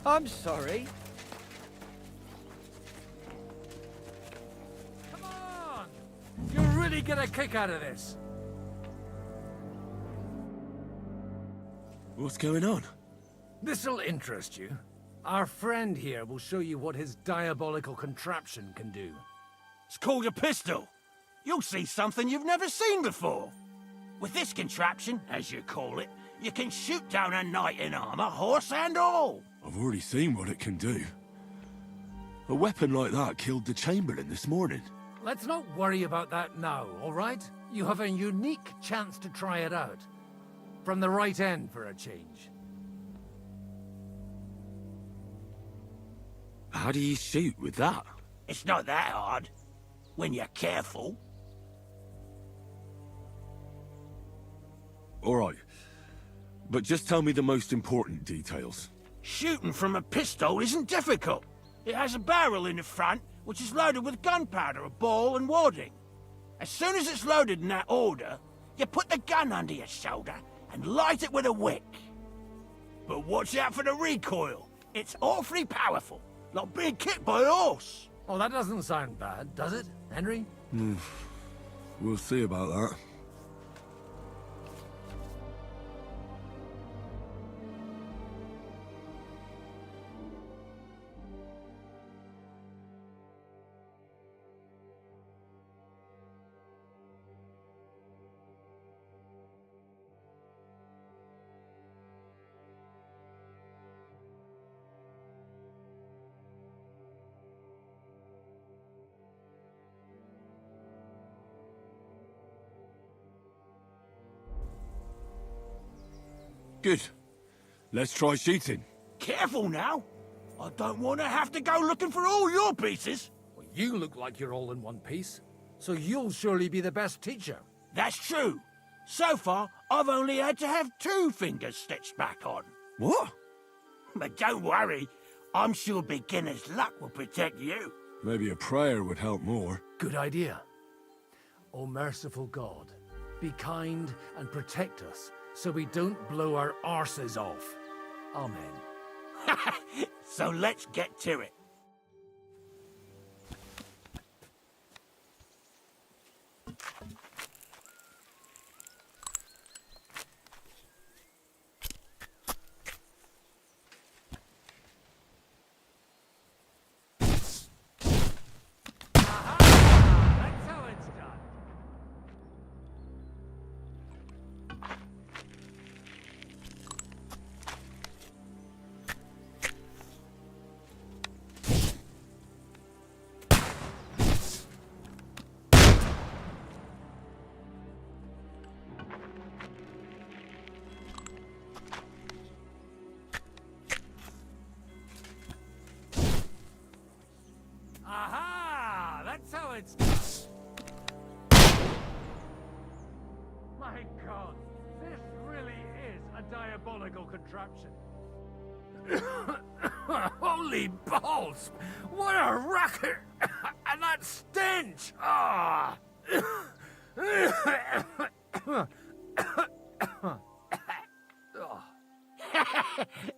I'm sorry. Come on! You'll really get a kick out of this. What's going on? This'll interest you. Our friend here will show you what his diabolical contraption can do. It's called a pistol. You'll see something you've never seen before. With this contraption, as you call it, you can shoot down a knight in armor, horse and all. I've already seen what it can do. A weapon like that killed the Chamberlain this morning. Let's not worry about that now, all right? You have a unique chance to try it out. From the right end for a change. How do you shoot with that? It's not that hard, when you're careful. Alright, but just tell me the most important details. Shooting from a pistol isn't difficult. It has a barrel in the front, which is loaded with gunpowder, a ball and wadding. As soon as it's loaded in that order, you put the gun under your shoulder and light it with a wick. But watch out for the recoil. It's awfully powerful, like being kicked by a horse. Oh, that doesn't sound bad, does it, Henry? We'll see about that. Good. Let's try shooting. Careful now. I don't want to have to go looking for all your pieces. Well, you look like you're all in one piece, so you'll surely be the best teacher. That's true. So far, I've only had to have 2 fingers stitched back on. What? But don't worry. I'm sure beginner's luck will protect you. Maybe a prayer would help more. Good idea. O merciful God, be kind and protect us so we don't blow our arses off. Amen. So let's get to it. That's how it's done. Aha! That's how it's done. My God, this really is a diabolical contraption. Holy balls! What a racket! And that stench! Ah!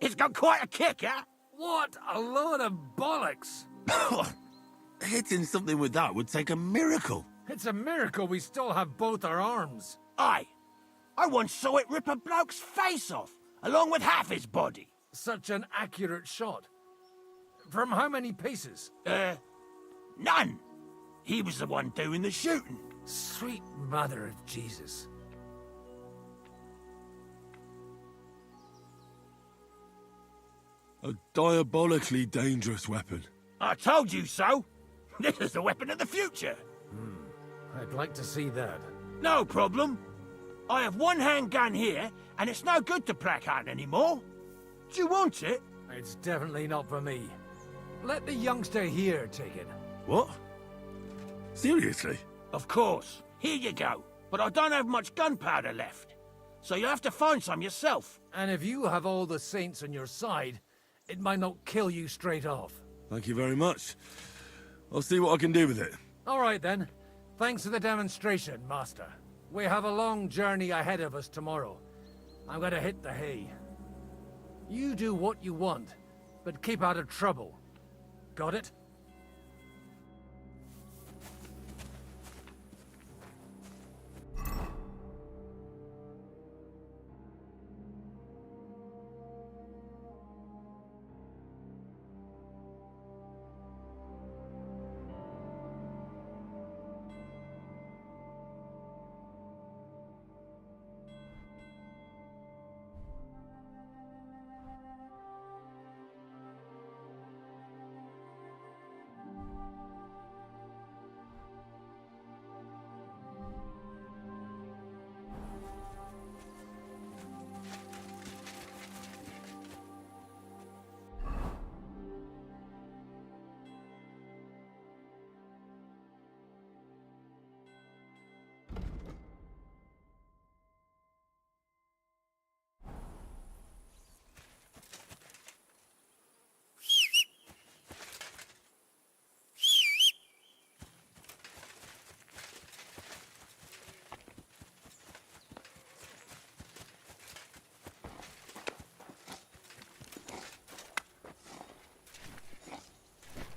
It's got quite a kick, huh? What a load of bollocks! Hitting something with that would take a miracle. It's a miracle we still have both our arms. Aye. I once saw it rip a bloke's face off, along with half his body. Such an accurate shot. From how many paces? None. He was the one doing the shooting. Sweet mother of Jesus. A diabolically dangerous weapon. I told you so. This is the weapon of the future. I'd like to see that. No problem. I have one handgun here, and it's no good to placard anymore. Do you want it? It's definitely not for me. Let the youngster here take it. What? Seriously? Of course. Here you go. But I don't have much gunpowder left. So you'll have to find some yourself. And if you have all the saints on your side, it might not kill you straight off. Thank you very much. I'll see what I can do with it. All right then. Thanks for the demonstration, Master. We have a long journey ahead of us tomorrow. I'm gonna hit the hay. You do what you want, but keep out of trouble. Got it?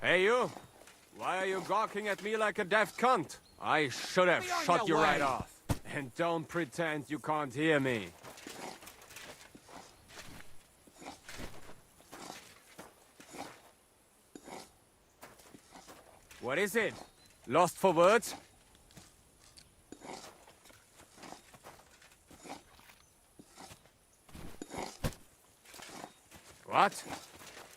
Hey, you! Why are you gawking at me like a deaf cunt? I should have shut you right off. And don't pretend you can't hear me. What is it? Lost for words? What?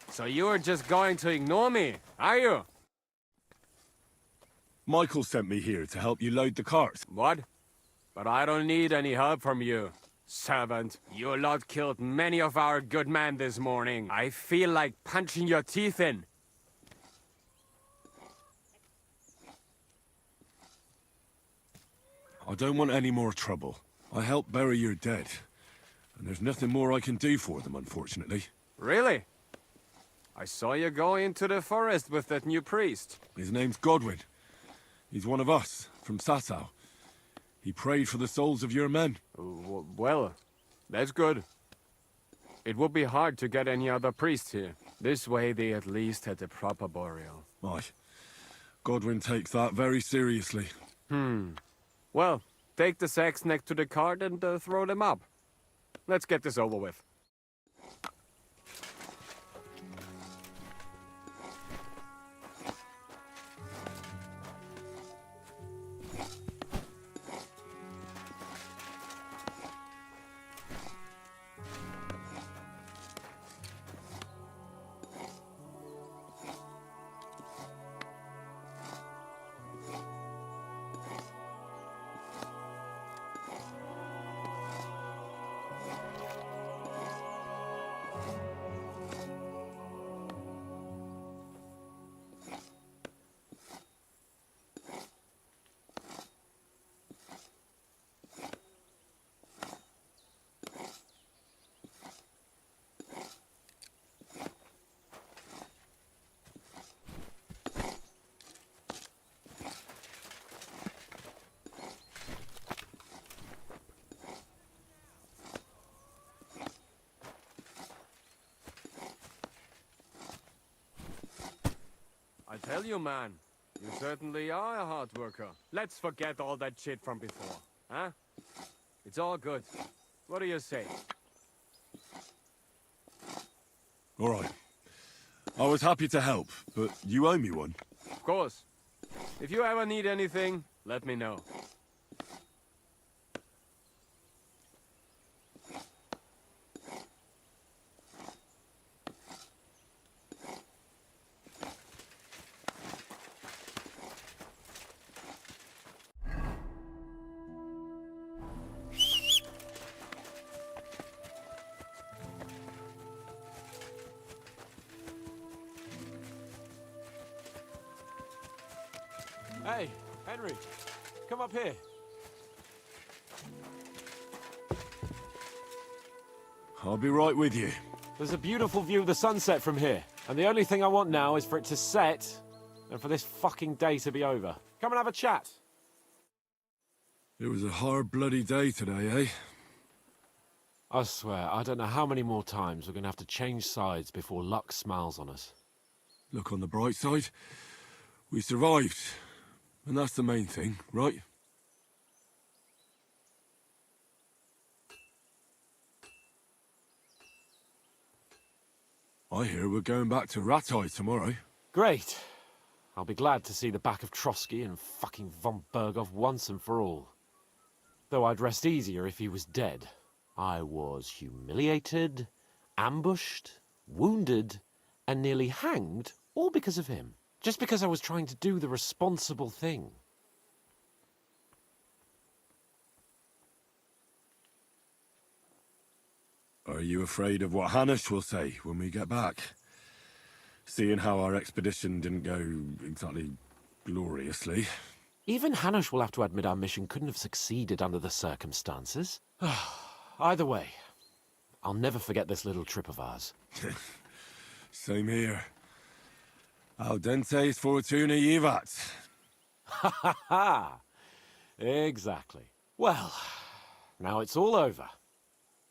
So you're just going to ignore me, are you? Michael sent me here to help you load the cart. What? But I don't need any help from you, servant. You lot killed many of our good men this morning. I feel like punching your teeth in. I don't want any more trouble. I helped bury your dead. And there's nothing more I can do for them, unfortunately. Really? I saw you go into the forest with that new priest. His name's Godwin. He's one of us, from SATA. He prayed for the souls of your men. Well, that's good. It would be hard to get any other priest here. This way they at least had a proper burial. Aye. Godwin takes that very seriously. Well, take the sacks next to the cart and throw them up. Let's get this over with. I tell you, man, you certainly are a hard worker. Let's forget all that shit from before, huh? It's all good. What do you say? All right. I was happy to help, but you owe me one. Of course. If you ever need anything, let me know. Hey, Henry, come up here. I'll be right with you. There's a beautiful view of the sunset from here, and the only thing I want now is for it to set, and for this fucking day to be over. Come and have a chat. It was a hard, bloody day today, eh? I swear, I don't know how many more times we're going to have to change sides before luck smiles on us. Look on the bright side. We survived. And that's the main thing, right? I hear we're going back to Ratai tomorrow. Great. I'll be glad to see the back of Trotsky and fucking von Berghoff once and for all. Though I'd rest easier if he was dead. I was humiliated, ambushed, wounded, and nearly hanged, all because of him. Just because I was trying to do the responsible thing. Are you afraid of what Hanush will say when we get back? Seeing how our expedition didn't go exactly gloriously. Even Hanush will have to admit our mission couldn't have succeeded under the circumstances. Either way, I'll never forget this little trip of ours. Same here. Al dentes fortuna jivat. Ha ha ha! Exactly. Well, now it's all over.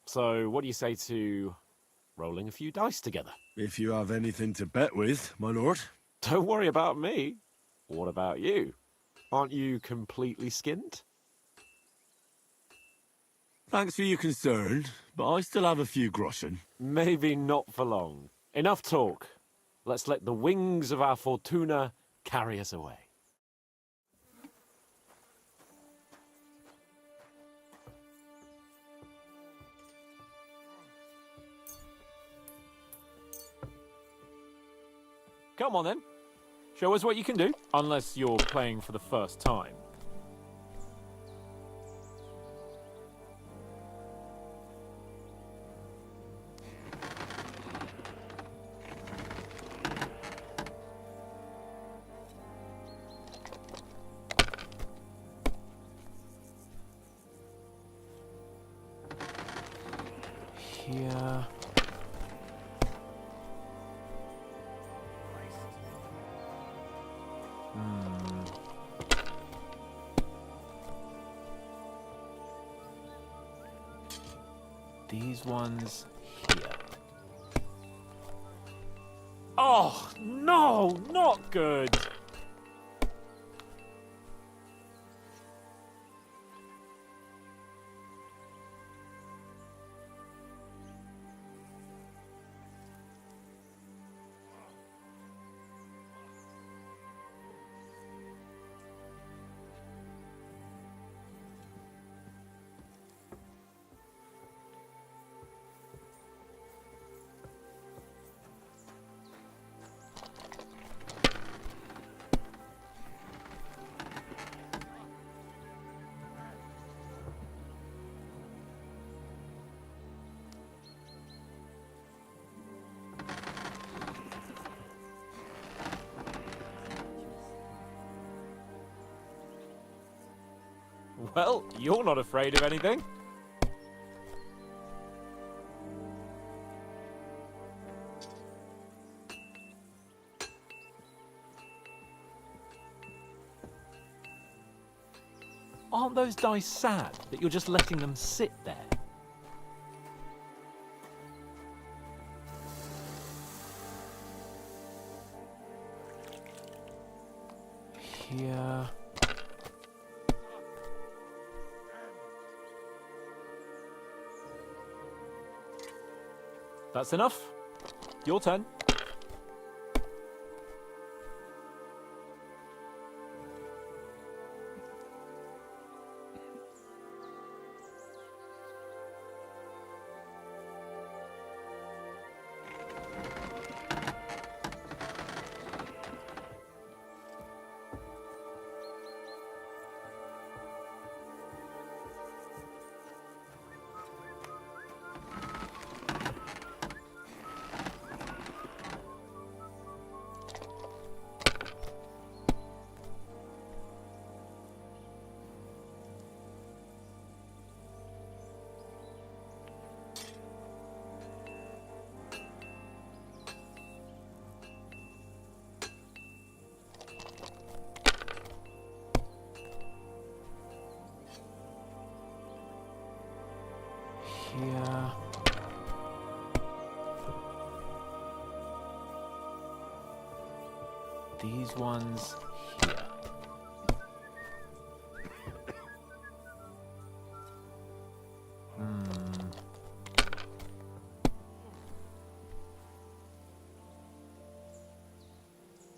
So, what do you say to rolling a few dice together? If you have anything to bet with, my lord. Don't worry about me. What about you? Aren't you completely skinned? Thanks for your concern, but I still have a few groschen. Maybe not for long. Enough talk. Let's let the wings of our Fortuna carry us away. Come on then. Show us what you can do. Unless you're playing for the first time. Here. These ones here. Oh, no, not good. Well, you're not afraid of anything. Aren't those dice sad that you're just letting them sit there? Here. That's enough. Your turn. these ones here.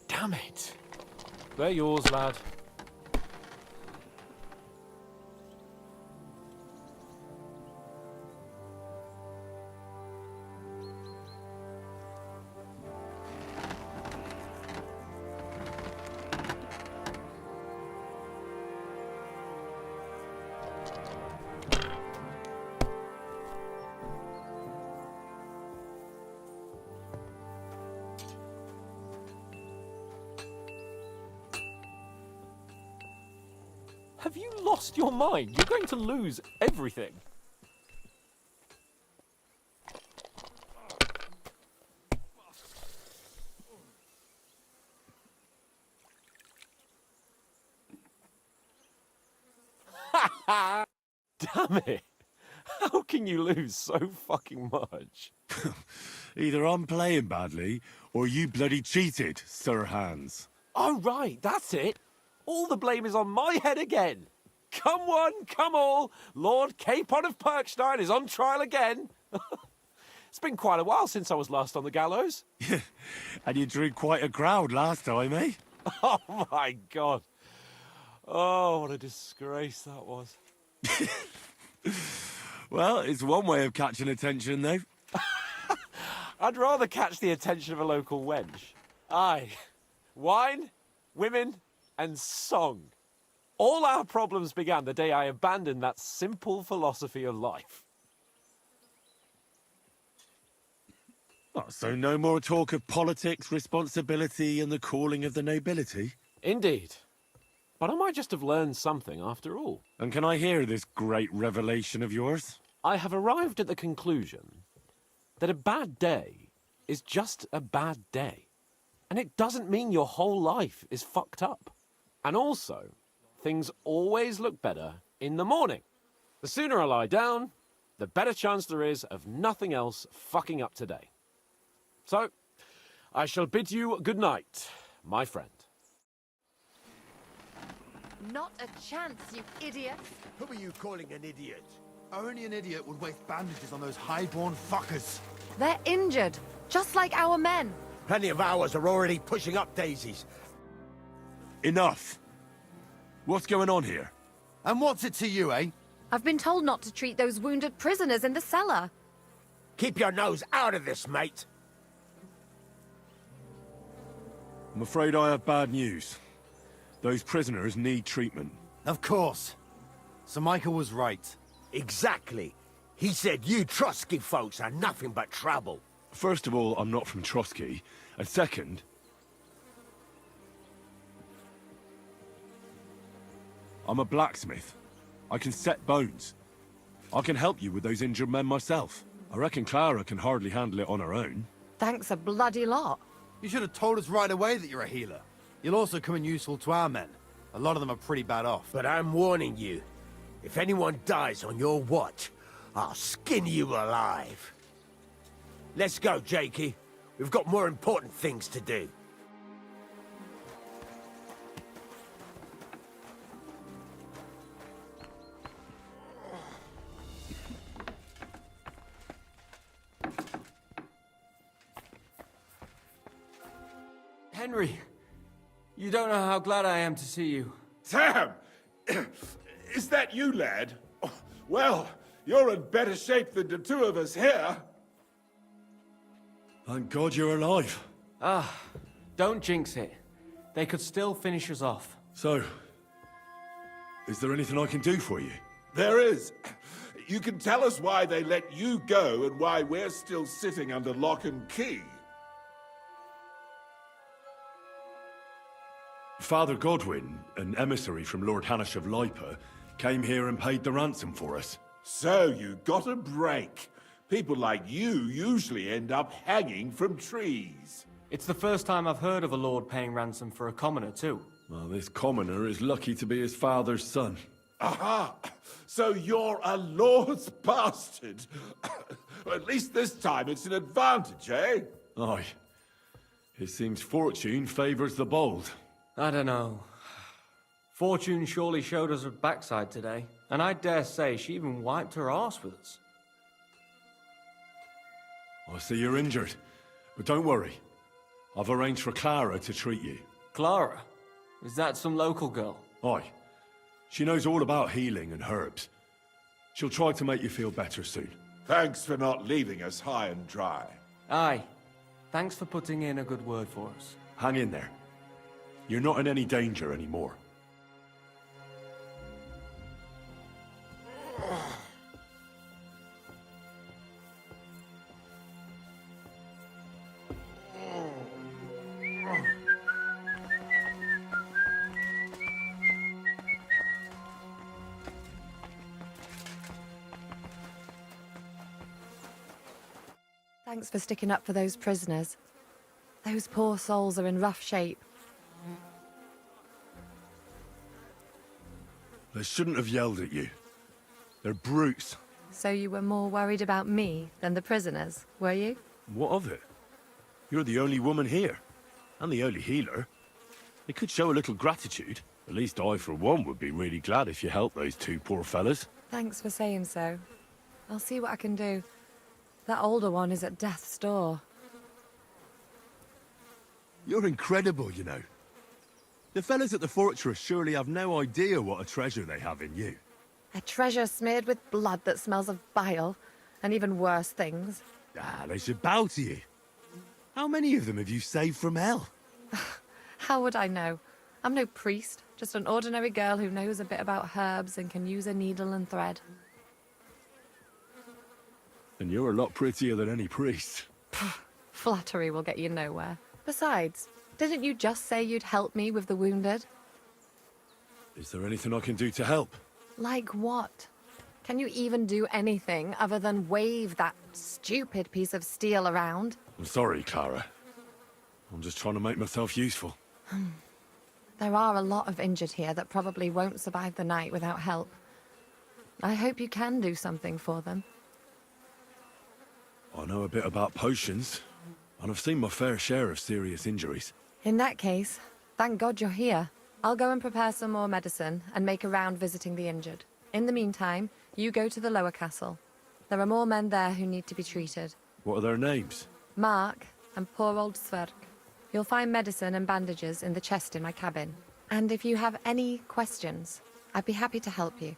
Damn it. They're yours, lad. Have you lost your mind? You're going to lose everything. Damn it. How can you lose so fucking much? Either I'm playing badly, or you bloody cheated, Sir Hans. Oh, right, that's it. All the blame is on my head again. Come one, come all. Lord Capon of Perkstein is on trial again. It's been quite a while since I was last on the gallows. And you drew quite a crowd last time, eh? Oh, my God. Oh, what a disgrace that was. Well, it's one way of catching attention, though. I'd rather catch the attention of a local wench. Aye. Wine, women, and song. All our problems began the day I abandoned that simple philosophy of life. Oh, so no more talk of politics, responsibility, and the calling of the nobility? Indeed. But I might just have learned something after all. And can I hear this great revelation of yours? I have arrived at the conclusion that a bad day is just a bad day. And it doesn't mean your whole life is fucked up. And also, things always look better in the morning. The sooner I lie down, the better chance there is of nothing else fucking up today. So, I shall bid you good night, my friend. Not a chance, you idiot. Who are you calling an idiot? Only an idiot would waste bandages on those high-born fuckers. They're injured, just like our men. Plenty of ours are already pushing up daisies. Enough! What's going on here? And what's it to you, eh? I've been told not to treat those wounded prisoners in the cellar. Keep your nose out of this, mate. I'm afraid I have bad news. Those prisoners need treatment. Of course. Sir Michael was right. Exactly. He said you Trotsky folks are nothing but trouble. First of all, I'm not from Trotsky. And second... I'm a blacksmith. I can set bones. I can help you with those injured men myself. I reckon Clara can hardly handle it on her own. Thanks a bloody lot. You should have told us right away that you're a healer. You'll also come in useful to our men. A lot of them are pretty bad off. But I'm warning you. If anyone dies on your watch, I'll skin you alive. Let's go, Jakey. We've got more important things to do. Henry, you don't know how glad I am to see you. Sam! Is that you, lad? Oh, well, you're in better shape than the two of us here. Thank God you're alive. Ah, don't jinx it. They could still finish us off. So, is there anything I can do for you? There is. You can tell us why they let you go and why we're still sitting under lock and key. Father Godwin, an emissary from Lord Hanish of Lipa, came here and paid the ransom for us. So you got a break. People like you usually end up hanging from trees. It's the first time I've heard of a lord paying ransom for a commoner, too. Well, this commoner is lucky to be his father's son. Aha! So you're a lord's bastard. At least this time it's an advantage, eh? Aye. It seems fortune favors the bold. I don't know. Fortune surely showed us her backside today, and I dare say she even wiped her arse with us. I see you're injured, but don't worry. I've arranged for Clara to treat you. Clara? Is that some local girl? Aye. She knows all about healing and herbs. She'll try to make you feel better soon. Thanks for not leaving us high and dry. Aye. Thanks for putting in a good word for us. Hang in there. You're not in any danger anymore. Thanks for sticking up for those prisoners. Those poor souls are in rough shape. They shouldn't have yelled at you. They're brutes. So you were more worried about me than the prisoners, were you? What of it? You're the only woman here. And the only healer. They could show a little gratitude. At least I, for one, would be really glad if you helped those two poor fellas. Thanks for saying so. I'll see what I can do. That older one is at death's door. You're incredible, you know. The fellas at the fortress surely have no idea what a treasure they have in you. A treasure smeared with blood that smells of bile, and even worse things. Ah, they should bow to you. How many of them have you saved from hell? How would I know? I'm no priest, just an ordinary girl who knows a bit about herbs and can use a needle and thread. And you're a lot prettier than any priest. Flattery will get you nowhere. Besides, didn't you just say you'd help me with the wounded? Is there anything I can do to help? Like what? Can you even do anything other than wave that stupid piece of steel around? I'm sorry, Clara. I'm just trying to make myself useful. There are a lot of injured here that probably won't survive the night without help. I hope you can do something for them. I know a bit about potions, and I've seen my fair share of serious injuries. In that case, thank God you're here. I'll go and prepare some more medicine and make a round visiting the injured. In the meantime, you go to the lower castle. There are more men there who need to be treated. What are their names? Mark and poor old Sverk. You'll find medicine and bandages in the chest in my cabin. And if you have any questions, I'd be happy to help you.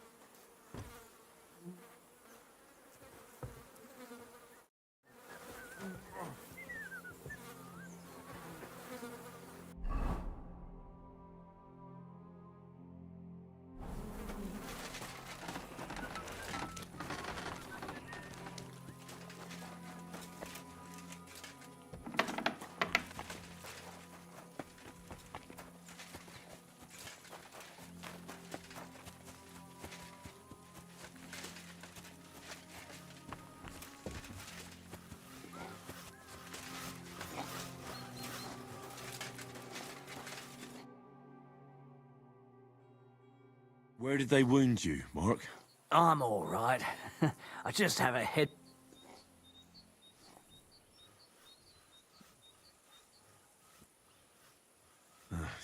Where did they wound you, Mark? I'm all right. I just have a head...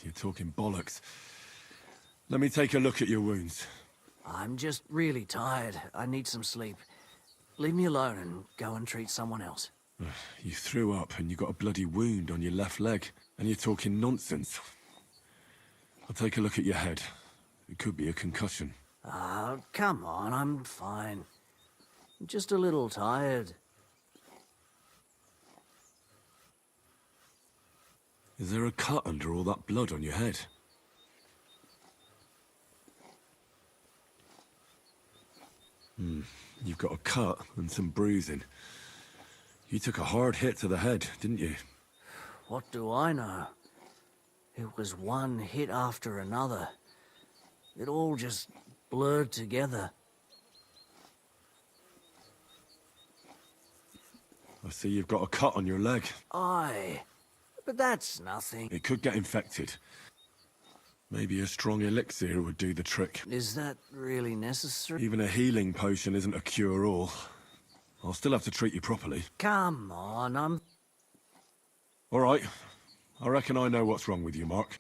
You're talking bollocks. Let me take a look at your wounds. I'm just really tired. I need some sleep. Leave me alone and go and treat someone else. You threw up and you got a bloody wound on your left leg, and you're talking nonsense. I'll take a look at your head. It could be a concussion. Oh, come on, I'm fine. Just a little tired. Is there a cut under all that blood on your head? You've got a cut and some bruising. You took a hard hit to the head, didn't you? What do I know? It was one hit after another. It all just blurred together. I see you've got a cut on your leg. Aye, but that's nothing. It could get infected. Maybe a strong elixir would do the trick. Is that really necessary? Even a healing potion isn't a cure-all. I'll still have to treat you properly. Come on, I'm... All right. I reckon I know what's wrong with you, Mark.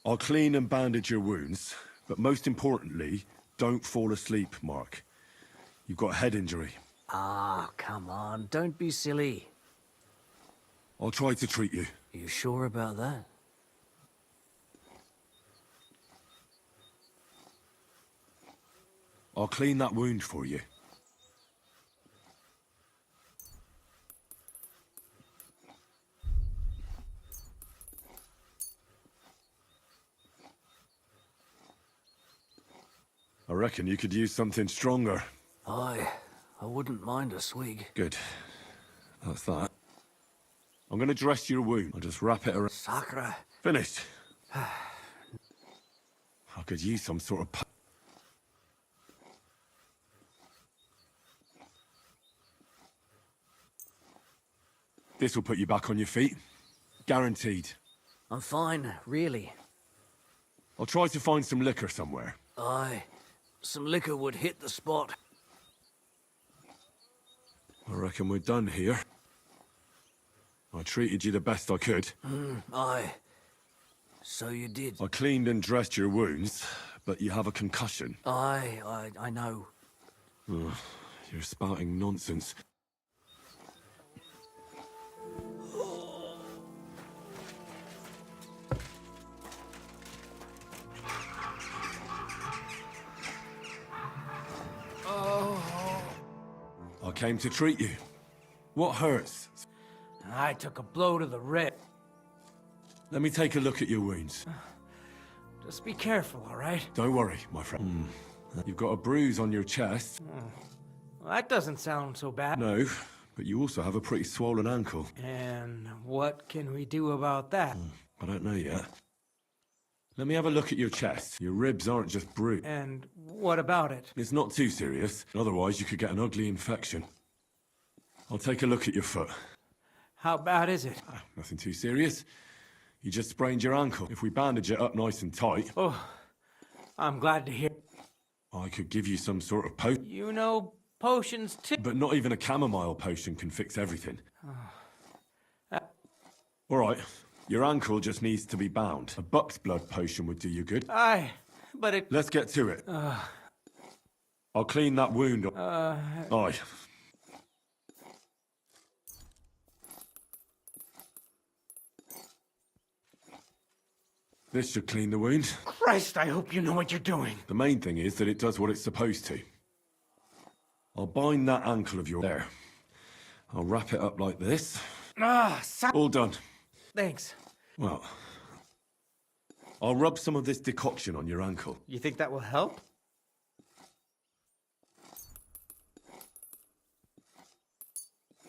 I'll clean and bandage your wounds, but most importantly, don't fall asleep, Mark. You've got a head injury. Ah, come on, don't be silly. I'll try to treat you. You sure about that? I'll clean that wound for you. I reckon you could use something stronger. I wouldn't mind a swig. Good. That's that. I'm gonna dress your wound. I'll just wrap it around. Sacre. Finished. I could use some sort of... This will put you back on your feet. Guaranteed. I'm fine, really. I'll try to find some liquor somewhere. Aye. Some liquor would hit the spot. I reckon we're done here. I treated you the best I could. Aye. So you did. I cleaned and dressed your wounds, but you have a concussion. Aye, I know. Ugh, you're spouting nonsense. I came to treat you. What hurts? I took a blow to the rib. Let me take a look at your wounds. Just be careful, all right? Don't worry, my friend. You've got a bruise on your chest. Well, that doesn't sound so bad. No, but you also have a pretty swollen ankle. And what can we do about that? I don't know yet. Let me have a look at your chest. Your ribs aren't just bruised. And what about it? It's not too serious. Otherwise, you could get an ugly infection. I'll take a look at your foot. How bad is it? Nothing too serious. You just sprained your ankle. If we bandage it up nice and tight... Oh, I'm glad to hear. I could give you some sort of potion. You know potions too. But not even a chamomile potion can fix everything. All right. Your ankle just needs to be bound. A buck's blood potion would do you good. Aye, but it... Let's get to it. I'll clean that wound up. Aye. This should clean the wound. Christ, I hope you know what you're doing. The main thing is that it does what it's supposed to. I'll bind that ankle of yours there. I'll wrap it up like this. All done. Thanks. Well, I'll rub some of this decoction on your ankle. You think that will help?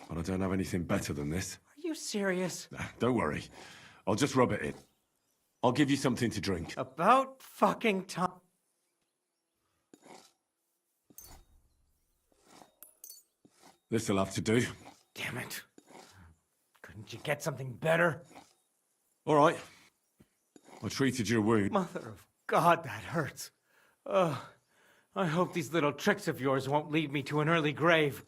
But I don't have anything better than this. Are you serious? Don't worry. I'll just rub it in. I'll give you something to drink. About fucking time. This'll have to do. Damn it. Couldn't you get something better? All right. I treated your wound. Mother of God, that hurts. I hope these little tricks of yours won't lead me to an early grave.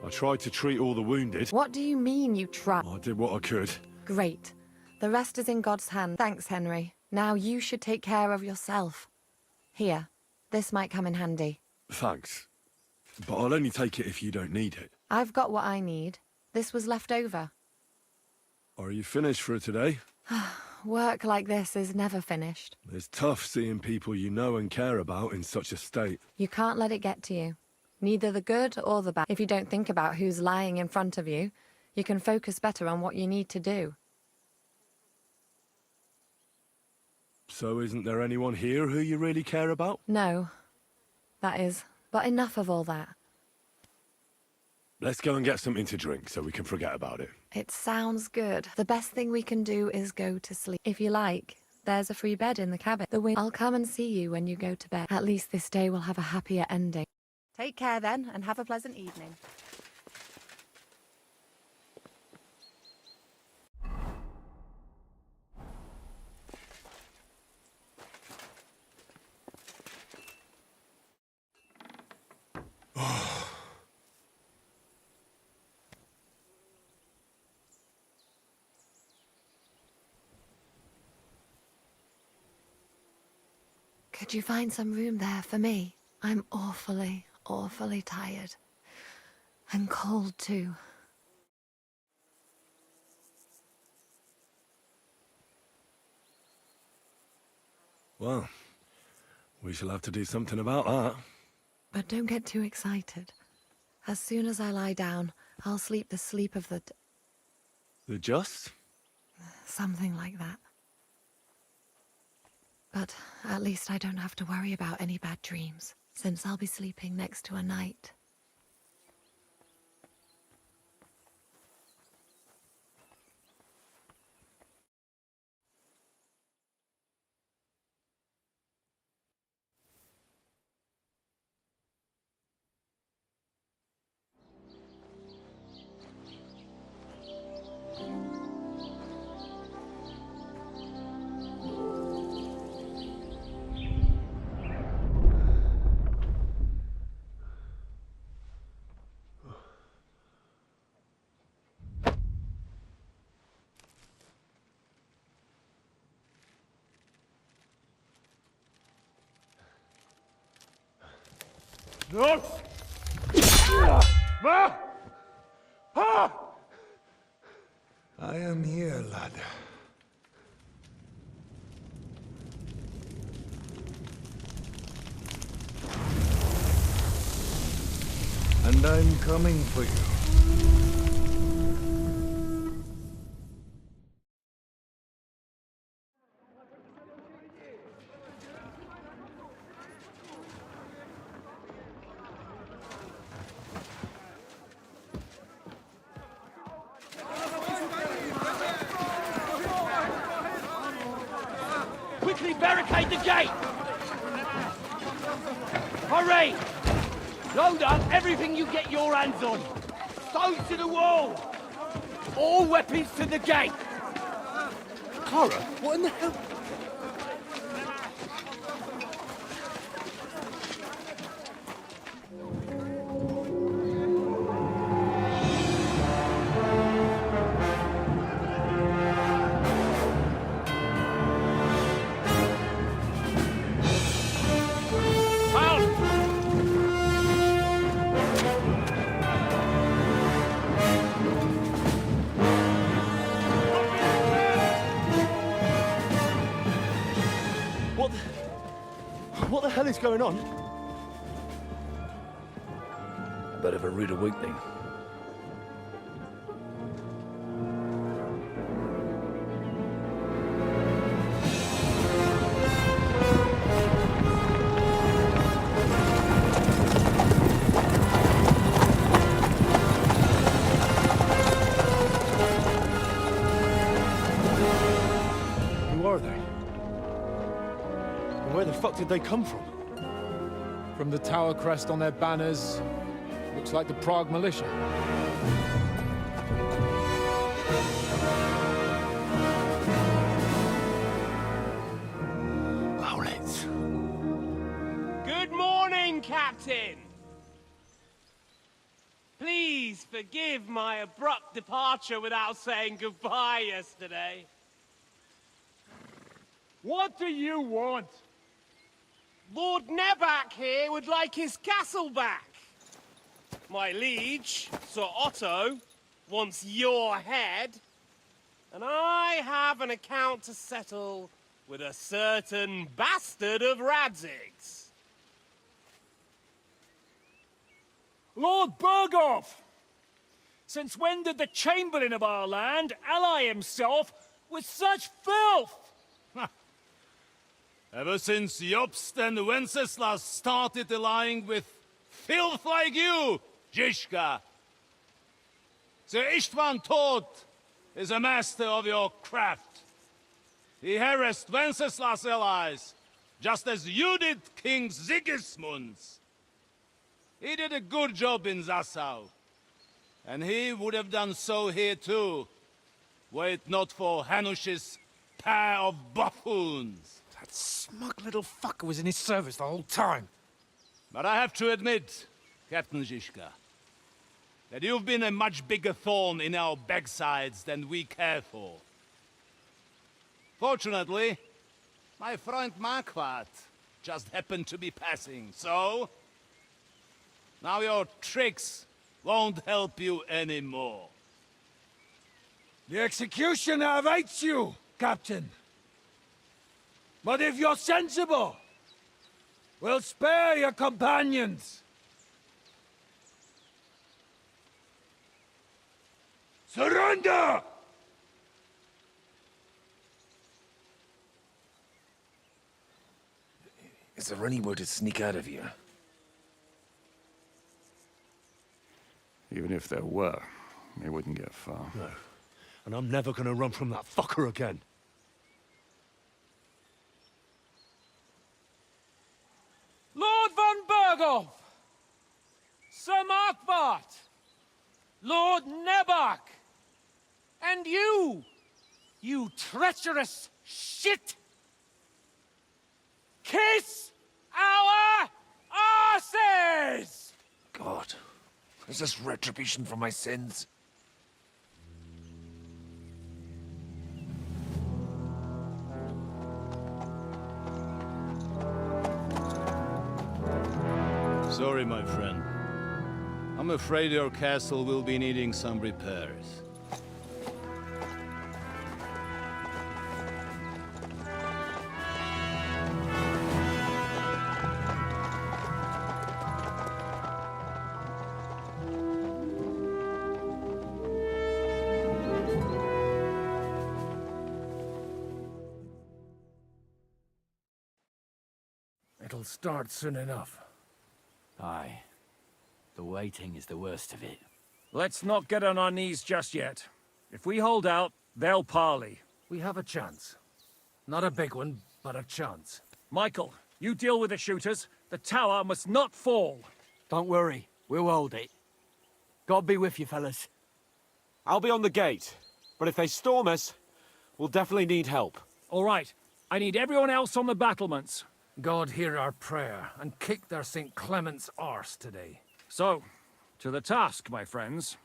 I tried to treat all the wounded. What do you mean you tried? I did what I could. Great. The rest is in God's hand. Thanks, Henry. Now you should take care of yourself. Here, this might come in handy. Thanks. But I'll only take it if you don't need it. I've got what I need. This was left over. Are you finished for today? Work like this is never finished. It's tough seeing people you know and care about in such a state. You can't let it get to you. Neither the good or the bad. If you don't think about who's lying in front of you, you can focus better on what you need to do. So isn't there anyone here who you really care about? No. That is, but enough of all that. Let's go and get something to drink so we can forget about it. It sounds good. The best thing we can do is go to sleep. If you like, there's a free bed in the cabin. I'll come and see you when you go to bed. At least this day will have a happier ending. Take care then, and have a pleasant evening. Could you find some room there for me? I'm awfully, awfully tired. And cold too. Well, we shall have to do something about that. But don't get too excited. As soon as I lie down, I'll sleep the sleep of the... The just? Something like that. But at least I don't have to worry about any bad dreams, since I'll be sleeping next to a knight. No! Ma! Ha! I am here, lad. And I'm coming for you. Quickly barricade the gate! Hurry! Load up everything you get your hands on. Stones to the wall! All weapons to the gate! Clara, what in the hell? What the hell is going on? A bit of a rude awakening. Who are they? And where the fuck did they come from? From the tower crest on their banners, looks like the Prague militia. Owlets. Good morning, Captain! Please forgive my abrupt departure without saying goodbye yesterday. What do you want? Lord Nebak here would like his castle back. My liege, Sir Otto, wants your head. And I have an account to settle with a certain bastard of Radzig's. Lord Berghoff! Since when did the Chamberlain of our land ally himself with such filth? Ever since Jobst and Wenceslas started allying with filth like you, Zizka. Sir Istvan Tod is a master of your craft. He harassed Wenceslas' allies, just as you did King Sigismund's. He did a good job in Zassau, and he would have done so here too, were it not for Hanush's pair of buffoons. That smug little fucker was in his service the whole time. But I have to admit, Captain Zizka, that you've been a much bigger thorn in our backsides than we care for. Fortunately, my friend Marquardt just happened to be passing, so... now your tricks won't help you anymore. The executioner awaits you, Captain. But if you're sensible, we'll spare your companions. Surrender! Is there any way to sneak out of here? Even if there were, it wouldn't get far. No. And I'm never gonna run from that fucker again. Lord von Berghoff! Sir Marquardt! Lord Nebach! And you treacherous shit! Kiss our asses! God, is this retribution for my sins? Sorry, my friend. I'm afraid your castle will be needing some repairs. It'll start soon enough. Aye. The waiting is the worst of it. Let's not get on our knees just yet. If we hold out, they'll parley. We have a chance. Not a big one, but a chance. Michael, you deal with the shooters. The tower must not fall. Don't worry. We'll hold it. God be with you, fellas. I'll be on the gate, but if they storm us, we'll definitely need help. All right. I need everyone else on the battlements. God hear our prayer, and kick their St. Clement's arse today. So, to the task, my friends.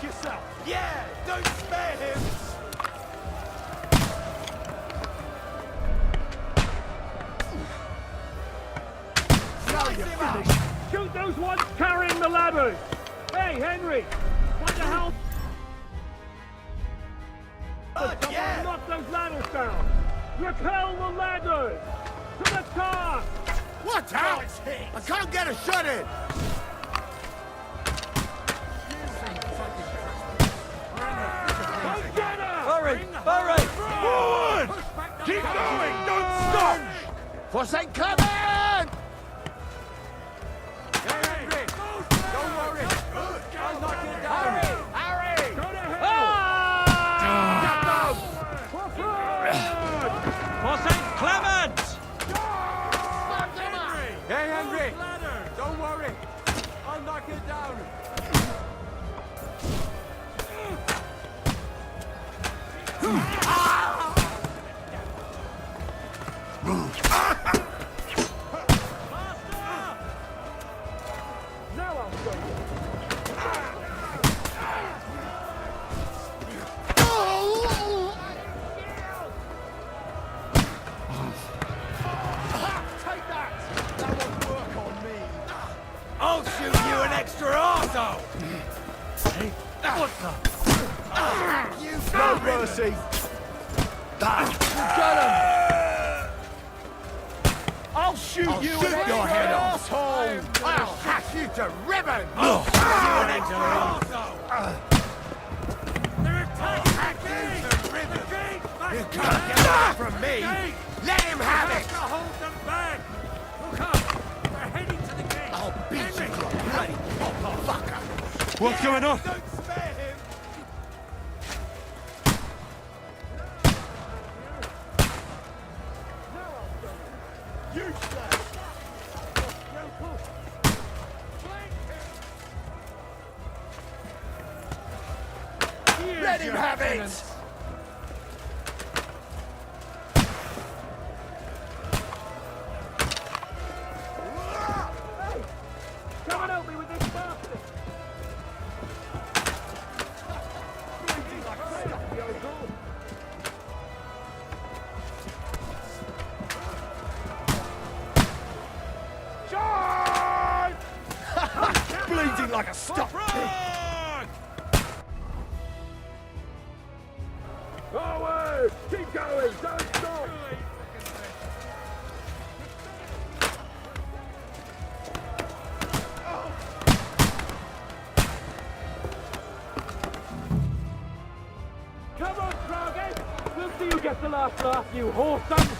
Yourself. Yeah, don't spare him. Slice him up. Shoot those ones carrying the ladders. Hey, Henry, what the hell? Yeah. Knock those ladders down. Repel the ladders. To the car. Watch out! I can't get a shot in. For St. Clement! Hey, Henry! Don't worry! I'll knock you down! Harry! Go to hell! For St. Clement! Hey, Henry! Don't worry! I'll knock you down! I'll shoot you an extra arsehole! Hey, what the? No mercy! I'll shoot I'll you shoot an your extra head off! asshole! I'll hash you to ribbons! I'll shoot you an extra arsehole! They're attacking You to ribbons! You can't get away from me! Let him have it! hold them back! Look up! They're heading to the gate! I'll beat you, you bloody fucker! What's going on? Don't spare him! Let him have it! Come and help me with this bastard! Bleeding like a stuck pig! Forward! Keep going! Don't stop! Come on, Froggy! We'll see you get the last laugh, you whoreson!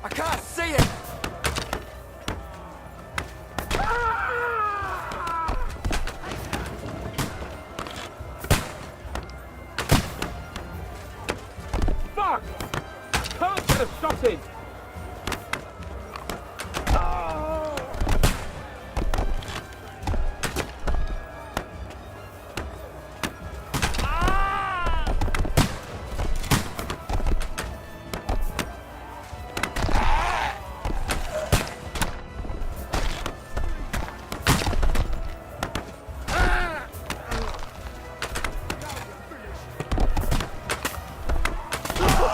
I can't see it! Fuck! Can't get a shot in!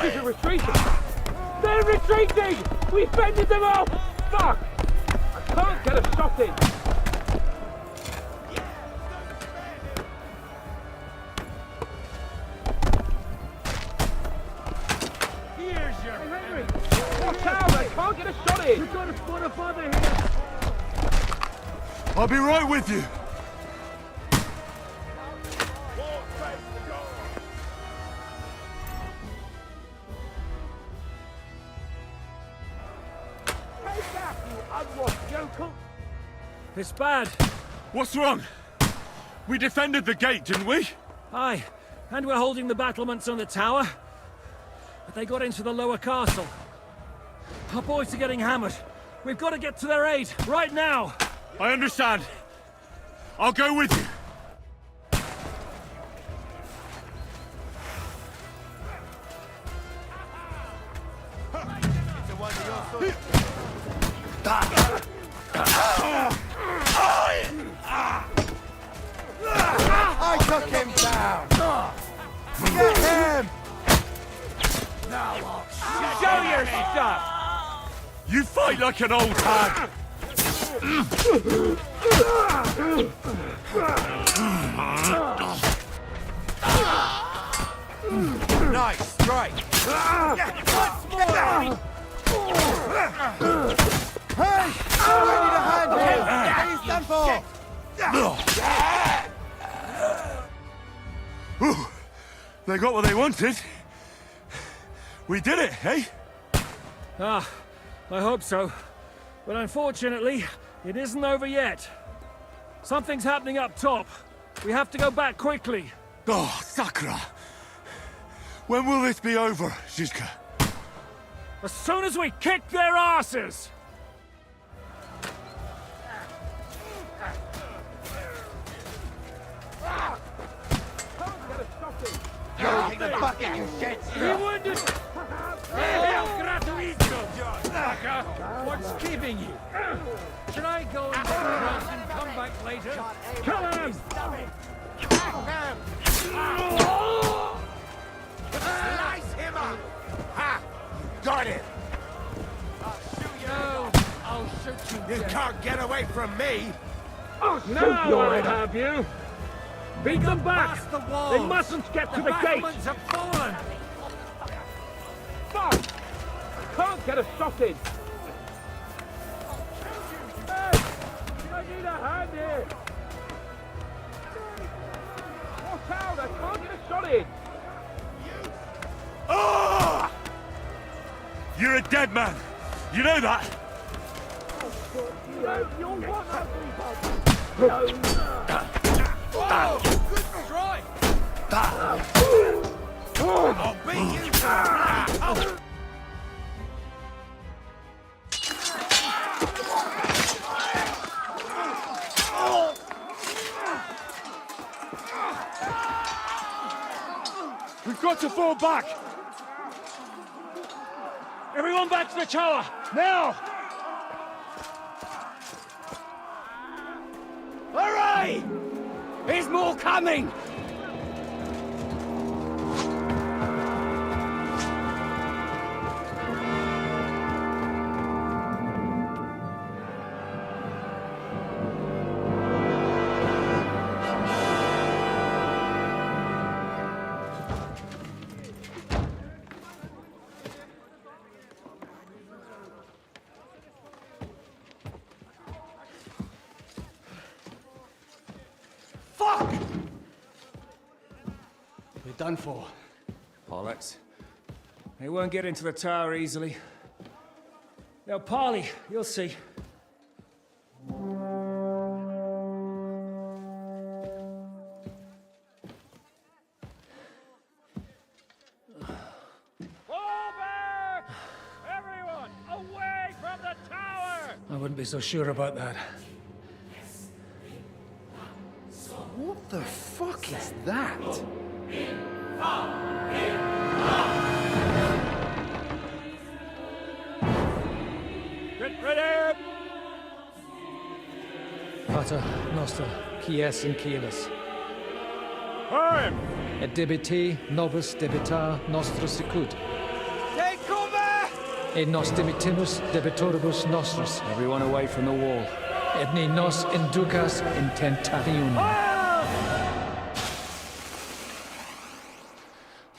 They're retreating! They're retreating! We fended them off! Fuck! I can't get a shot in! Here's your Henry! Watch out! I can't get a shot in! We've got a spot of fire here! I'll be right with you. It's bad. What's wrong? We defended the gate, didn't we? Aye, and we're holding the battlements on the tower. But they got into the lower castle. Our boys are getting hammered. We've got to get to their aid, right now! I understand. I'll go with you. I took him down! Get him! Now I'll shut your stuff! You fight like an old hag! Nice strike! Once more! Hey! I need a hand here! What are you stand for? They got what they wanted. We did it, eh? Ah, I hope so. But unfortunately, it isn't over yet. Something's happening up top. We have to go back quickly. Oh, Sakra! When will this be over, Zizka? As soon as we kick their asses! Take the bucket, you shit! wounded! What's keeping you? Should I go and come back later? Kill him! Slice him up! Ha! Got it! I'll shoot you. You can't get away from me! Now I have you! Beat them back! They mustn't get to the gate! have fallen! Fuck! Can't get a shot in! Hey! I need a hand here! Watch out! I can't get a shot in! Oh! You're a dead man. You know that? You're one ugly Good strike! I'll beat you! We've got to fall back. Everyone back to the tower! Now! Hooray! There's more coming! Fuck! We're done for. Bollocks. They won't get into the tower easily. They'll parley, you'll see. Fall back! Everyone, away from the tower! I wouldn't be so sure about that. What the fuck is that? Get ready! Pater Noster, Quies in Cielis. Time! Et debiti nobis debitar nostra sicut. Take cover! Et nos debitimus debitoribus nostris. Everyone away from the wall. Et ni nos inducas in tentationem.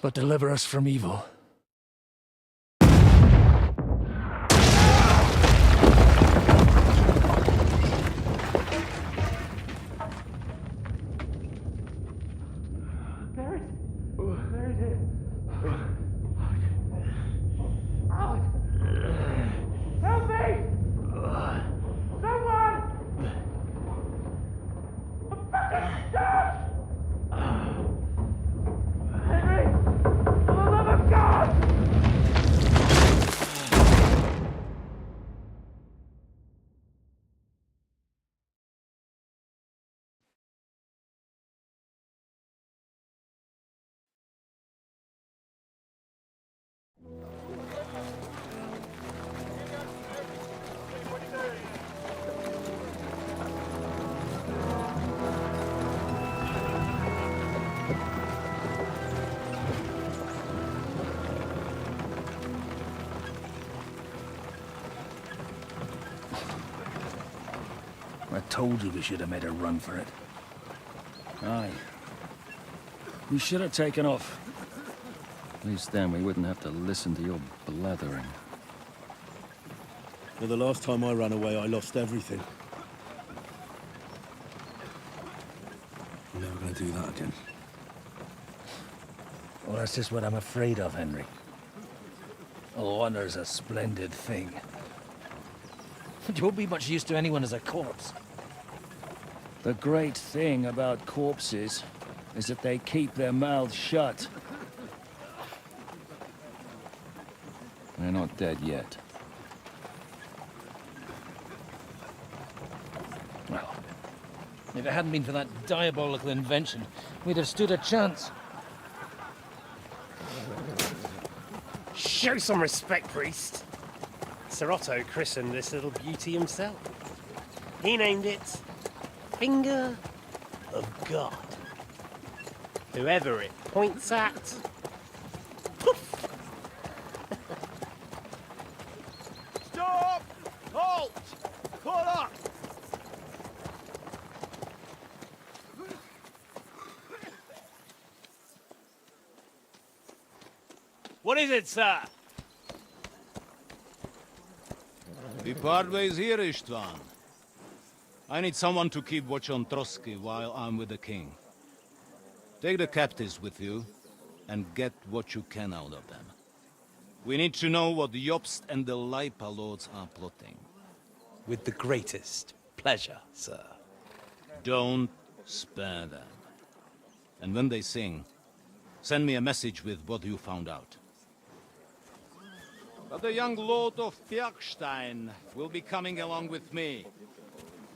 But deliver us from evil. For the love of God! I told you we should have made a run for it. Aye. We should have taken off. At least then we wouldn't have to listen to your blathering. Well, the last time I ran away, I lost everything. I'm never gonna do that again. Well, that's just what I'm afraid of, Henry. Honor's a splendid thing. You won't be much use to anyone as a corpse. The great thing about corpses is that they keep their mouths shut. They're not dead yet. Well, if it hadn't been for that diabolical invention, we'd have stood a chance. Show some respect, priest. Sir Otto christened this little beauty himself. He named it Finger of God. Whoever it points at, poof! Stop! Halt! Pull up! What is it, sir? We part ways here, Istvan. I need someone to keep watch on Trotsky while I'm with the king. Take the captives with you, and get what you can out of them. We need to know what the Jobst and the Leipa lords are plotting. With the greatest pleasure, sir. Don't spare them. And when they sing, send me a message with what you found out. But the young lord of Bjergstein will be coming along with me.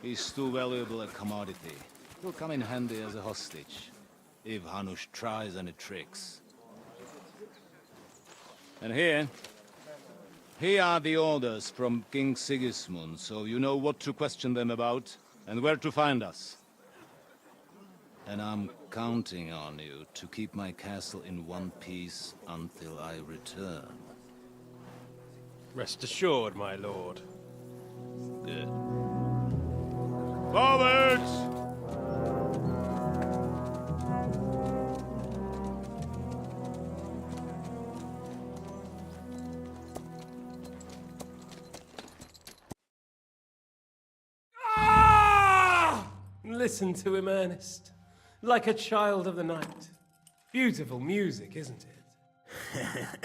He's too valuable a commodity. He'll come in handy as a hostage, if Hanush tries any tricks. And here are the orders from King Sigismund, so you know what to question them about, and where to find us. And I'm counting on you to keep my castle in one piece until I return. Rest assured, my lord. Good. Forwards! Listen to him, Ernest. Like a child of the night. Beautiful music, isn't it?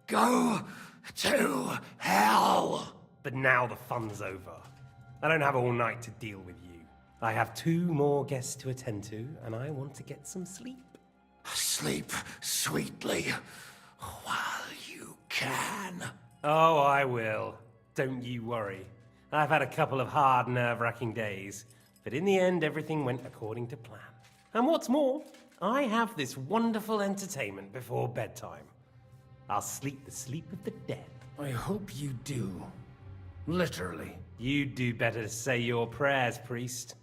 Go to hell! But now the fun's over. I don't have all night to deal with you. I have 2 more guests to attend to, and I want to get some sleep. Sleep sweetly while you can. Oh, I will. Don't you worry. I've had a couple of hard, nerve-wracking days, but in the end, everything went according to plan. And what's more, I have this wonderful entertainment before bedtime. I'll sleep the sleep of the dead. I hope you do. Literally. You'd do better to say your prayers, priest.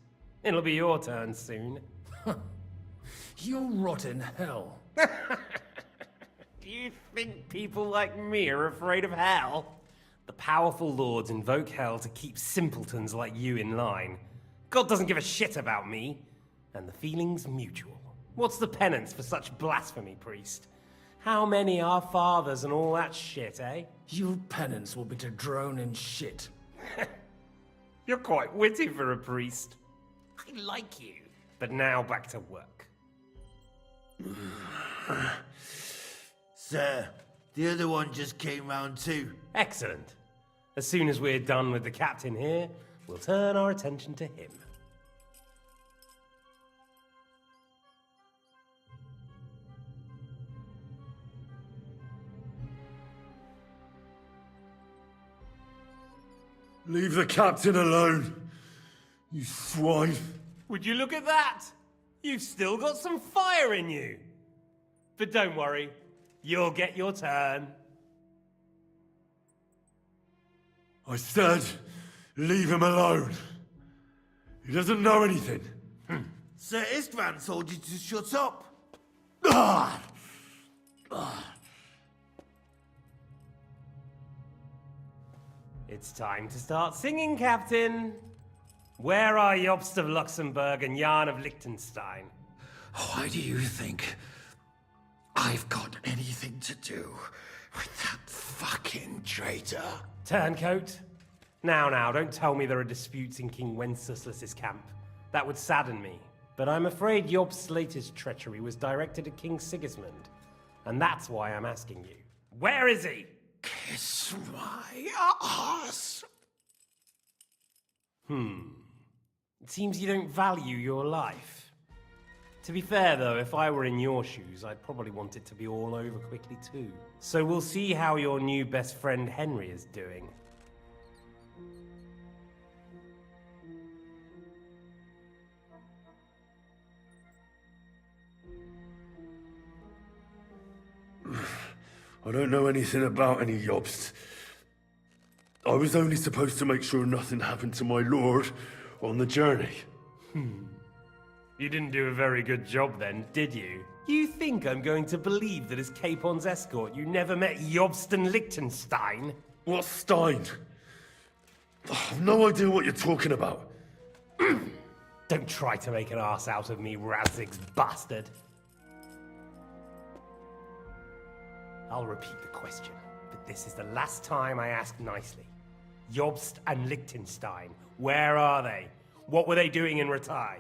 It'll be your turn soon. You'll rot in hell. Do you think people like me are afraid of hell? The powerful lords invoke hell to keep simpletons like you in line. God doesn't give a shit about me. And the feeling's mutual. What's the penance for such blasphemy, priest? How many are fathers and all that shit, eh? Your penance will be to drown in shit. You're quite witty for a priest. I like you. But now back to work. Sir, the other one just came round too. Excellent. As soon as we're done with the captain here, we'll turn our attention to him. Leave the captain alone, you swine. Would you look at that? You've still got some fire in you. But don't worry, you'll get your turn. I said, leave him alone. He doesn't know anything. Sir Istvan told you to shut up. It's time to start singing, Captain. Where are Jobst of Luxembourg and Jan of Liechtenstein? Why do you think I've got anything to do with that fucking traitor? Turncoat? Now, don't tell me there are disputes in King Wenceslas's camp. That would sadden me. But I'm afraid Jobst's latest treachery was directed at King Sigismund. And that's why I'm asking you. Where is he? Kiss my ass. It seems you don't value your life. To be fair, though, if I were in your shoes, I'd probably want it to be all over quickly, too. So we'll see how your new best friend Henry is doing. I don't know anything about any Jobst. I was only supposed to make sure nothing happened to my lord on the journey. You didn't do a very good job then, did you? You think I'm going to believe that as Capon's escort you never met Jobst and Liechtenstein? What Stein? I've no idea what you're talking about. Don't try to make an ass out of me, Radzig's bastard. I'll repeat the question, but this is the last time I ask nicely. Jobst and Liechtenstein, where are they? What were they doing in Ratai?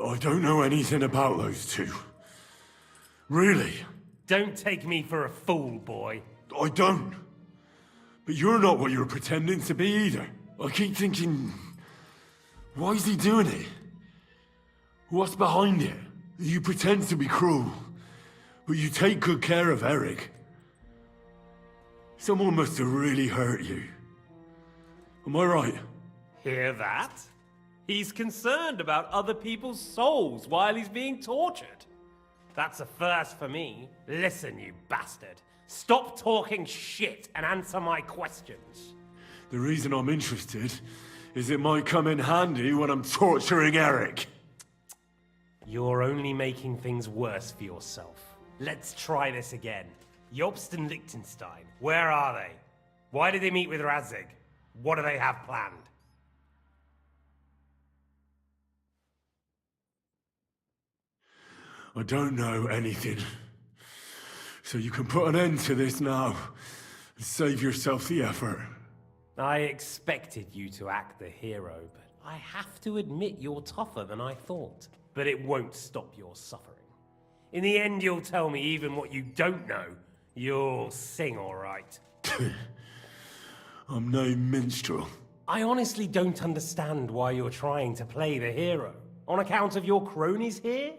I don't know anything about those two. Really? Don't take me for a fool, boy. I don't. But you're not what you're pretending to be either. I keep thinking, why is he doing it? What's behind it? You pretend to be cruel, but you take good care of Eric. Someone must have really hurt you. Am I right? Hear that? He's concerned about other people's souls while he's being tortured. That's a first for me. Listen, you bastard. Stop talking shit and answer my questions. The reason I'm interested is it might come in handy when I'm torturing Eric. You're only making things worse for yourself. Let's try this again. Jobst and Liechtenstein, where are they? Why did they meet with Radzig? What do they have planned? I don't know anything. So you can put an end to this now and save yourself the effort. I expected you to act the hero, but I have to admit you're tougher than I thought. But it won't stop your suffering. In the end, you'll tell me even what you don't know. You'll sing all right. I'm no minstrel. I honestly don't understand why you're trying to play the hero. On account of your cronies here?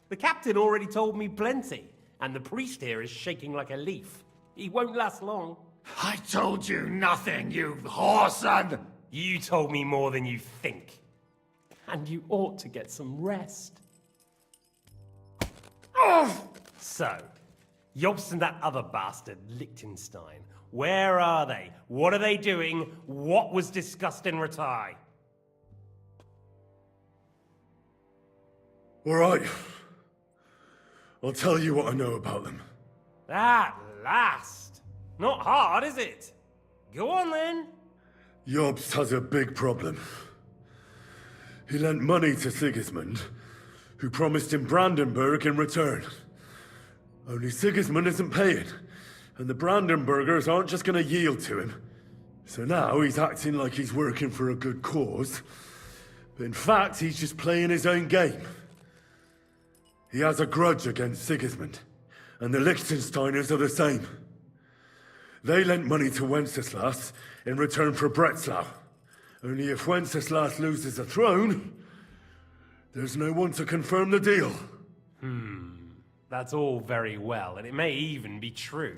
The captain already told me plenty, and the priest here is shaking like a leaf. He won't last long. I told you nothing, you whoreson! You told me more than you think. And you ought to get some rest. So, Jobst and that other bastard, Liechtenstein, where are they? What are they doing? What was discussed in Ratai? All right. I'll tell you what I know about them. At last! Not hard, is it? Go on then. Jobst has a big problem. He lent money to Sigismund, who promised him Brandenburg in return. Only Sigismund isn't paying, and the Brandenburgers aren't just gonna yield to him. So now he's acting like he's working for a good cause, but in fact he's just playing his own game. He has a grudge against Sigismund, and the Liechtensteiners are the same. They lent money to Wenceslas in return for Breslau. Only if Wenceslas loses the throne, there's no one to confirm the deal. That's all very well, and it may even be true.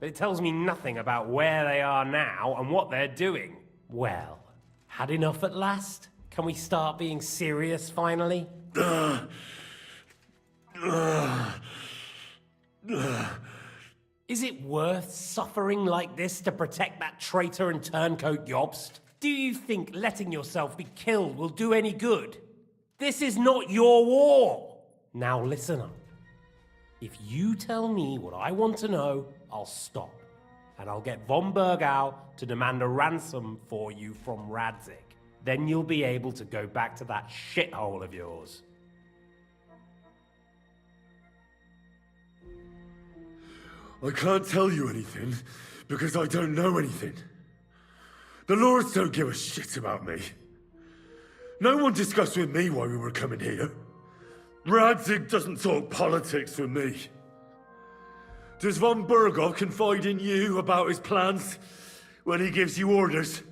But it tells me nothing about where they are now and what they're doing. Well, had enough at last? Can we start being serious finally? Is it worth suffering like this to protect that traitor and turncoat Jobst? Do you think letting yourself be killed will do any good? This is not your war! Now listen up. If you tell me what I want to know, I'll stop. and I'll get von Bergau to demand a ransom for you from Radzik. Then you'll be able to go back to that shithole of yours. I can't tell you anything, because I don't know anything. The Lords don't give a shit about me. No one discussed with me why we were coming here. Radzik doesn't talk politics with me. Does von Bergov confide in you about his plans when he gives you orders?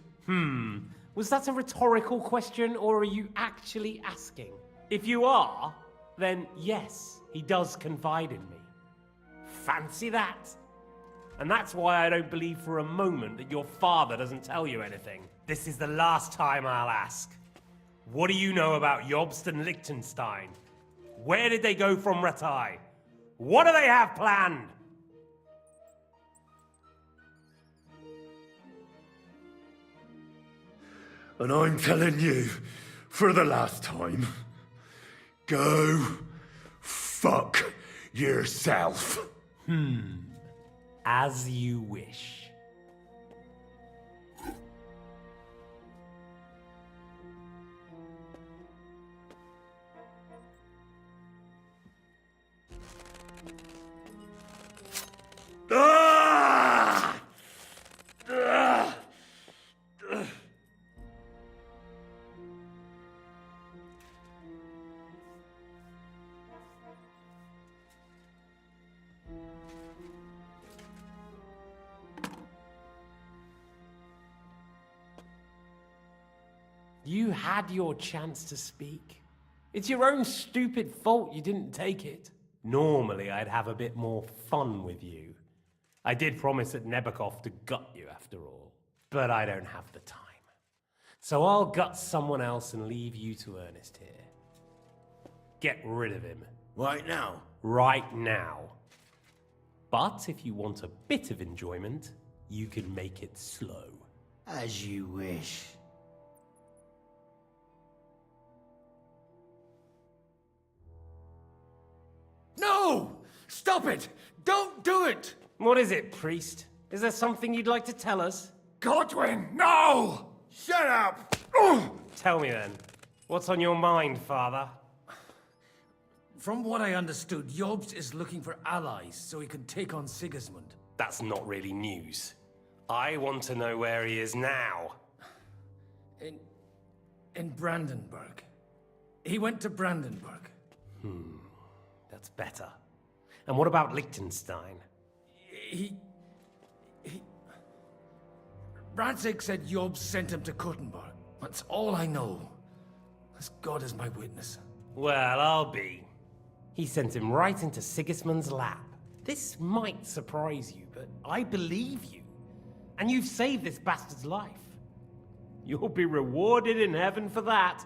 Was that a rhetorical question, or are you actually asking? If you are, then yes, he does confide in me. Fancy that? And that's why I don't believe for a moment that your father doesn't tell you anything. This is the last time I'll ask. What do you know about Jobst and Liechtenstein? Where did they go from Ratai? What do they have planned? And I'm telling you, for the last time, go fuck yourself. As you wish. Ah! Ah! You had your chance to speak. It's your own stupid fault you didn't take it. Normally, I'd have a bit more fun with you. I did promise at Nebakov to gut you after all, but I don't have the time. So I'll gut someone else and leave you to Ernest here. Get rid of him. Right now? Right now. But if you want a bit of enjoyment, you can make it slow. As you wish. No! Stop it! Don't do it! What is it, priest? Is there something you'd like to tell us? Godwin, no! Shut up! Tell me then. What's on your mind, father? From what I understood, Jobst is looking for allies so he can take on Sigismund. That's not really news. I want to know where he is now. In Brandenburg. He went to Brandenburg. That's better. And what about Liechtenstein? Radzik said Jobst sent him to Kuttenberg. That's all I know. As God is my witness. Well, I'll be. He sent him right into Sigismund's lap. This might surprise you, but I believe you. And you've saved this bastard's life. You'll be rewarded in heaven for that.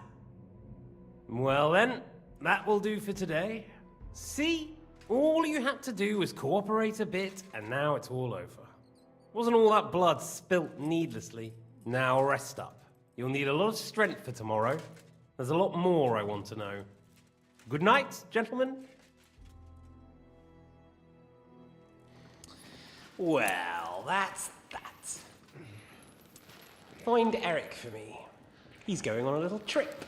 Well then, that will do for today. See? All you had to do was cooperate a bit, and now it's all over. Wasn't all that blood spilt needlessly. Now rest up. You'll need a lot of strength for tomorrow. There's a lot more I want to know. Good night, gentlemen. Well, that's that. Find Eric for me. He's going on a little trip.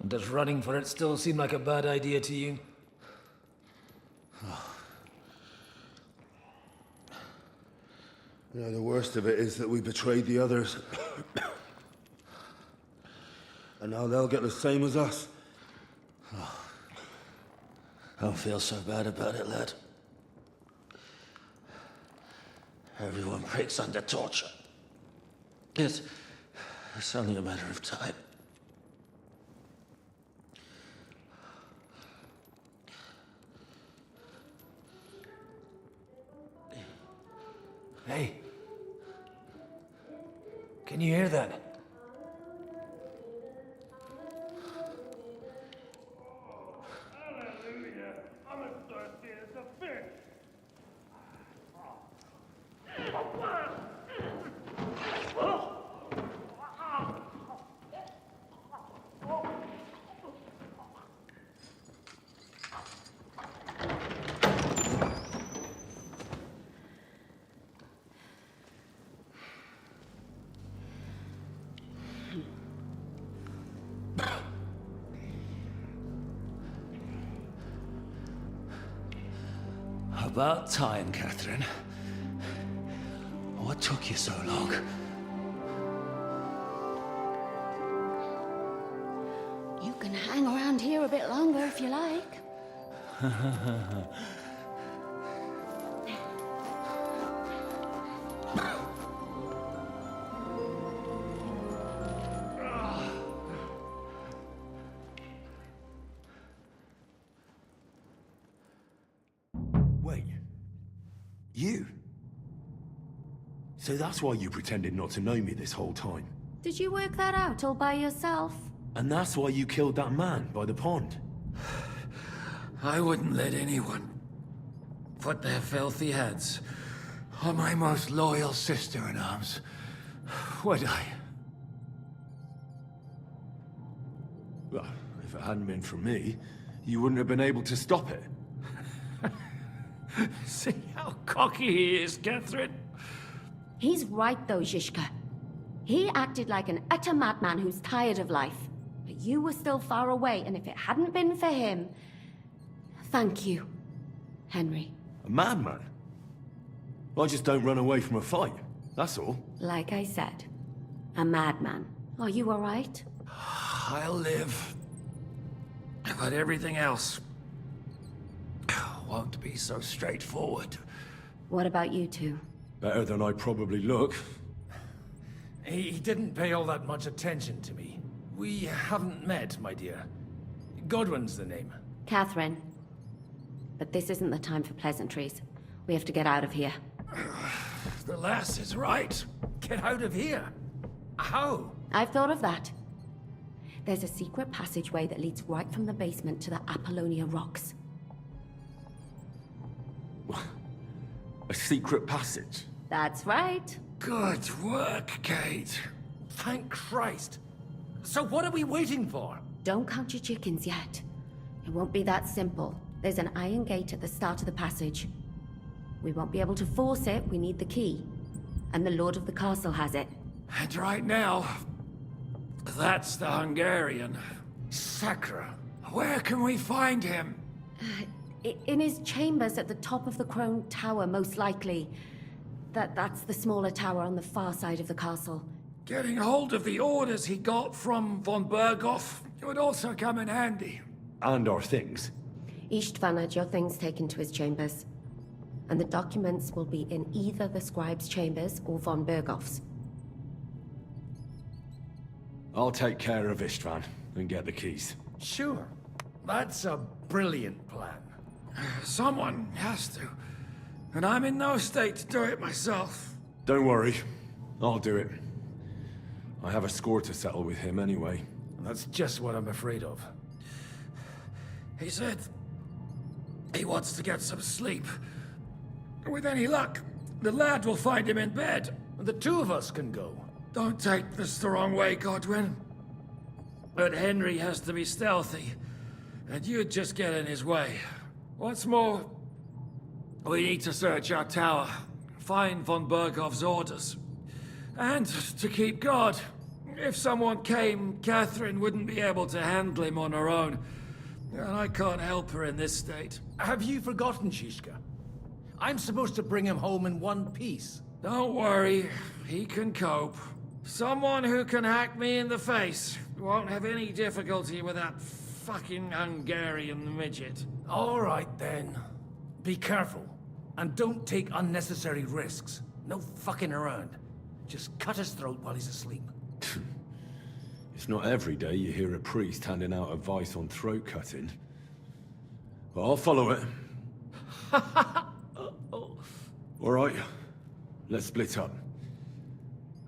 Does running for it still seem like a bad idea to you? You know, the worst of it is that we betrayed the others. And now they'll get the same as us. Don't feel so bad about it, lad. Everyone breaks under torture. It's only a matter of time. Hey. Can you hear that? Hallelujah. I'm as thirsty as About time, Catherine. What took you so long? You can hang around here a bit longer if you like. Wait. You? So that's why you pretended not to know me this whole time? Did you work that out all by yourself? And that's why you killed that man by the pond? I wouldn't let anyone put their filthy hands on my most loyal sister-in-arms, would I? Well, if it hadn't been for me, you wouldn't have been able to stop it. See how cocky he is, Catherine? He's right though, Zizka. He acted like an utter madman who's tired of life. But you were still far away, and if it hadn't been for him... Thank you, Henry. A madman? I just don't run away from a fight, that's all. Like I said, a madman. Are you all right? I'll live. But everything else won't be so straightforward. What about you two? Better than I probably look. He didn't pay all that much attention to me. We haven't met, my dear. Godwin's the name. Catherine. But this isn't the time for pleasantries. We have to get out of here. The lass is right. Get out of here. How? I've thought of that. There's a secret passageway that leads right from the basement to the Apollonia Rocks. A secret passage? That's right. Good work, Kate. Thank Christ. So what are we waiting for? Don't count your chickens yet. It won't be that simple. There's an iron gate at the start of the passage. We won't be able to force it, we need the key. And the Lord of the Castle has it. And right now, that's the Hungarian. Sacra. Where can we find him? In his chambers at the top of the Crone Tower, most likely. That's the smaller tower on the far side of the castle. Getting hold of the orders he got from von Berghoff would also come in handy. And our things. Istvan had your things taken to his chambers. And the documents will be in either the scribe's chambers or von Berghoff's. I'll take care of Istvan and get the keys. Sure. That's a brilliant plan. Someone has to. And I'm in no state to do it myself. Don't worry. I'll do it. I have a score to settle with him anyway. That's just what I'm afraid of. He said he wants to get some sleep. With any luck, the lad will find him in bed. The two of us can go. Don't take this the wrong way, Godwin. But Henry has to be stealthy, and you'd just get in his way. What's more, we need to search our tower, find von Berghoff's orders. And to keep guard. If someone came, Catherine wouldn't be able to handle him on her own. And I can't help her in this state. Have you forgotten, Shishka? I'm supposed to bring him home in one piece. Don't worry, he can cope. Someone who can hack me in the face won't have any difficulty with that fucking Hungarian midget. All right, then. Be careful. And don't take unnecessary risks. No fucking around. Just cut his throat while he's asleep. It's not every day you hear a priest handing out advice on throat cutting. But I'll follow it. All right, let's split up.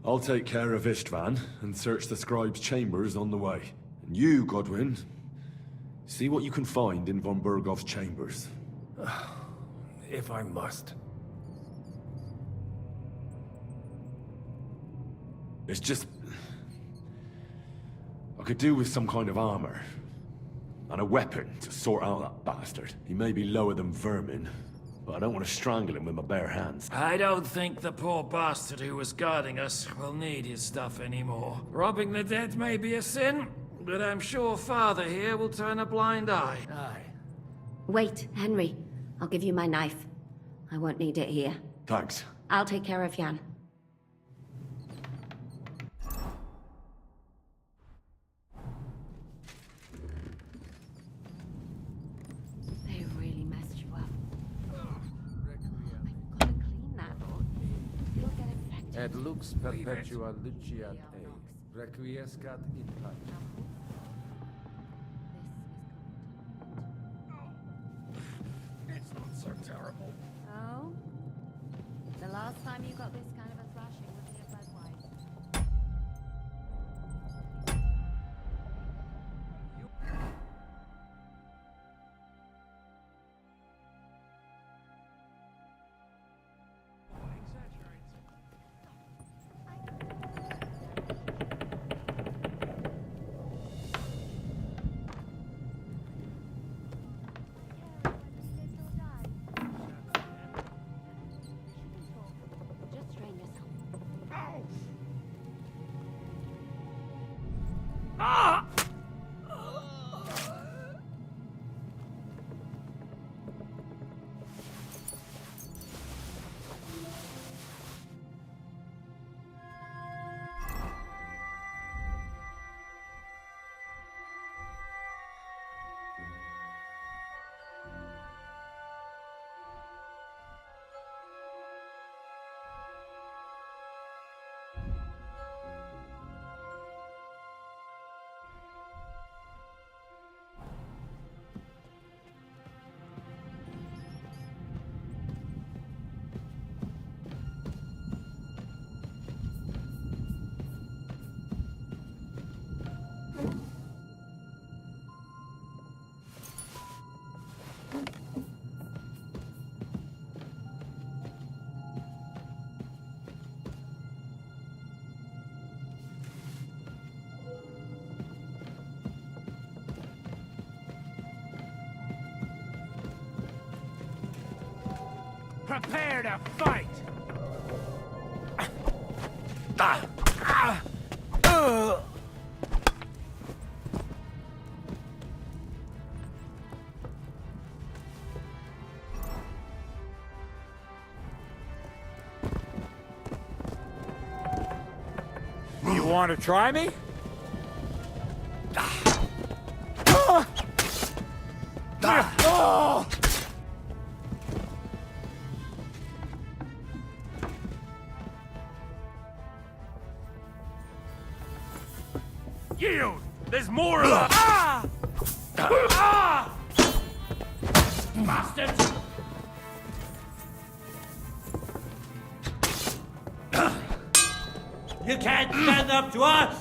I'll take care of Istvan and search the scribe's chambers on the way. And you, Godwin, see what you can find in von Berghoff's chambers. If I must. It's just... I could do with some kind of armor. And a weapon to sort out that bastard. He may be lower than vermin, but I don't want to strangle him with my bare hands. I don't think the poor bastard who was guarding us will need his stuff anymore. Robbing the dead may be a sin, but I'm sure Father here will turn a blind eye. Aye. Wait, Henry. I'll give you my knife. I won't need it here. Thanks. I'll take care of Jan. They really messed you up. I've got to clean that, or you'll get infected. Et lux perpetua luciat requiescat in pace. It's not so terrible. Oh? The last time you got this kind of a thrashing was in a red wine. Just strain yourself. Ah! Prepare to fight! You want to try me? Yield! There's more of us! Ah! Ah! Bastards! You can't stand up to us!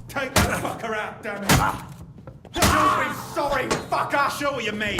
Take that fucker out, damn it! You'll be sorry, fucker! I'll show what you mean!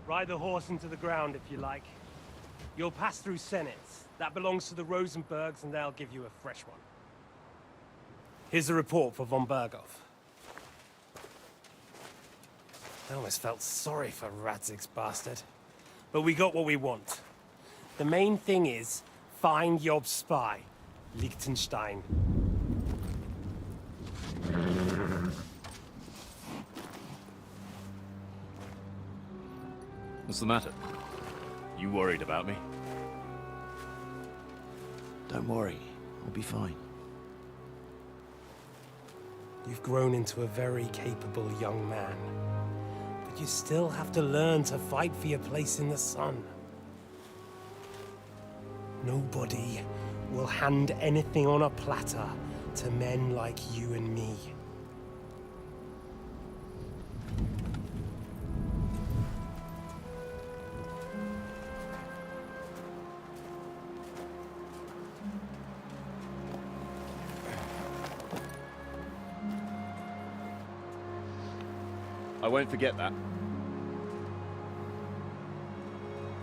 Ride the horse into the ground if you like. You'll pass through Senates. That belongs to the Rosenbergs, and they'll give you a fresh one. Here's a report for von Berghoff. I almost felt sorry for Radzig's bastard. But we got what we want. The main thing is, find Job's spy, Liechtenstein. What's the matter? You worried about me? Don't worry, I'll be fine. You've grown into a very capable young man. But you still have to learn to fight for your place in the sun. Nobody will hand anything on a platter to men like you and me. I won't forget that.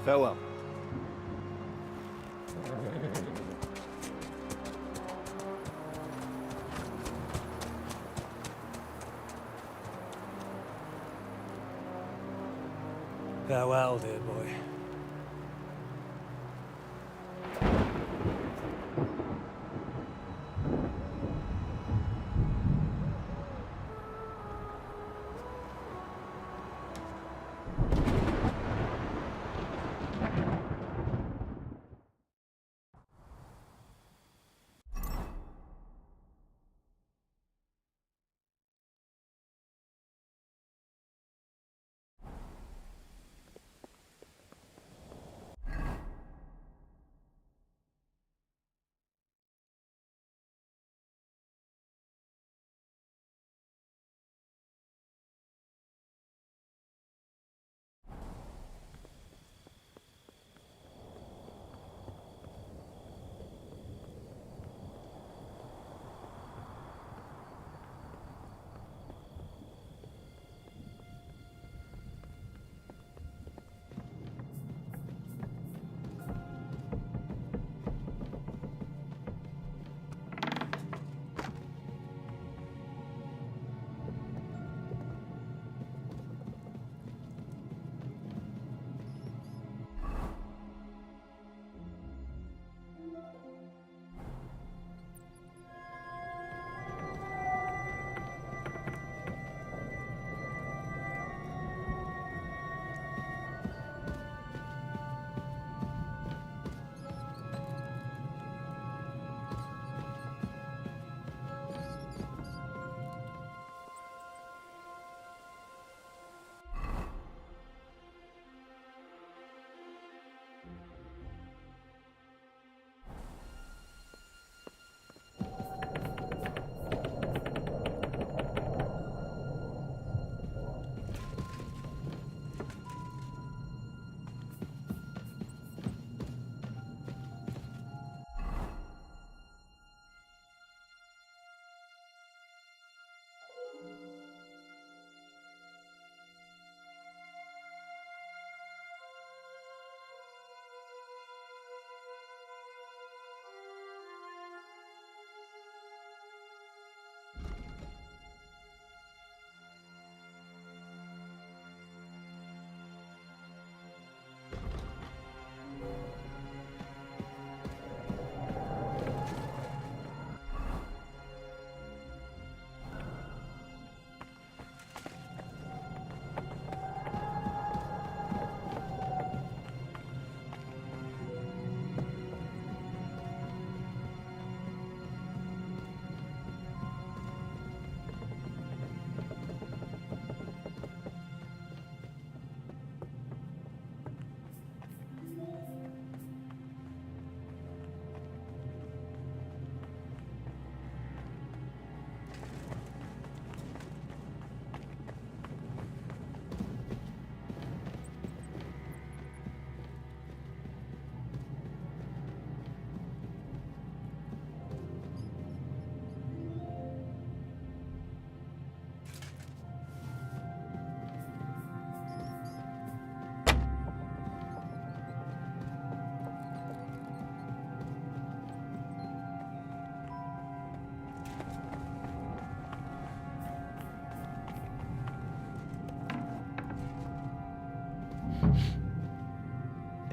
Farewell. Farewell, dear boy.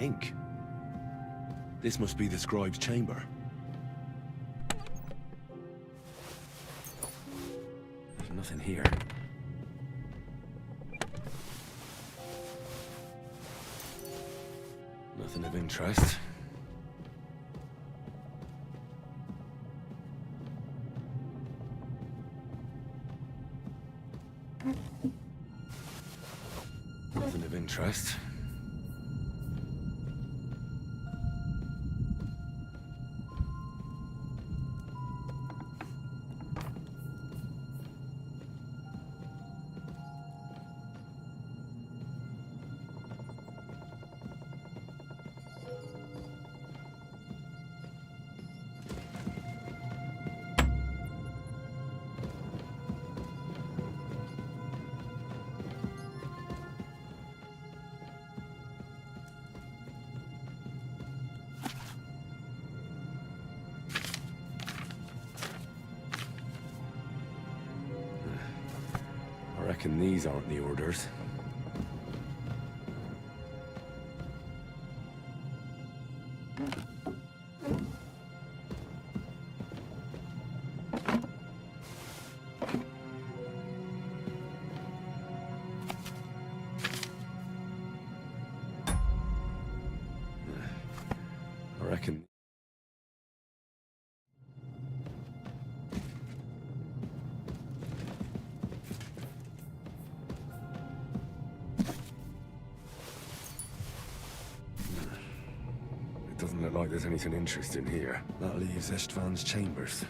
Ink. This must be the scribe's chamber. There's nothing here. Nothing of interest. Nothing of interest. I reckon these aren't the orders. I reckon... It doesn't look like there's anything interesting here. That leaves Istvan's chambers.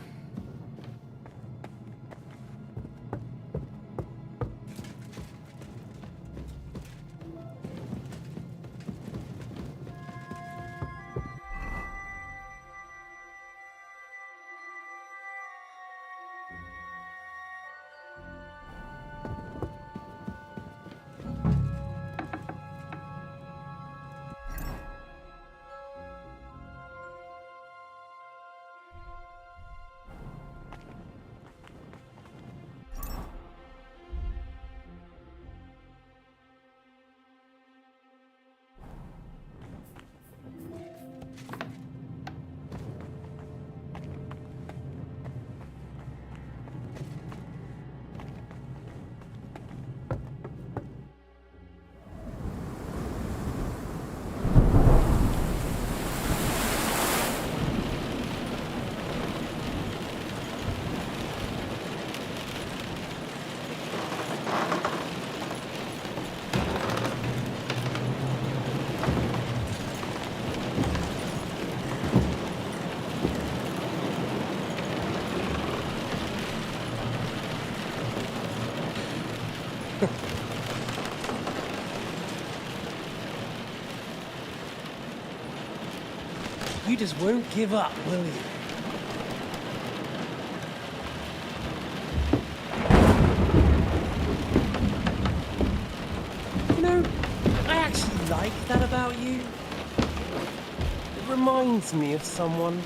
You just won't give up, will you? You know, I actually like that about you. It reminds me of someone.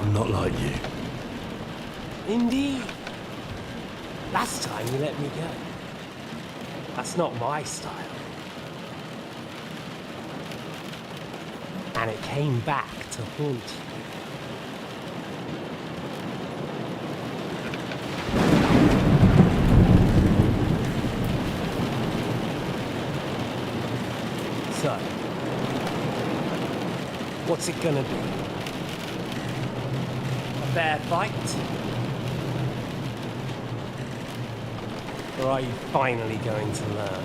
I'm not like you. Indeed. Last time you let me go. That's not my style. And it came back to haunt you. So, what's it gonna be? A fair fight? Or are you finally going to learn?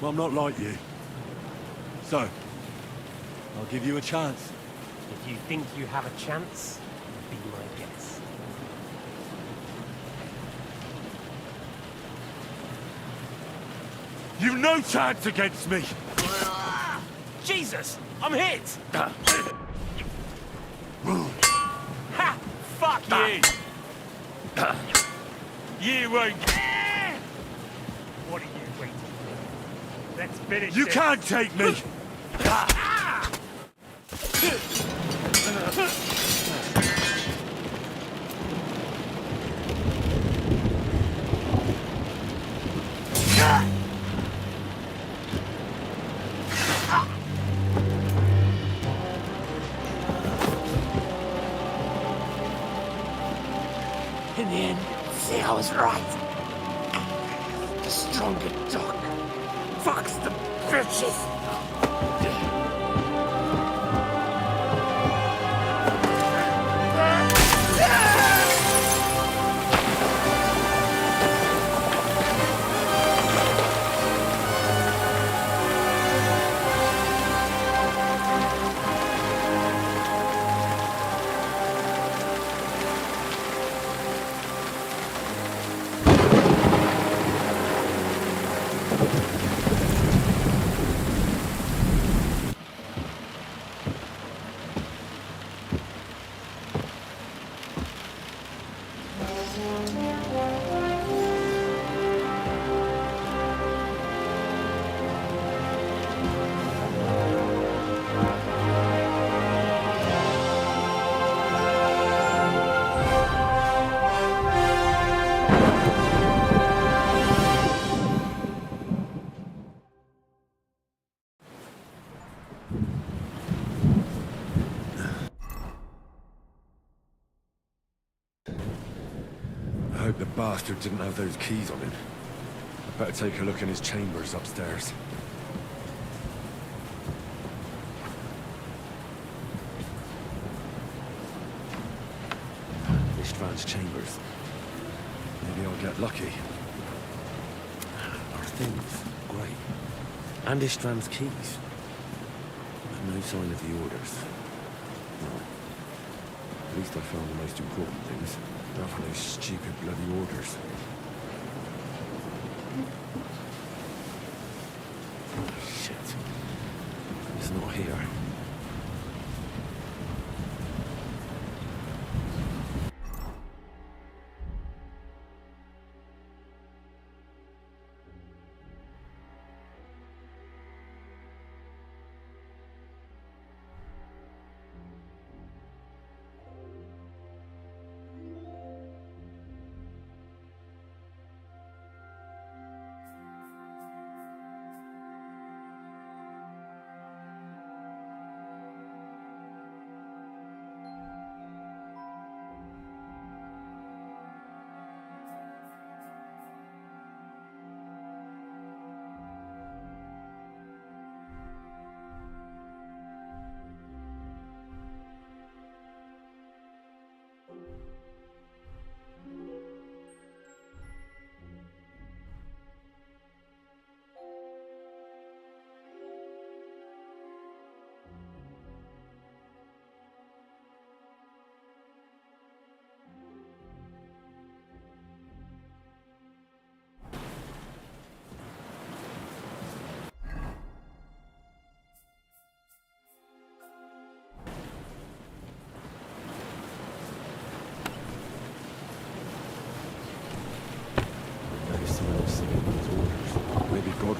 Well, I'm not like you. So, I'll give you a chance. If you think you have a chance, be my guest. You've no chance against me! Jesus! I'm hit! Ha! Fuck you! You won't... What are you waiting for? Let's finish You this. can't take me! was right. The stronger dog fucks the bitches. I hope the bastard didn't have those keys on him. I'd better take a look in his chambers upstairs. István's chambers. Maybe I'll get lucky. Our things. Great. And István's keys. But no sign of the orders. No. At least I found the most important things. Not for those stupid bloody orders. Shit. It's not here.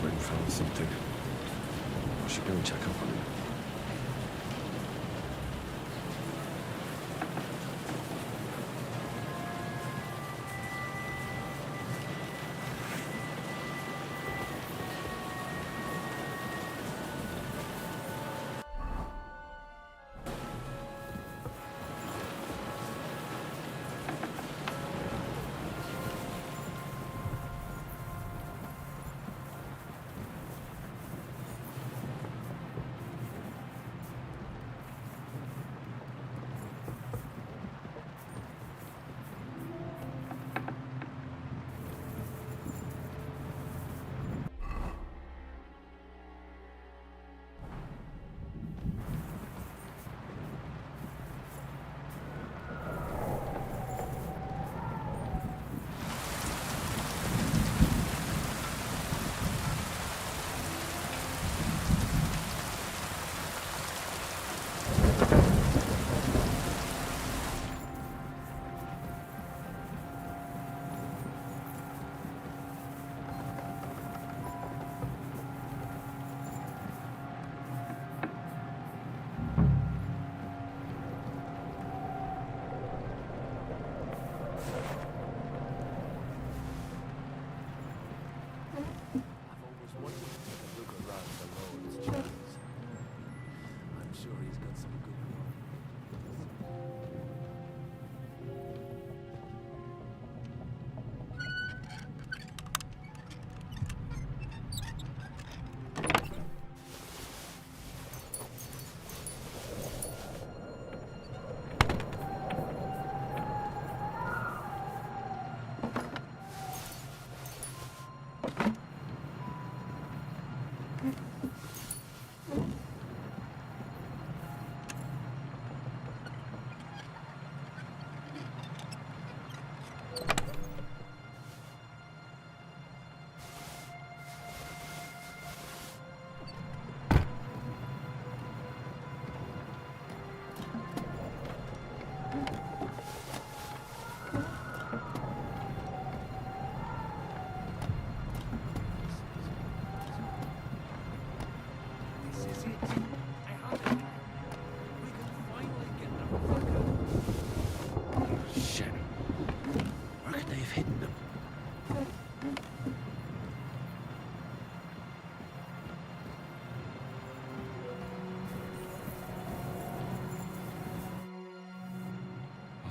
Found something. I should go and check up on him.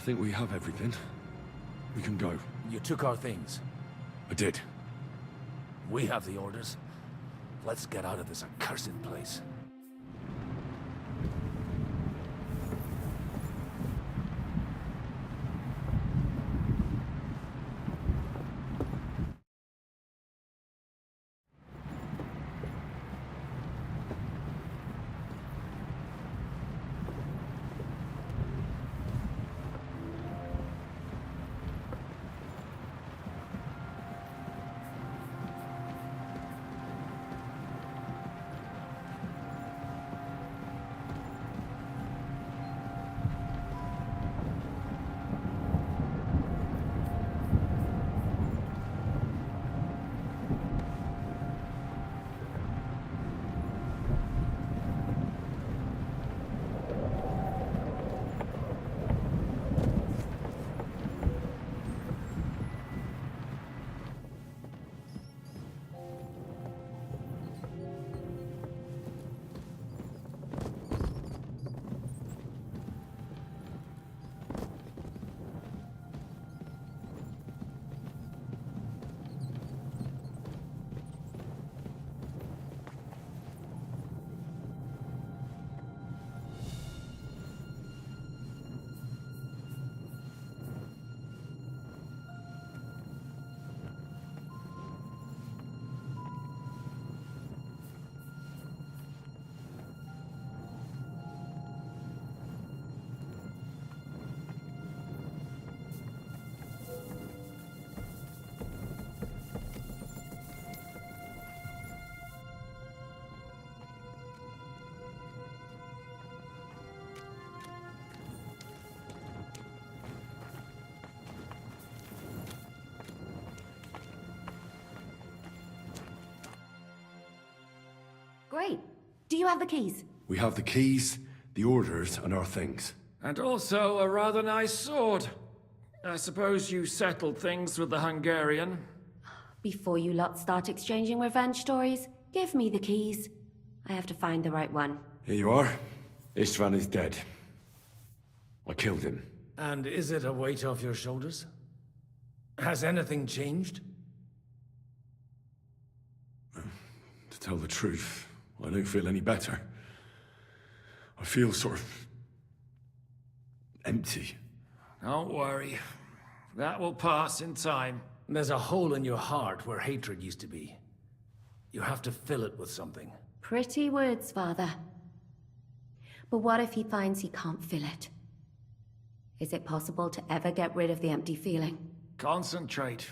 think we have everything. We can go. You took our things. I did. We have the orders. Let's get out of this accursed place. Great. Do you have the keys? We have the keys, the orders, and our things. And also a rather nice sword. I suppose you settled things with the Hungarian. Before you lot start exchanging revenge stories, give me the keys. I have to find the right one. Here you are. Istvan is dead. I killed him. And is it a weight off your shoulders? Has anything changed? To tell the truth, I don't feel any better. I feel sort of empty. Don't worry. That will pass in time. There's a hole in your heart where hatred used to be. You have to fill it with something. Pretty words, Father. But what if he finds he can't fill it? Is it possible to ever get rid of the empty feeling? Concentrate.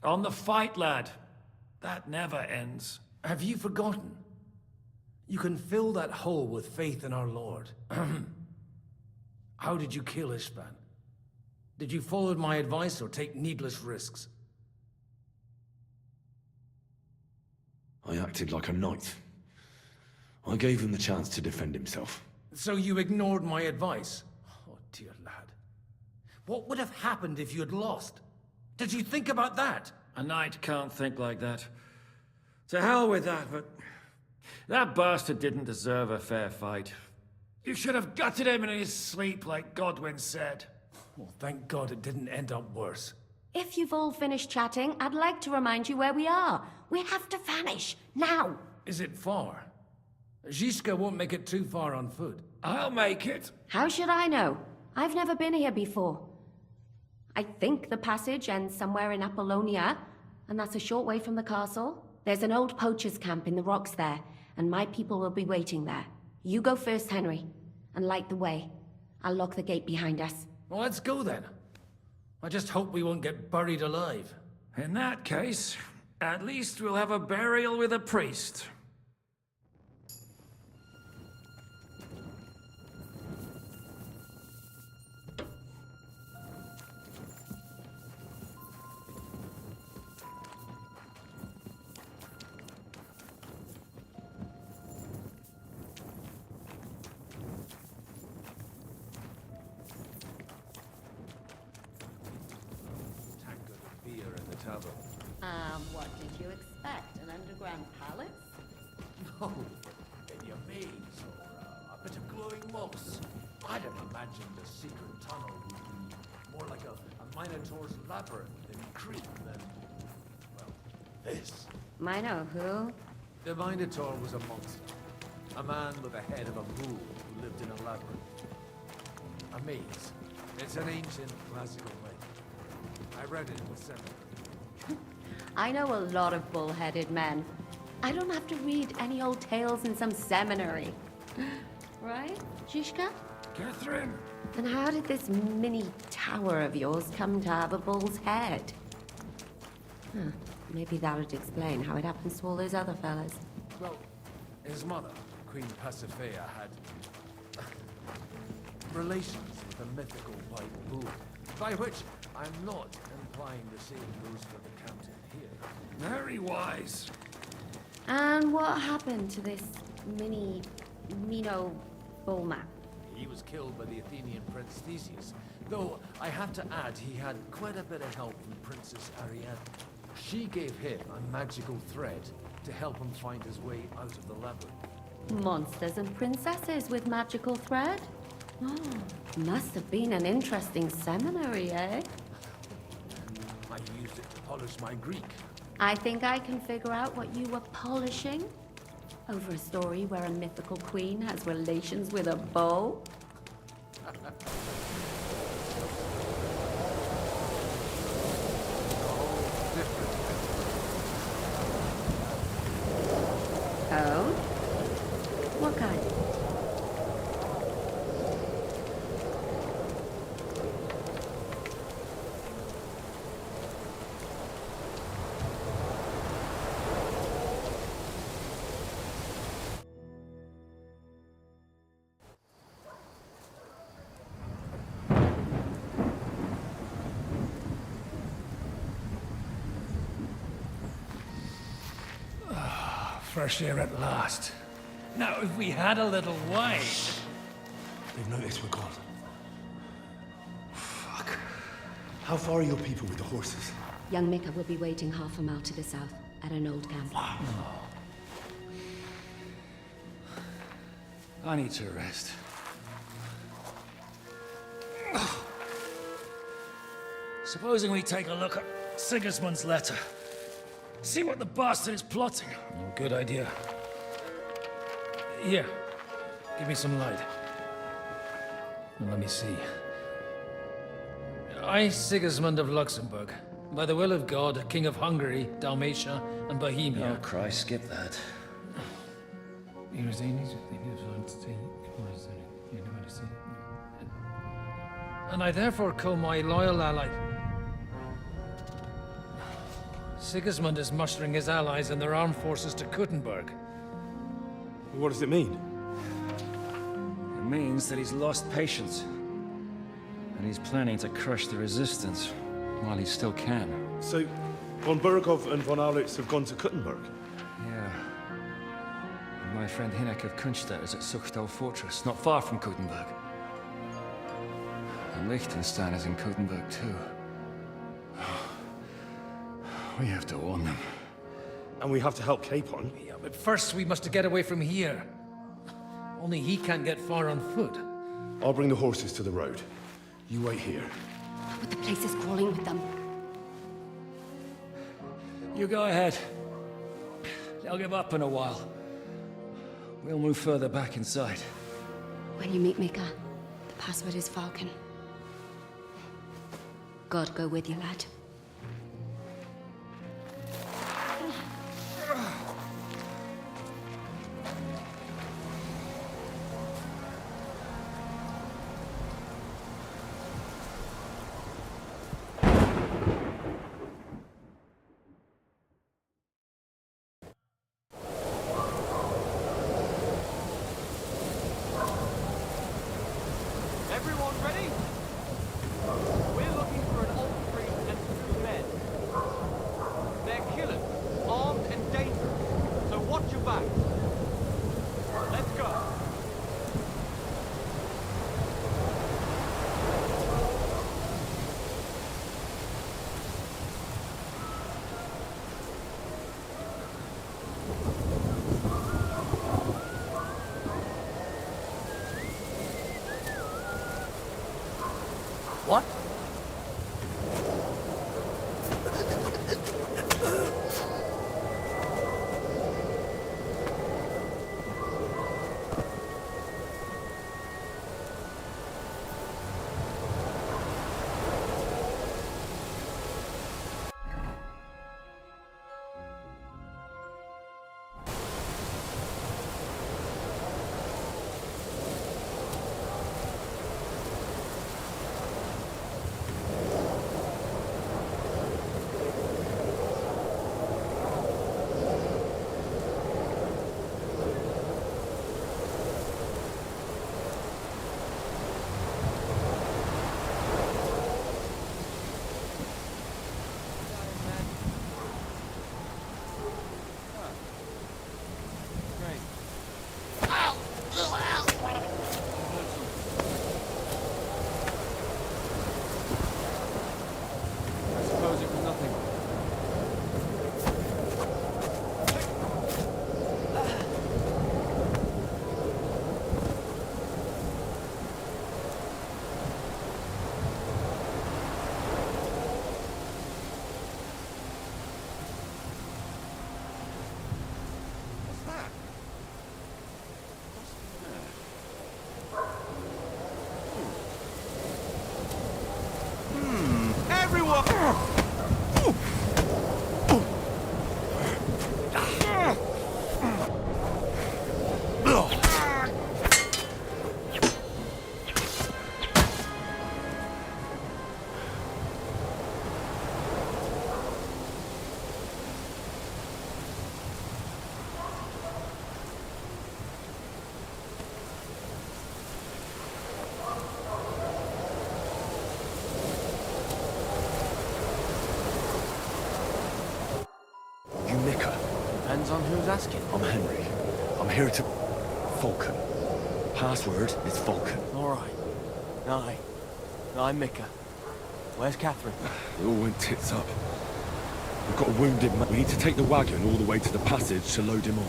On the fight, lad. That never ends. Have you forgotten? You can fill that hole with faith in our Lord. How did you kill Istvan? Did you follow my advice or take needless risks? I acted like a knight. I gave him the chance to defend himself. So you ignored my advice? Oh, dear lad. What would have happened if you had lost? Did you think about that? A knight can't think like that. To hell with that, but... that bastard didn't deserve a fair fight. You should have gutted him in his sleep, like Godwin said. Well, thank God it didn't end up worse. If you've all finished chatting, I'd like to remind you where we are. We have to vanish, now! Is it far? Zizka won't make it too far on foot. I'll make it. How should I know? I've never been here before. I think the passage ends somewhere in Apollonia, and that's a short way from the castle. There's an old poacher's camp in the rocks there, and my people will be waiting there. You go first, Henry, and light the way. I'll lock the gate behind us. Well, let's go then. I just hope we won't get buried alive. In that case, at least we'll have a burial with a priest. What did you expect? An underground palace? No, maybe a maze or a bit of glowing moss. I'd have imagined a secret tunnel would be more like a Minotaur's labyrinth in Crete than, well, this. Mino who? The Minotaur was a monster. A man with the head of a bull who lived in a labyrinth. A maze. It's an ancient classical myth. I read it in the seminary. I know a lot of bull-headed men. I don't have to read any old tales in some seminary. Right, Zizka? Catherine? And how did this mini tower of yours come to have a bull's head? Huh. Maybe that would explain how it happens to all those other fellas. Well, his mother, Queen Pasiphae, had relations with a mythical white bull. By which I'm not implying the same goes for the captain here. Very wise. And what happened to this Mino bullman? He was killed by the Athenian Prince Theseus, though I have to add he had quite a bit of help from Princess Ariadne. She gave him a magical thread to help him find his way out of the labyrinth. Monsters and princesses with magical thread? Oh, must have been an interesting seminary, eh? I used it to polish my Greek. I think I can figure out what you were polishing. Over a story where a mythical queen has relations with a bull? Oh? What kind? Fresh air at last. Now, if we had a little wine... They've noticed we're gone. Fuck. How far are your people with the horses? Young Mika will be waiting half a mile to the south, at an old camp. I need to rest. Supposing we take a look at Sigismund's letter. See what the bastard is plotting. Good idea. Here, give me some light. Now, let me see. I, Sigismund of Luxembourg, by the will of God, King of Hungary, Dalmatia, and Bohemia. Oh, Christ, skip that. And I therefore call my loyal ally... Sigismund is mustering his allies and their armed forces to Kuttenberg. What does it mean? It means that he's lost patience. And he's planning to crush the resistance while he still can. So, von Burgov and von Aulitz have gone to Kuttenberg? Yeah. And my friend Hinek of Kunstadt is at Suchtal Fortress, not far from Kuttenberg. And Liechtenstein is in Kuttenberg too. We have to warn them. And we have to help Capon? Yeah, but first we must get away from here. Only he can't get far on foot. I'll bring the horses to the road. You wait here. But the place is crawling with them. You go ahead. They'll give up in a while. We'll move further back inside. When you meet Mika, the password is Falcon. God go with you, lad. Everyone ready? We're looking for an alt-free and Depends on who's asking. I'm Henry. I'm here to... Falcon. Password is Falcon. Alright. I'm Mika. Where's Catherine? It all went tits up. We've got a wounded man. We need to take the wagon all the way to the passage to load him on.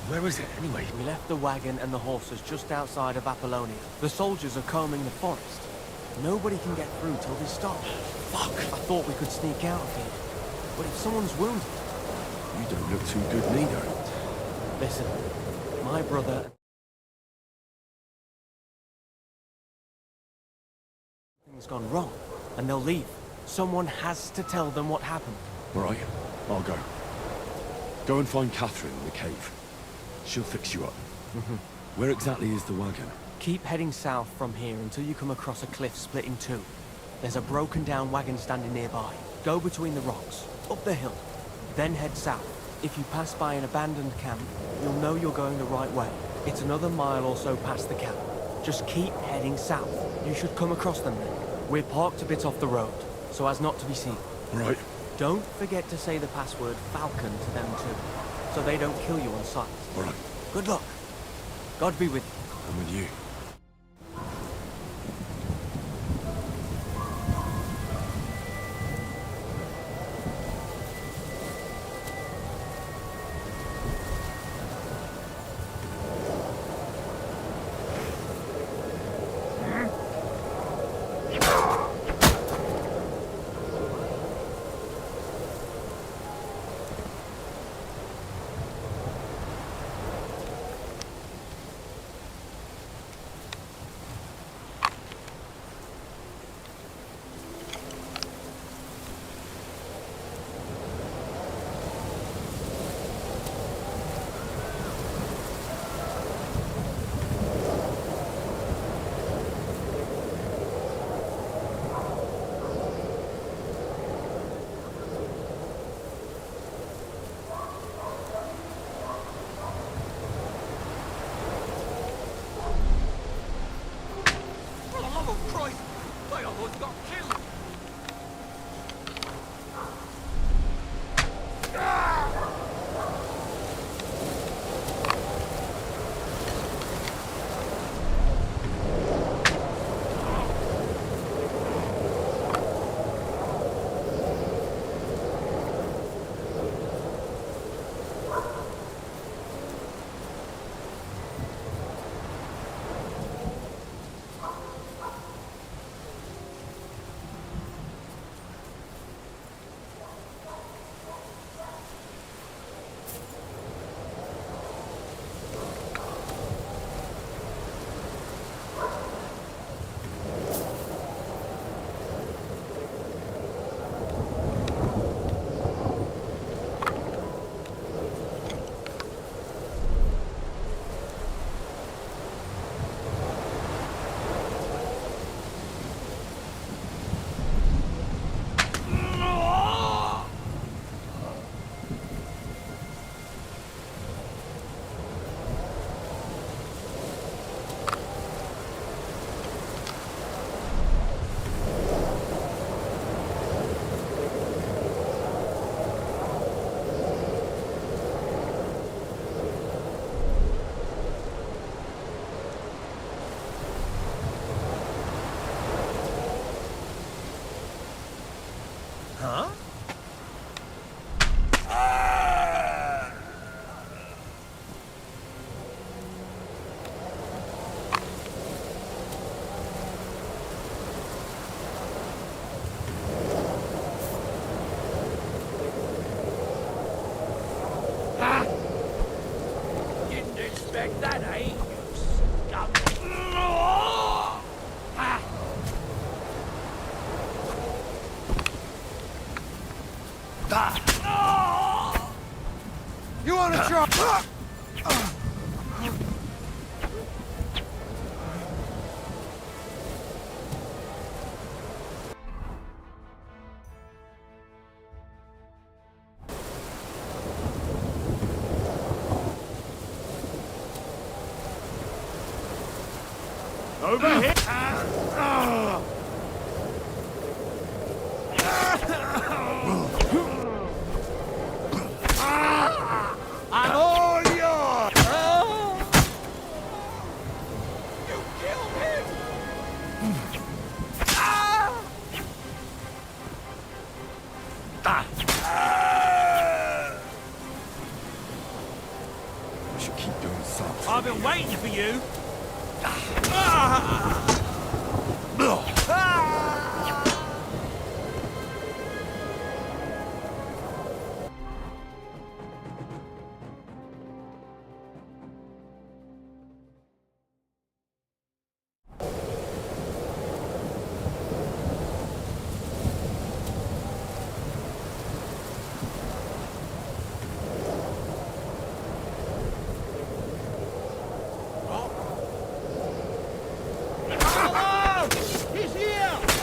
Where is it, anyway? We left the wagon and the horses just outside of Apollonia. The soldiers are combing the forest. Nobody can get through till they stop. Fuck! I thought we could sneak out of here. But if someone's wounded... You don't look too good neither. Listen, my brother... Things gone wrong, and they'll leave. Someone has to tell them what happened. All right, I'll go. Go and find Catherine in the cave. She'll fix you up. Where exactly is the wagon? Keep heading south from here until you come across a cliff split in two. There's a broken down wagon standing nearby. Go between the rocks, up the hill, then head south. If you pass by an abandoned camp, you'll know you're going the right way. It's another mile or so past the camp. Just keep heading south. You should come across them then. We're parked a bit off the road, so as not to be seen. Right. Don't forget to say the password Falcon to them too, so they don't kill you on sight. All right. Good luck. God be with you. I'm with you. You want to try? Over here! I've been waiting for you. He's here!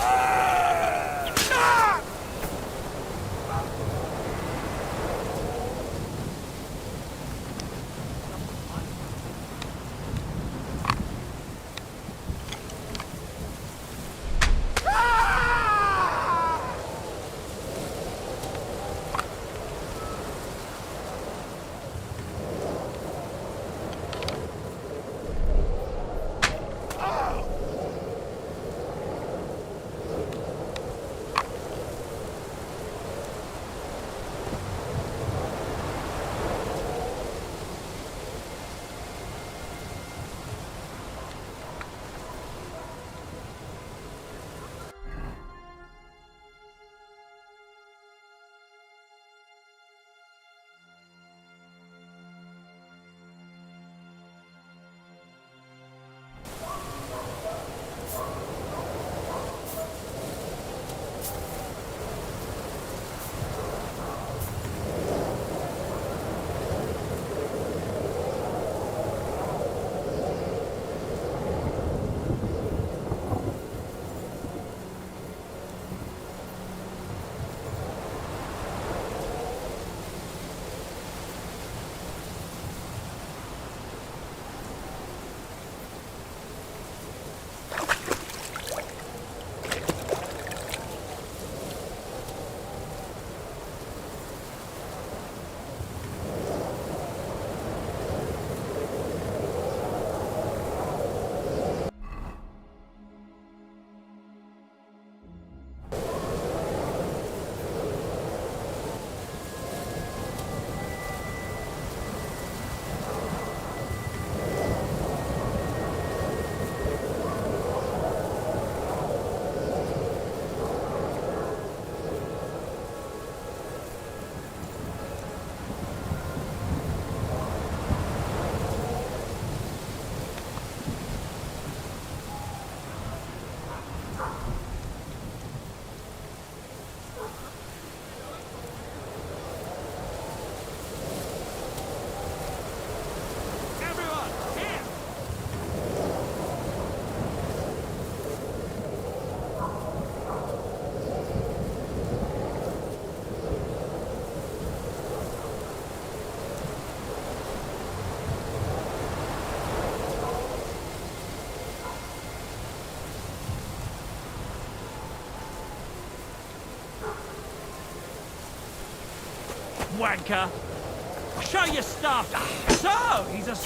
Wanker! Show your stuff! So, he's a...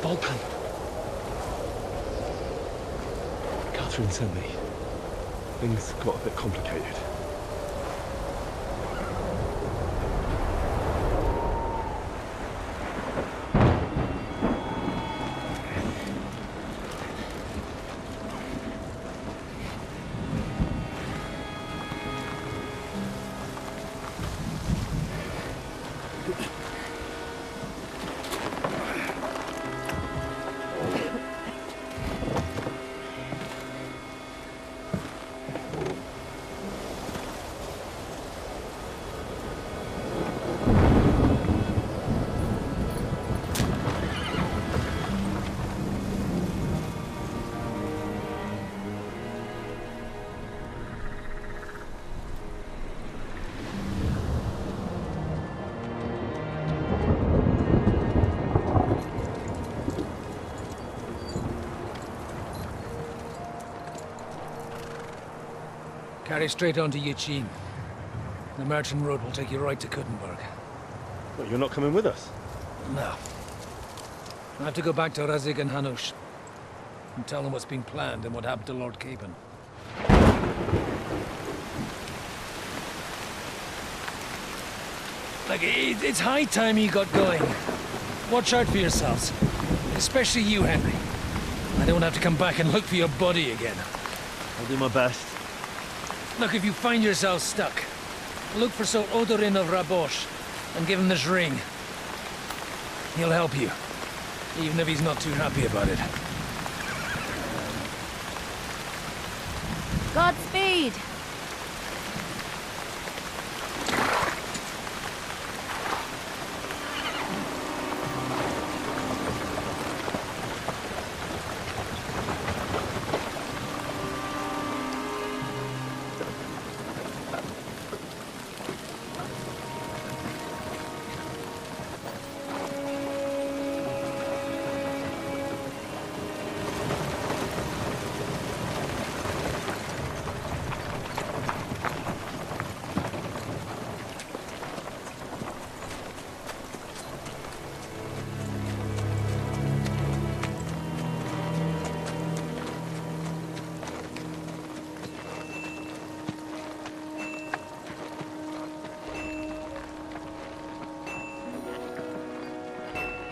Vulcan. Catherine sent me. Things got a bit complicated. Carry straight on to Yuchin. The merchant road will take you right to Kuttenberg. But you're not coming with us? No. I have to go back to Razik and Hanush and tell them what's been planned and what happened to Lord Capen. Like, it's high time you got going. Watch out for yourselves. Especially you, Henry. I don't have to come back and look for your body again. I'll do my best. Look, if you find yourself stuck, look for Sir Odorin of Rabosh and give him this ring. He'll help you, even if he's not too happy about it. Godspeed!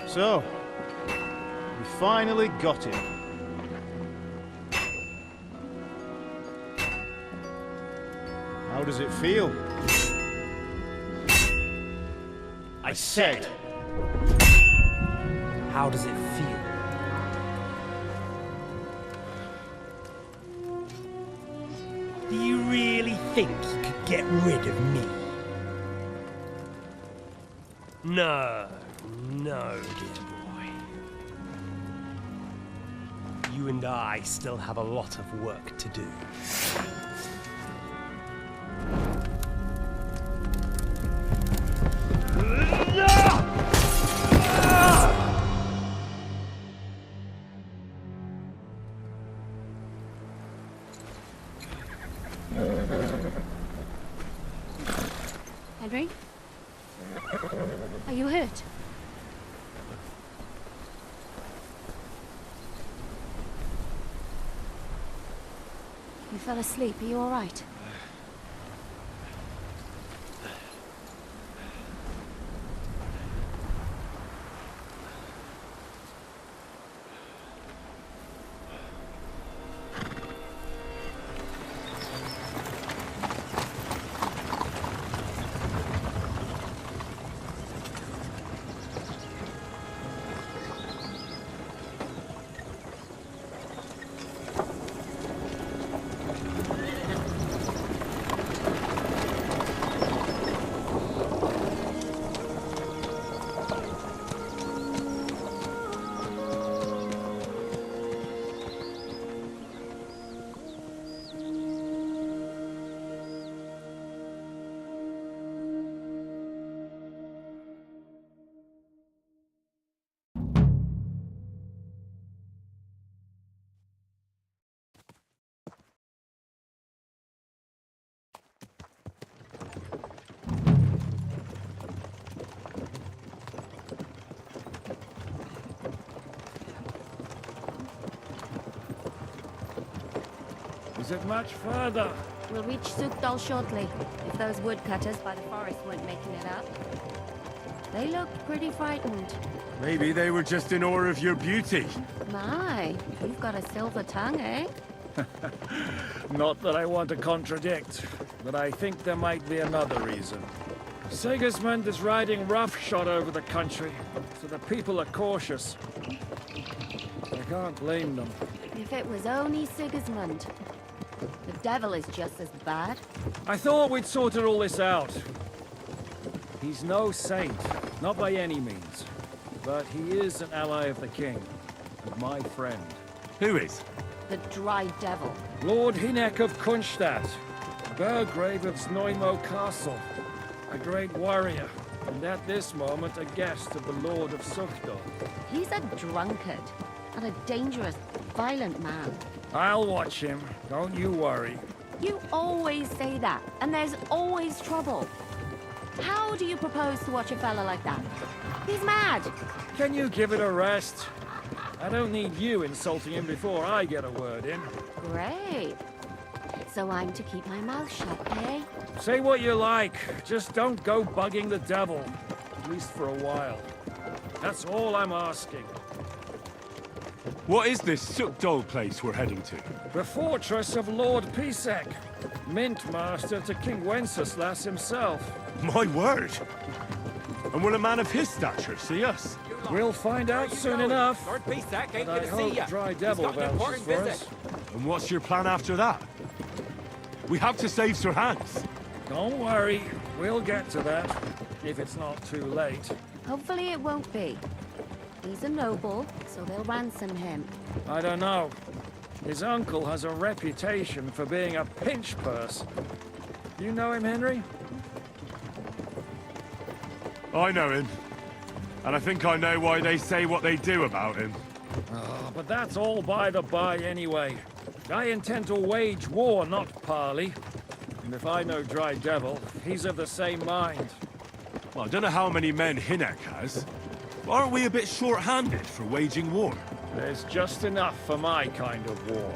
So, we finally got him. How does it feel? I said, how does it feel? Do you really think you could get rid of me? No, no, dear boy. You and I still have a lot of work to do. Henry? Are you hurt? You fell asleep. Are you all right? Is it much further? We'll reach Sukdal shortly, if those woodcutters by the forest weren't making it up. They looked pretty frightened. Maybe they were just in awe of your beauty. My, you've got a silver tongue, eh? Not that I want to contradict, but I think there might be another reason. Sigismund is riding roughshod over the country, so the people are cautious. I can't blame them. If it was only Sigismund. The devil is just as bad. I thought we'd sorted all this out. He's no saint, not by any means. But he is an ally of the king, and my friend. Who is? The Dry Devil. Lord Hynek of Kunstadt, Burgrave of Znojmo Castle, a great warrior, and at this moment a guest of the Lord of Sukdal. He's a drunkard, and a dangerous, violent man. I'll watch him, don't you worry. You always say that, and there's always trouble. How do you propose to watch a fella like that? He's mad! Can you give it a rest? I don't need you insulting him before I get a word in. Great. So I'm to keep my mouth shut, eh? Say what you like, just don't go bugging the devil. At least for a while. That's all I'm asking. What is this Sukdal place we're heading to? The fortress of Lord Pisek, Mint Master to King Wenceslas himself. My word! And will a man of his stature see us? We'll find out soon enough. Lord Pisek ain't But I gonna see hope ya. Dry He's Devil got an vouches important for visit. us. And what's your plan after that? We have to save Sir Hans. Don't worry, we'll get to that, if it's not too late. Hopefully it won't be. He's a noble, so they'll ransom him. I don't know. His uncle has a reputation for being a pinch purse. You know him, Henry? I know him. And I think I know why they say what they do about him. Oh, but that's all by the by anyway. I intend to wage war, not parley. And if I know Dry Devil, he's of the same mind. Well, I don't know how many men Hynek has. Aren't we a bit short-handed for waging war? There's just enough for my kind of war.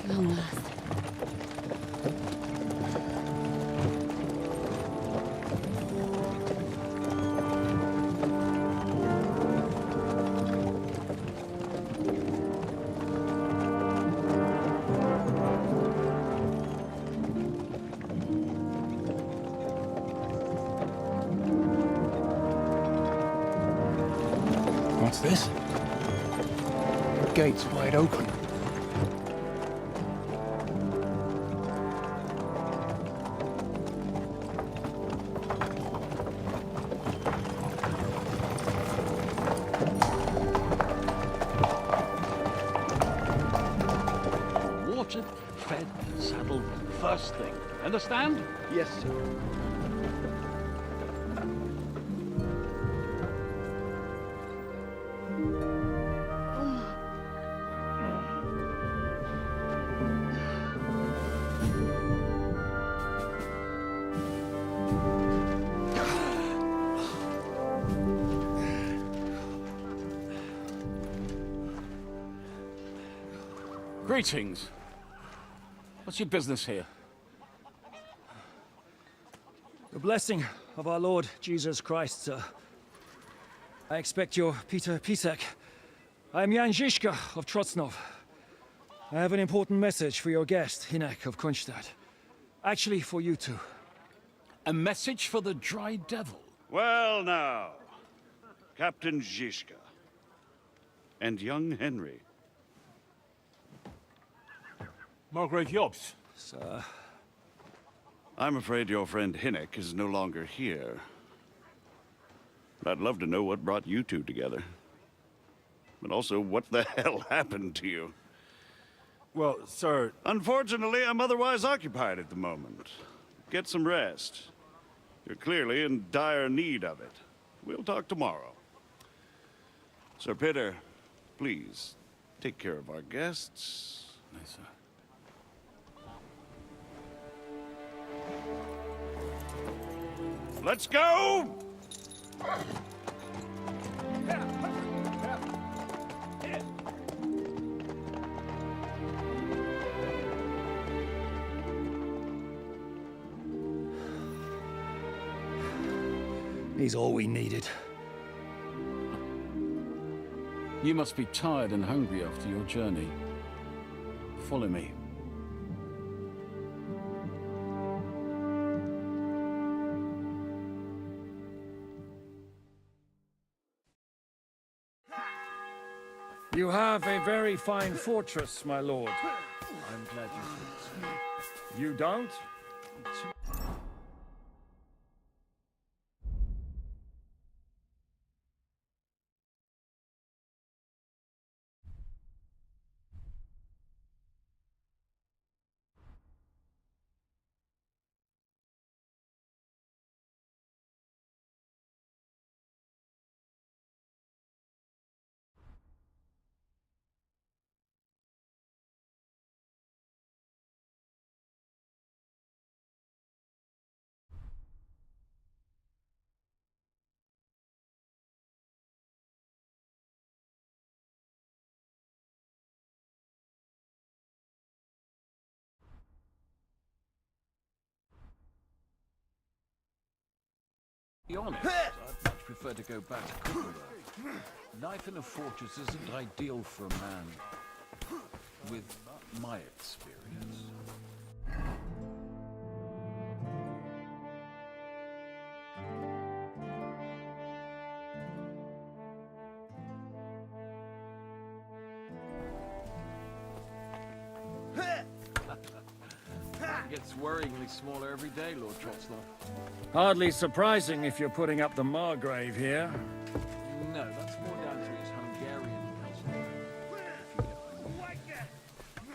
Long last. What's this? The gate's wide open. Watered, fed, saddled first thing. Understand? Yes, sir. Greetings. What's your business here? The blessing of our Lord Jesus Christ, sir. I expect you're Peter Pisek. I am Jan Žižka of Trocnov. I have an important message for your guest, Hynek of Kunstadt. Actually, for you two. A message for the Dry Devil? Well now, Captain Žižka and young Henry. Margrave Jobs. Sir. I'm afraid your friend Hynek is no longer here. I'd love to know what brought you two together. but also what the hell happened to you. Well, sir... Unfortunately, I'm otherwise occupied at the moment. Get some rest. You're clearly in dire need of it. We'll talk tomorrow. Sir Peter, please, take care of our guests. Yes, sir. Let's go! He's all we needed. You must be tired and hungry after your journey. Follow me. You have a very fine fortress, my lord. I'm glad you think so. You don't? To be honest, I'd much prefer to go back to Cooper. Life in a fortress isn't ideal for a man with my experience. It gets worryingly smaller every day, Lord Trotzler. Hardly surprising if you're putting up the Margrave here. No, that's more down to his Hungarian cousin.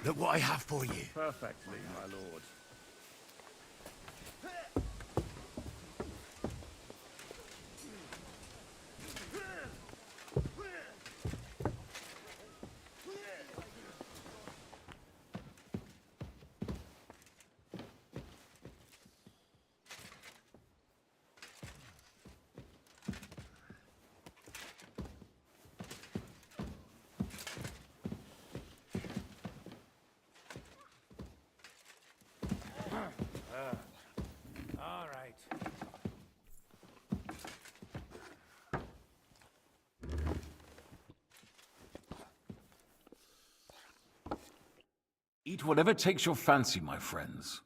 Look what I have for you. Perfectly, my lord. All right. Eat whatever takes your fancy, my friends.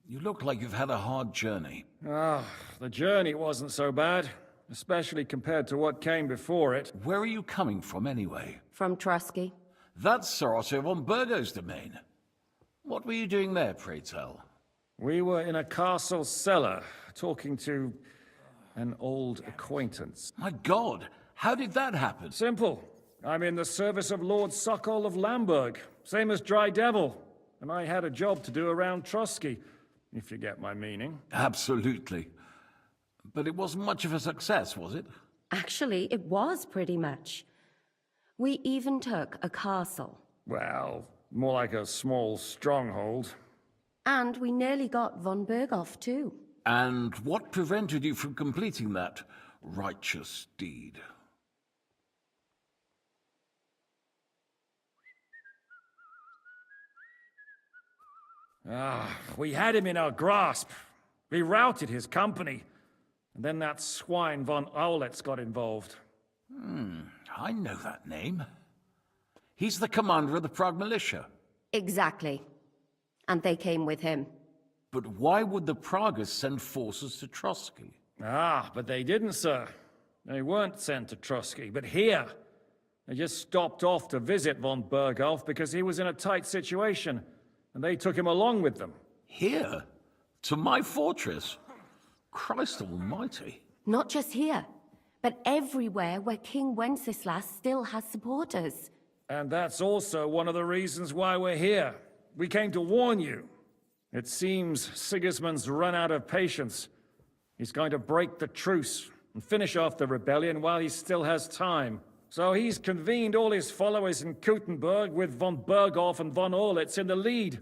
You look like you've had a hard journey. Ah, the journey wasn't so bad, especially compared to what came before it. Where are you coming from, anyway? From Trusky. That's Sir Otto von Burgo's domain. What were you doing there, pray tell? We were in a castle cellar, talking to an old acquaintance. My God, how did that happen? Simple. I'm in the service of Lord Sokol of Lamberg, same as Dry Devil, and I had a job to do around Trusky, if you get my meaning. Absolutely. But it wasn't much of a success, was it? Actually, it was pretty much. We even took a castle. Well, more like a small stronghold. And we nearly got von Berghoff, too. And what prevented you from completing that righteous deed? Ah, we had him in our grasp. We routed his company. And then that swine von Aulets got involved. I know that name. He's the commander of the Prague militia. Exactly. And they came with him. But why would the Praguers send forces to Trusky? Ah, but they didn't, sir. They weren't sent to Trusky, but here. They just stopped off to visit von Berghoff because he was in a tight situation, and they took him along with them. Here? To my fortress? Christ almighty. Not just here, but everywhere where King Wenceslas still has supporters. And that's also one of the reasons why we're here. We came to warn you. It seems Sigismund's run out of patience. He's going to break the truce and finish off the rebellion while he still has time. So he's convened all his followers in Kuttenberg with von Berghoff and von Orlitz in the lead.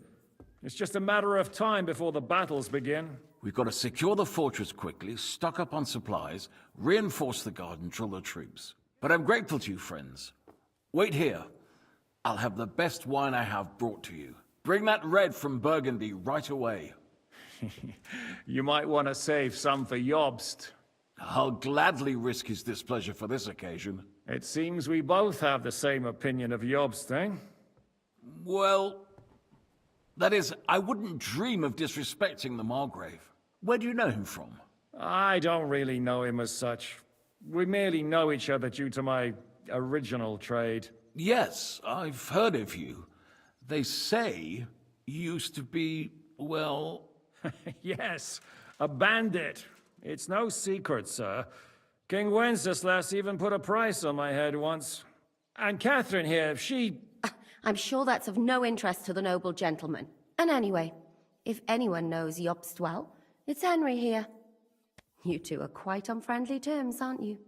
It's just a matter of time before the battles begin. We've got to secure the fortress quickly, stock up on supplies, reinforce the guard and drill the troops. But I'm grateful to you, friends. Wait here. I'll have the best wine I have brought to you. Bring that red from Burgundy right away. You might want to save some for Jobst. I'll gladly risk his displeasure for this occasion. It seems we both have the same opinion of Jobst, eh? Well, that is, I wouldn't dream of disrespecting the Margrave. Where do you know him from? I don't really know him as such. We merely know each other due to my original trade. Yes, I've heard of you. They say you used to be, well... Yes, a bandit. It's no secret, sir. King Wenceslas even put a price on my head once. And Catherine here, she... I'm sure that's of no interest to the noble gentleman. And anyway, if anyone knows Jobst well, it's Henry here. You two are quite on friendly terms, aren't you?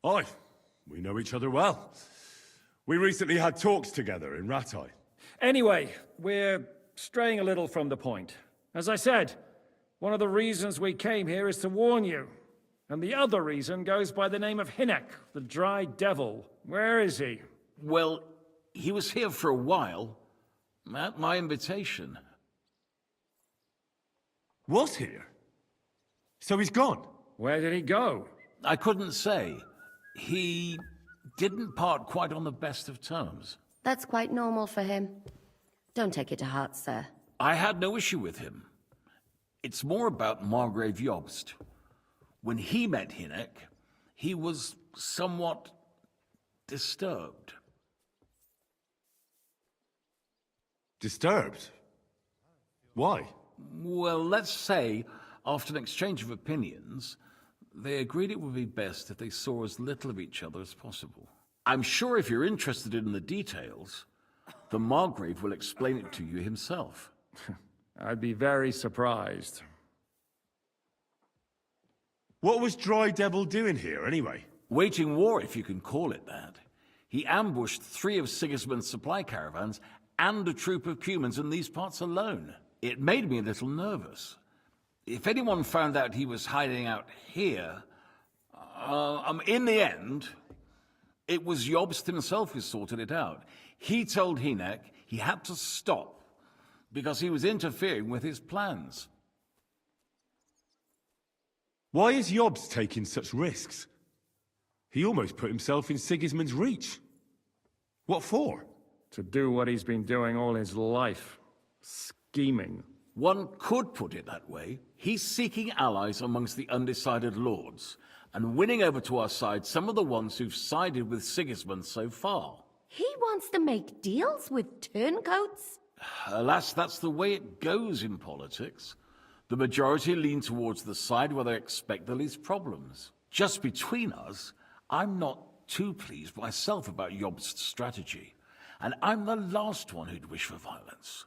Aye, we know each other well. We recently had talks together in Ratai. Anyway, we're straying a little from the point. As I said, one of the reasons we came here is to warn you. And the other reason goes by the name of Hynek, the Dry Devil. Where is he? Well, he was here for a while, at my invitation. Was here? So he's gone? Where did he go? I couldn't say. He didn't part quite on the best of terms. That's quite normal for him. Don't take it to heart, sir. I had no issue with him. It's more about Margrave Jobst. When he met Hynek, he was somewhat disturbed. Disturbed? Why? Well, let's say, after an exchange of opinions, they agreed it would be best if they saw as little of each other as possible. I'm sure if you're interested in the details, the Margrave will explain it to you himself. I'd be very surprised. What was Dry Devil doing here, anyway? Waging war, if you can call it that. He ambushed 3 of Sigismund's supply caravans and a troop of Cumans in these parts alone. It made me a little nervous. If anyone found out he was hiding out here, in the end, it was Jobst himself who sorted it out. He told Hynek he had to stop because he was interfering with his plans. Why is Jobst taking such risks? He almost put himself in Sigismund's reach. What for? To do what he's been doing all his life. Scheming. One could put it that way. He's seeking allies amongst the undecided lords, and winning over to our side some of the ones who've sided with Sigismund so far. He wants to make deals with turncoats? Alas, that's the way it goes in politics. The majority lean towards the side where they expect the least problems. Just between us, I'm not too pleased myself about Jobst's strategy, and I'm the last one who'd wish for violence.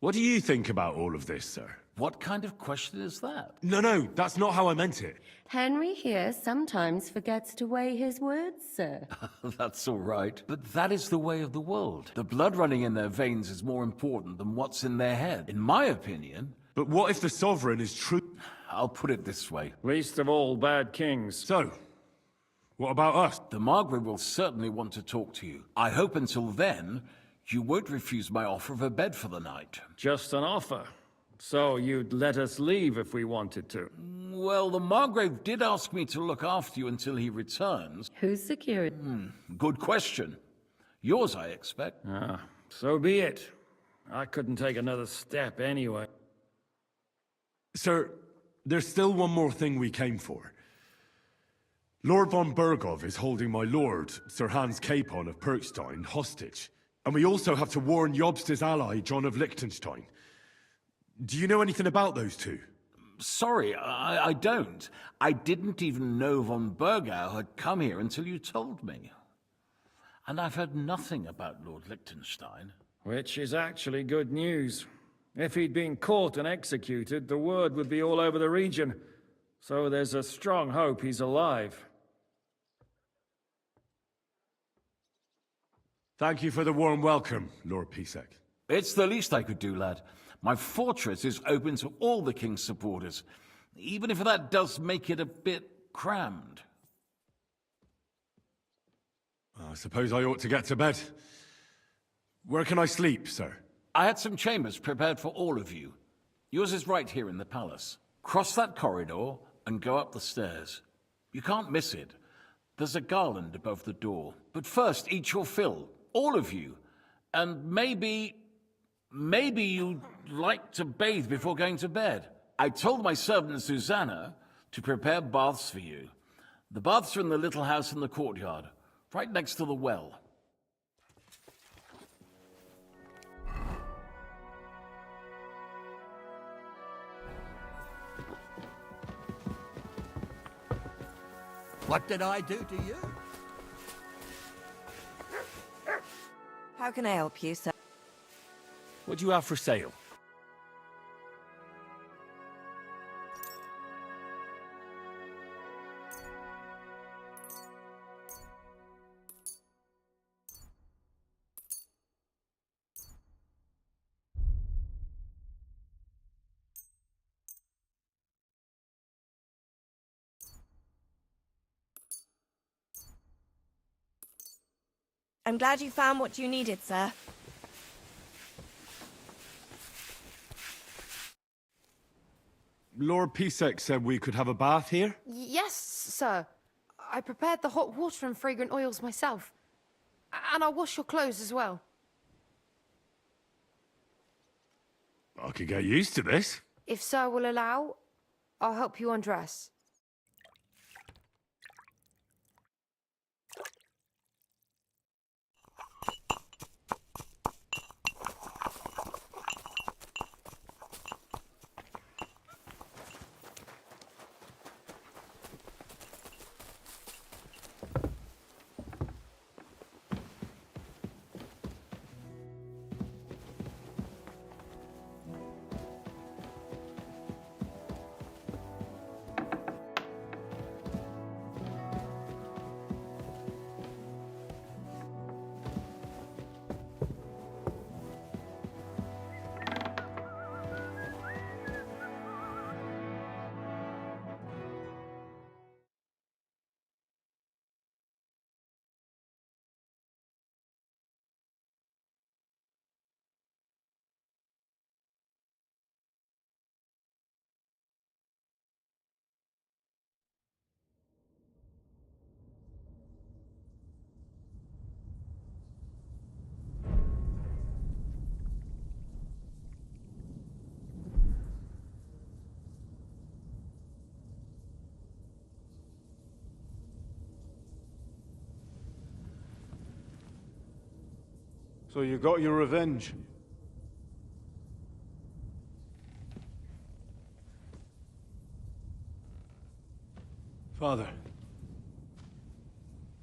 What do you think about all of this, sir? What kind of question is that? No, that's not how I meant it. Henry here sometimes forgets to weigh his words, sir. That's all right. But that is the way of the world. The blood running in their veins is more important than what's in their head, in my opinion. But what if the Sovereign is true? I'll put it this way. Least of all bad kings. So, what about us? The Margrave will certainly want to talk to you. I hope until then, you won't refuse my offer of a bed for the night. Just an offer. So you'd let us leave if we wanted to? Well, the Margrave did ask me to look after you until he returns. Who's security? Good question. Yours, I expect. So be it. I couldn't take another step anyway. Sir, There's still one more thing we came for. Lord von Bergov is holding my lord, Sir Hans Capon of Perkstein, hostage. And we also have to warn Jobst's ally, John of Liechtenstein. Do you know anything about those two? Sorry, I don't. I didn't even know von Bergau had come here until you told me. And I've heard nothing about Lord Liechtenstein. Which is actually good news. If he'd been caught and executed, the word would be all over the region. So there's a strong hope he's alive. Thank you for the warm welcome, Lord Pisek. It's the least I could do, lad. My fortress is open to all the king's supporters, even if that does make it a bit crammed. I suppose I ought to get to bed. Where can I sleep, sir? I had some chambers prepared for all of you. Yours is right here in the palace. Cross that corridor and go up the stairs. You can't miss it. There's a garland above the door. But first, eat your fill. All of you. And maybe you'd like to bathe before going to bed. I told my servant Susanna to prepare baths for you. The baths are in the little house in the courtyard, right next to the well. What did I do to you? How can I help you, sir? What do you have for sale? I'm glad you found what you needed, sir. Lord Pisek said we could have a bath here? Yes, sir. I prepared the hot water and fragrant oils myself. And I'll wash your clothes as well. I could get used to this. If sir will allow, I'll help you undress. So you got your revenge? Father,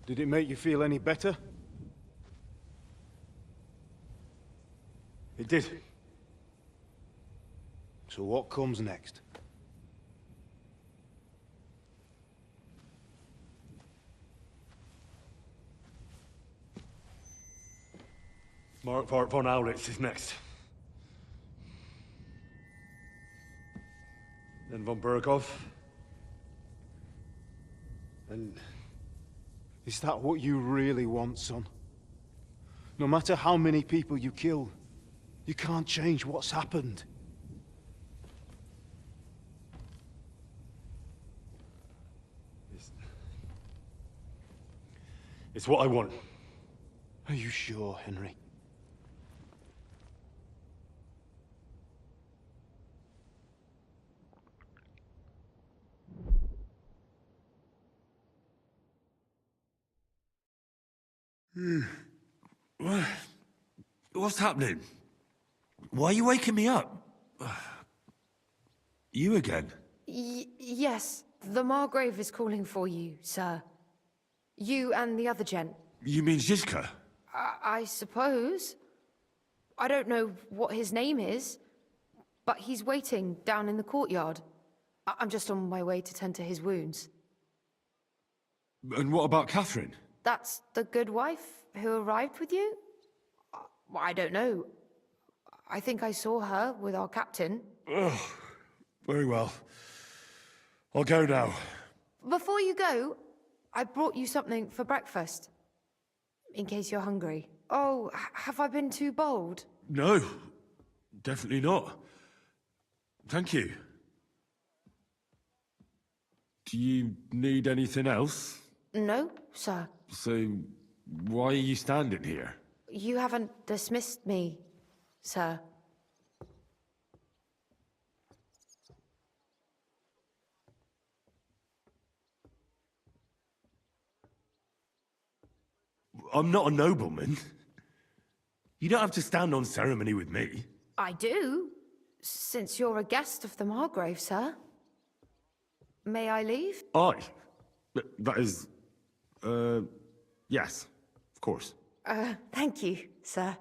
did it make you feel any better? It did. So what comes next? Mark von Aulitz is next. Then von Bergov. And is that what you really want, son? No matter how many people you kill, you can't change what's happened. It's what I want. Are you sure, Henry? What's happening? Why are you waking me up? You again? Yes, the Margrave is calling for you, sir. You and the other gent. You mean Zizka? I suppose. I don't know what his name is, but he's waiting down in the courtyard. I'm just on my way to tend to his wounds. And what about Catherine? That's the good wife who arrived with you? I don't know. I think I saw her with our captain. Ugh. Very well. I'll go now. Before you go, I brought you something for breakfast. In case you're hungry. Oh, have I been too bold? No, definitely not. Thank you. Do you need anything else? No, sir. So, why are you standing here? You haven't dismissed me, sir. I'm not a nobleman. You don't have to stand on ceremony with me. I do, since you're a guest of the Margrave, sir. May I leave? That is... yes, of course. Thank you, sir.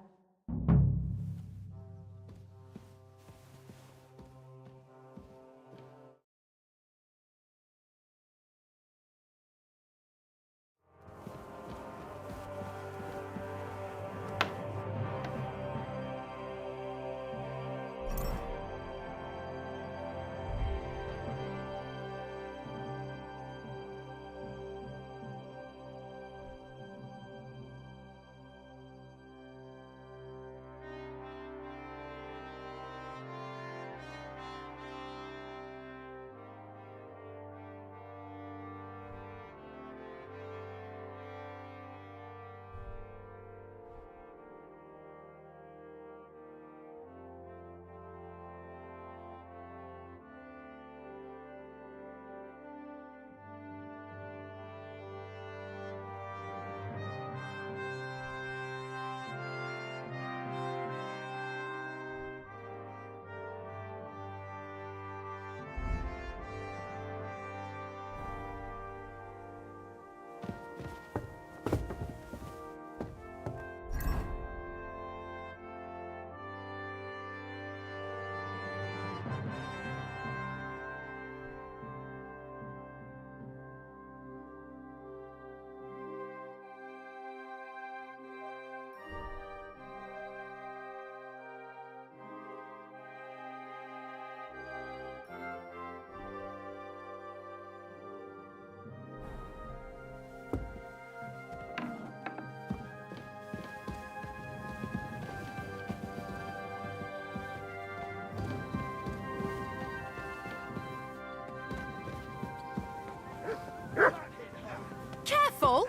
Careful!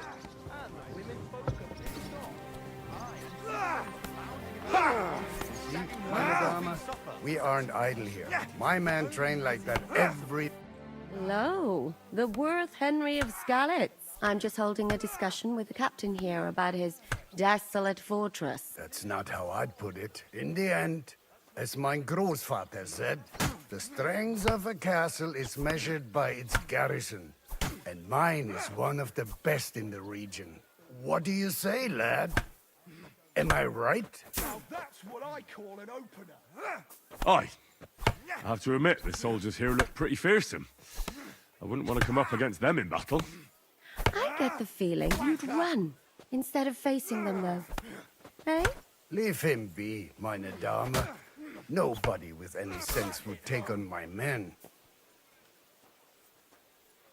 We aren't idle here. My men train like that every... Hello, the worth Henry of Skalitz. I'm just holding a discussion with the captain here about his desolate fortress. That's not how I'd put it. In the end, as my Großvater said, the strength of a castle is measured by its garrison. And mine is one of the best in the region. What do you say, lad? Am I right? Now that's what I call an opener. Aye. I have to admit, the soldiers here look pretty fearsome. I wouldn't want to come up against them in battle. I get the feeling you'd run instead of facing them, though. Hey? Leave him be, meine Dame. Nobody with any sense would take on my men.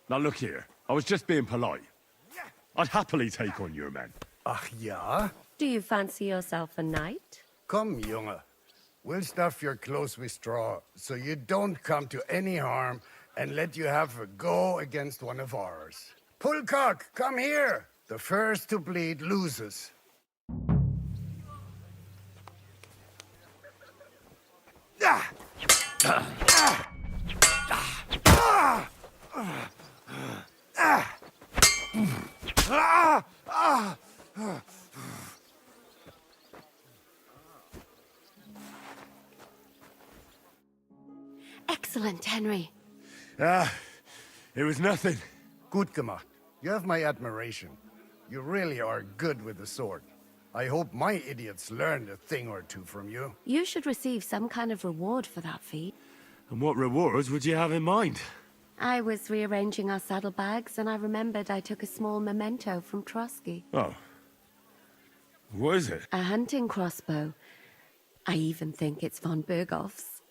Now look here, I was just being polite. I'd happily take on your men. Ach ja? Do you fancy yourself a knight? Come, Junge. We'll stuff your clothes with straw, so you don't come to any harm, and let you have a go against one of ours. Pulcock, come here! The first to bleed loses. Excellent, Henry. It was nothing. Gut gemacht. You have my admiration. You really are good with the sword. I hope my idiots learned a thing or two from you. You should receive some kind of reward for that feat. And what rewards would you have in mind? I was rearranging our saddlebags, and I remembered I took a small memento from Trotsky. Oh. What is it? A hunting crossbow. I even think it's von Berghoff's.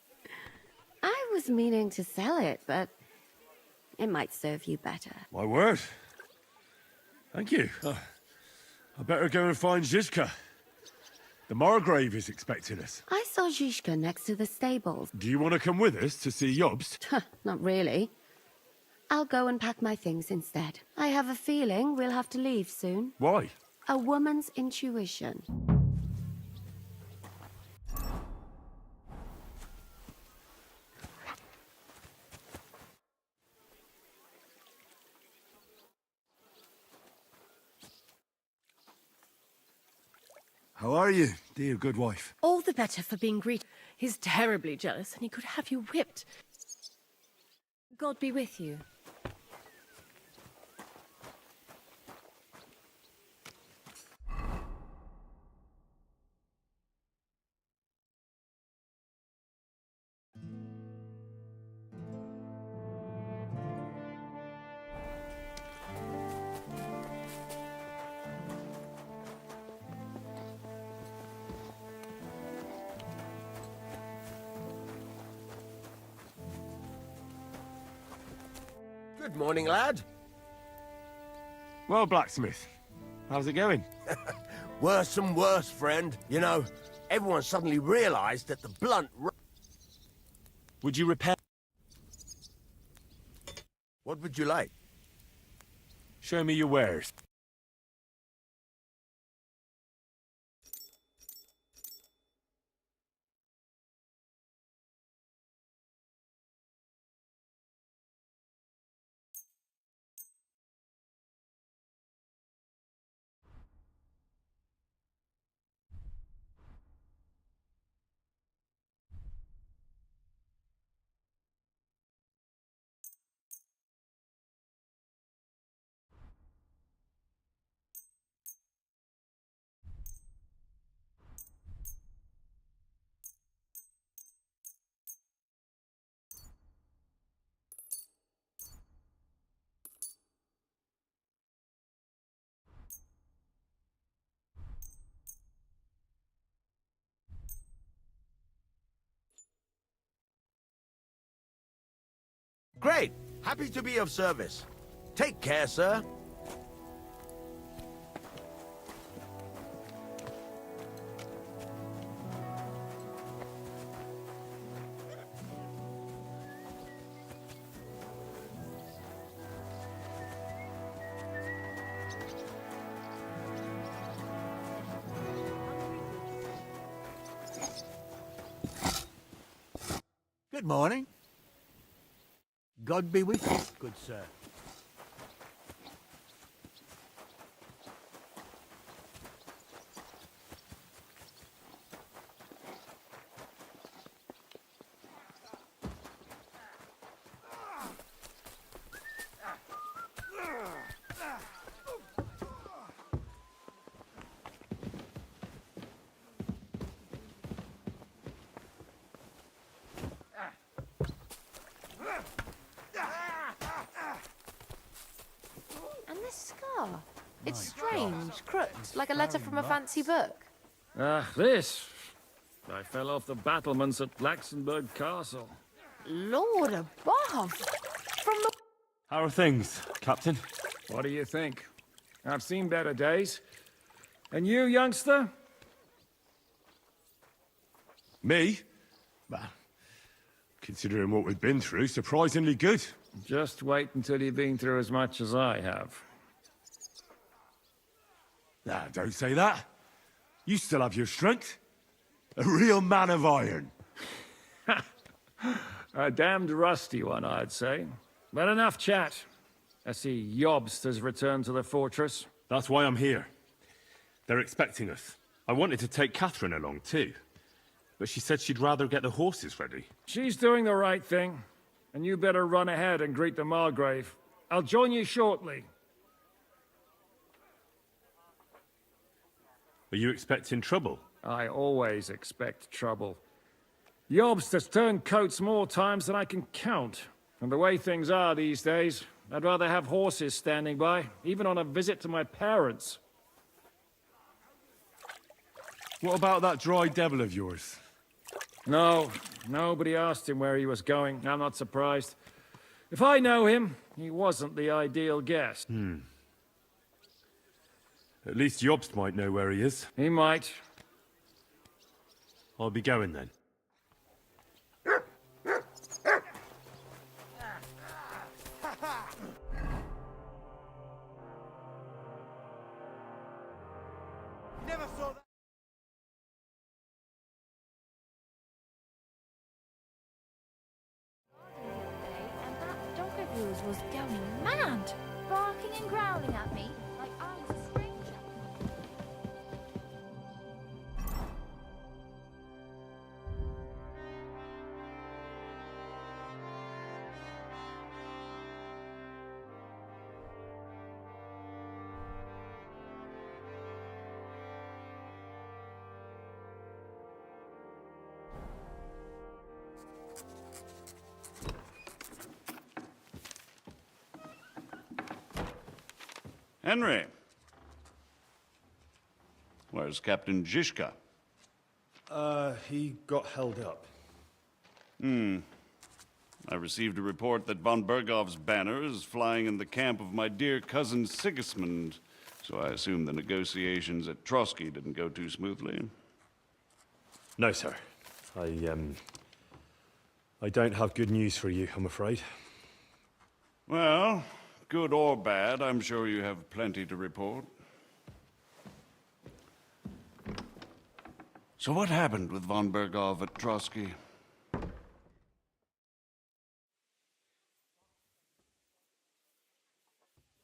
I was meaning to sell it, but it might serve you better. My word. Thank you. I better go and find Zizka. The Margrave is expecting us. I saw Zizka next to the stables. Do you want to come with us to see Jobst? Not really. I'll go and pack my things instead. I have a feeling we'll have to leave soon. Why? A woman's intuition. How are you, dear good wife? All the better for being greeted. He's terribly jealous, and he could have you whipped. God be with you. Good morning, lad. Well, blacksmith, how's it going? Worse and worse, friend. You know, everyone suddenly realized that the blunt... Would you repair... What would you like? Show me your wares. Great. Happy to be of service. Take care, sir. Good morning. God be with you, good sir. It's strange, crooked, like a letter from a fancy book. This. I fell off the battlements at Laxenburg Castle. Lord above! From the... How are things, Captain? What do you think? I've seen better days. And you, youngster? Me? Well, considering what we've been through, surprisingly good. Just wait until you've been through as much as I have. Nah, don't say that. You still have your strength. A real man of iron. A damned rusty one, I'd say. But enough chat. I see Jobst has returned to the fortress. That's why I'm here. They're expecting us. I wanted to take Catherine along too, but she said she'd rather get the horses ready. She's doing the right thing. and you better run ahead and greet the Margrave. I'll join you shortly. Are you expecting trouble? I always expect trouble. Yobst has turned coats more times than I can count. And the way things are these days, I'd rather have horses standing by, even on a visit to my parents. What about that dry devil of yours? No, nobody asked him where he was going. I'm not surprised. If I know him, he wasn't the ideal guest. At least Jobst might know where he is. He might. I'll be going then. Never saw that. And that dog of yours was going mad, barking and growling at me like I was a stranger. Henry. Where's Captain Zizka? He got held up. I received a report that von Bergov's banner is flying in the camp of my dear cousin Sigismund, so I assume the negotiations at Trotsky didn't go too smoothly. No, sir. I don't have good news for you, I'm afraid. Well, good or bad, I'm sure you have plenty to report. So what happened with von Bergov at Trotsky?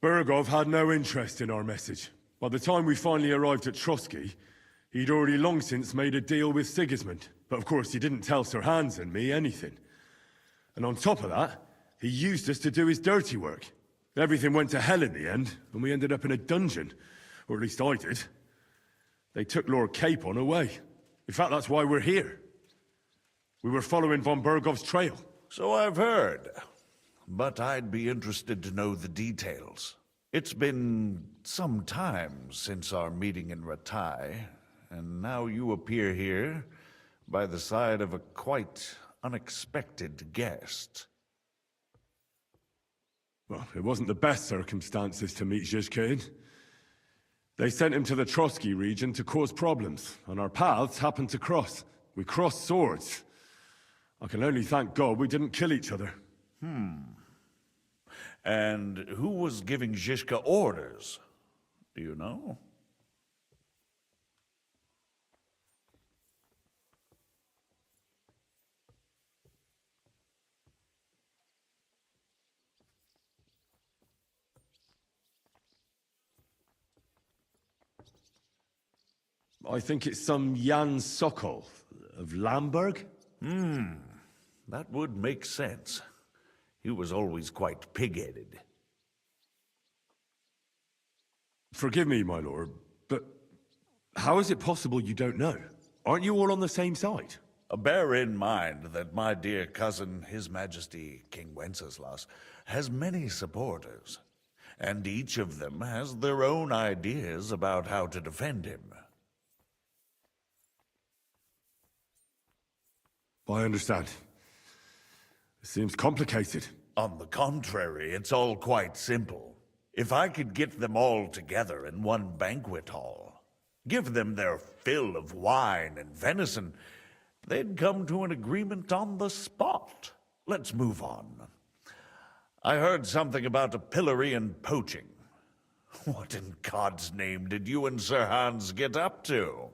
Bergov had no interest in our message. By the time we finally arrived at Trotsky, he'd already long since made a deal with Sigismund. But of course, he didn't tell Sir Hans and me anything. And on top of that, he used us to do his dirty work. Everything went to hell in the end, and we ended up in a dungeon. Or at least I did. They took Lord Capon away. In fact, that's why we're here. We were following von Bergov's trail. So I've heard. But I'd be interested to know the details. It's been some time since our meeting in Ratai, and now you appear here by the side of a quite unexpected guest. Well, it wasn't the best circumstances to meet Zizka in. They sent him to the Trotsky region to cause problems, and our paths happened to cross. We crossed swords. I can only thank God we didn't kill each other. And who was giving Zizka orders? Do you know? I think it's some Jan Sokol of Lamberg? That would make sense. He was always quite pig-headed. Forgive me, my lord, but how is it possible you don't know? Aren't you all on the same side? Bear in mind that my dear cousin, His Majesty King Wenceslas, has many supporters, and each of them has their own ideas about how to defend him. I understand. It seems complicated. On the contrary, it's all quite simple. If I could get them all together in one banquet hall, give them their fill of wine and venison, they'd come to an agreement on the spot. Let's move on. I heard something about a pillory and poaching. What in God's name did you and Sir Hans get up to?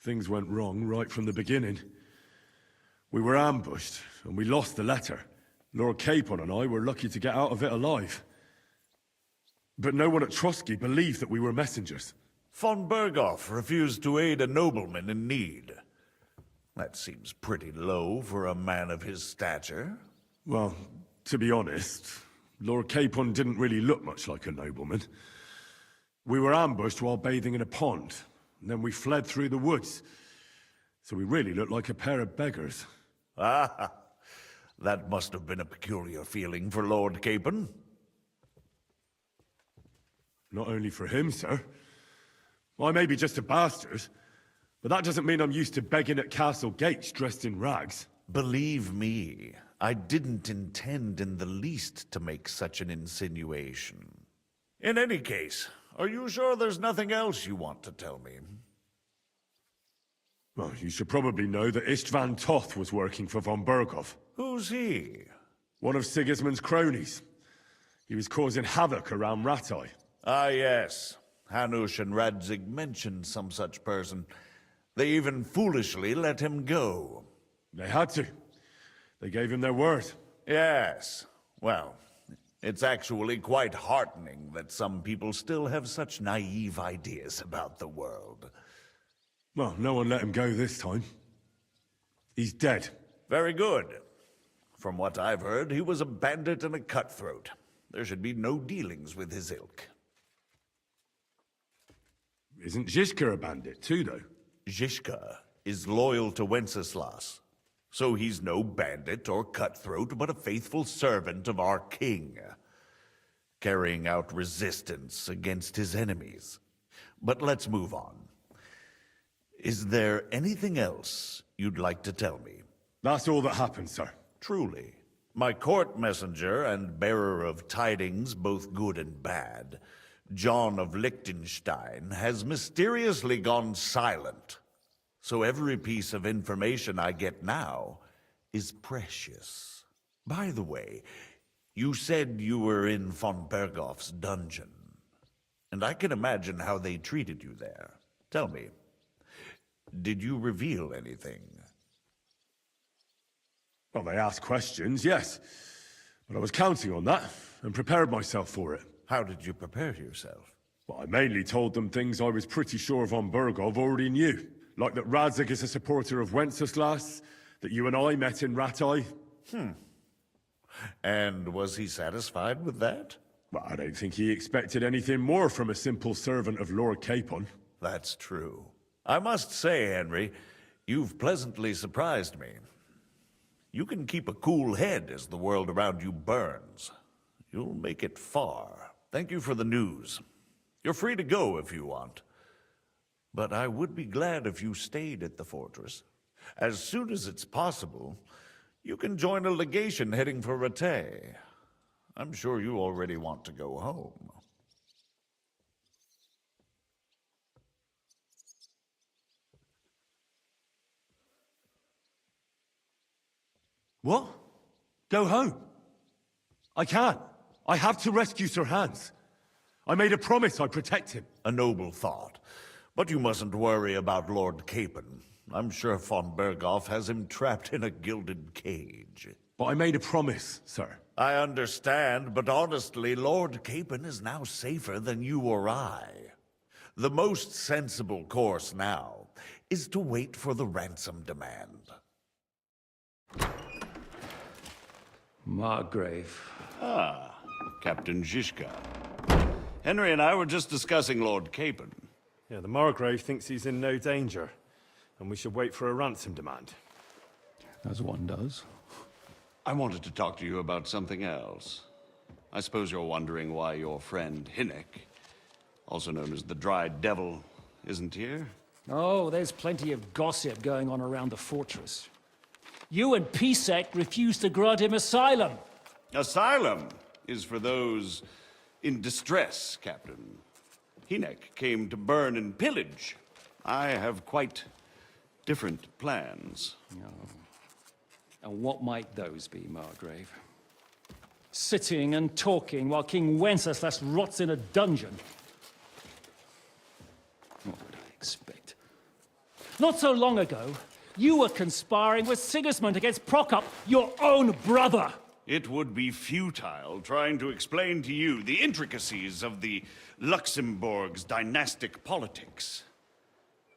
Things went wrong right from the beginning. We were ambushed, and we lost the letter. Lord Capon and I were lucky to get out of it alive. But no one at Trotsky believed that we were messengers. Von Berghoff refused to aid a nobleman in need. That seems pretty low for a man of his stature. Well, to be honest, Lord Capon didn't really look much like a nobleman. We were ambushed while bathing in a pond, and then we fled through the woods. So we really looked like a pair of beggars. Ah, that must have been a peculiar feeling for Lord Capon. Not only for him, sir. I may be just a bastard, but that doesn't mean I'm used to begging at castle gates dressed in rags. Believe me, I didn't intend in the least to make such an insinuation. In any case, are you sure there's nothing else you want to tell me? Well, you should probably know that Istvan Toth was working for von Berghoff. Who's he? One of Sigismund's cronies. He was causing havoc around Ratai. Ah, yes. Hanush and Radzig mentioned some such person. They even foolishly let him go. They had to. They gave him their word. Yes. Well, it's actually quite heartening that some people still have such naive ideas about the world. Well, no one let him go this time. He's dead. Very good. From what I've heard, he was a bandit and a cutthroat. There should be no dealings with his ilk. Isn't Zizka a bandit too, though? Zizka is loyal to Wenceslas, so he's no bandit or cutthroat, but a faithful servant of our king, carrying out resistance against his enemies. But let's move on. Is there anything else you'd like to tell me? That's all that happened, sir. Truly. My court messenger and bearer of tidings, both good and bad, John of Liechtenstein, has mysteriously gone silent. So every piece of information I get now is precious. By the way, you said you were in von Berghoff's dungeon, and I can imagine how they treated you there. Tell me, did you reveal anything? Well, they asked questions, yes. But I was counting on that, and prepared myself for it. How did you prepare yourself? Well, I mainly told them things I was pretty sure von Berghoff already knew. Like that Radzig is a supporter of Wenceslas, that you and I met in Ratai. And was he satisfied with that? Well, I don't think he expected anything more from a simple servant of Lord Capon. That's true. I must say, Henry, you've pleasantly surprised me. You can keep a cool head as the world around you burns. You'll make it far. Thank you for the news. You're free to go if you want. But I would be glad if you stayed at the fortress. As soon as it's possible, you can join a legation heading for Rattay. I'm sure you already want to go home. What? Go home? I can't. I have to rescue Sir Hans. I made a promise I'd protect him. A noble thought. But you mustn't worry about Lord Capon. I'm sure von Berghoff has him trapped in a gilded cage. But I made a promise, sir. I understand, but honestly, Lord Capon is now safer than you or I. The most sensible course now is to wait for the ransom demand. Margrave. Ah, Captain Zizka. Henry and I were just discussing Lord Capon. Yeah, the Margrave thinks he's in no danger, and we should wait for a ransom demand. As one does. I wanted to talk to you about something else. I suppose you're wondering why your friend Hinnek, also known as the Dried Devil, isn't here? Oh, there's plenty of gossip going on around the fortress. You and Pisek refused to grant him asylum. Asylum is for those in distress, Captain. Hinnek came to burn and pillage. I have quite different plans. Oh. And what might those be, Margrave? Sitting and talking while King Wenceslas rots in a dungeon. What would I expect? Not so long ago, you were conspiring with Sigismund against Prokop, your own brother. It would be futile trying to explain to you the intricacies of the Luxembourg's dynastic politics.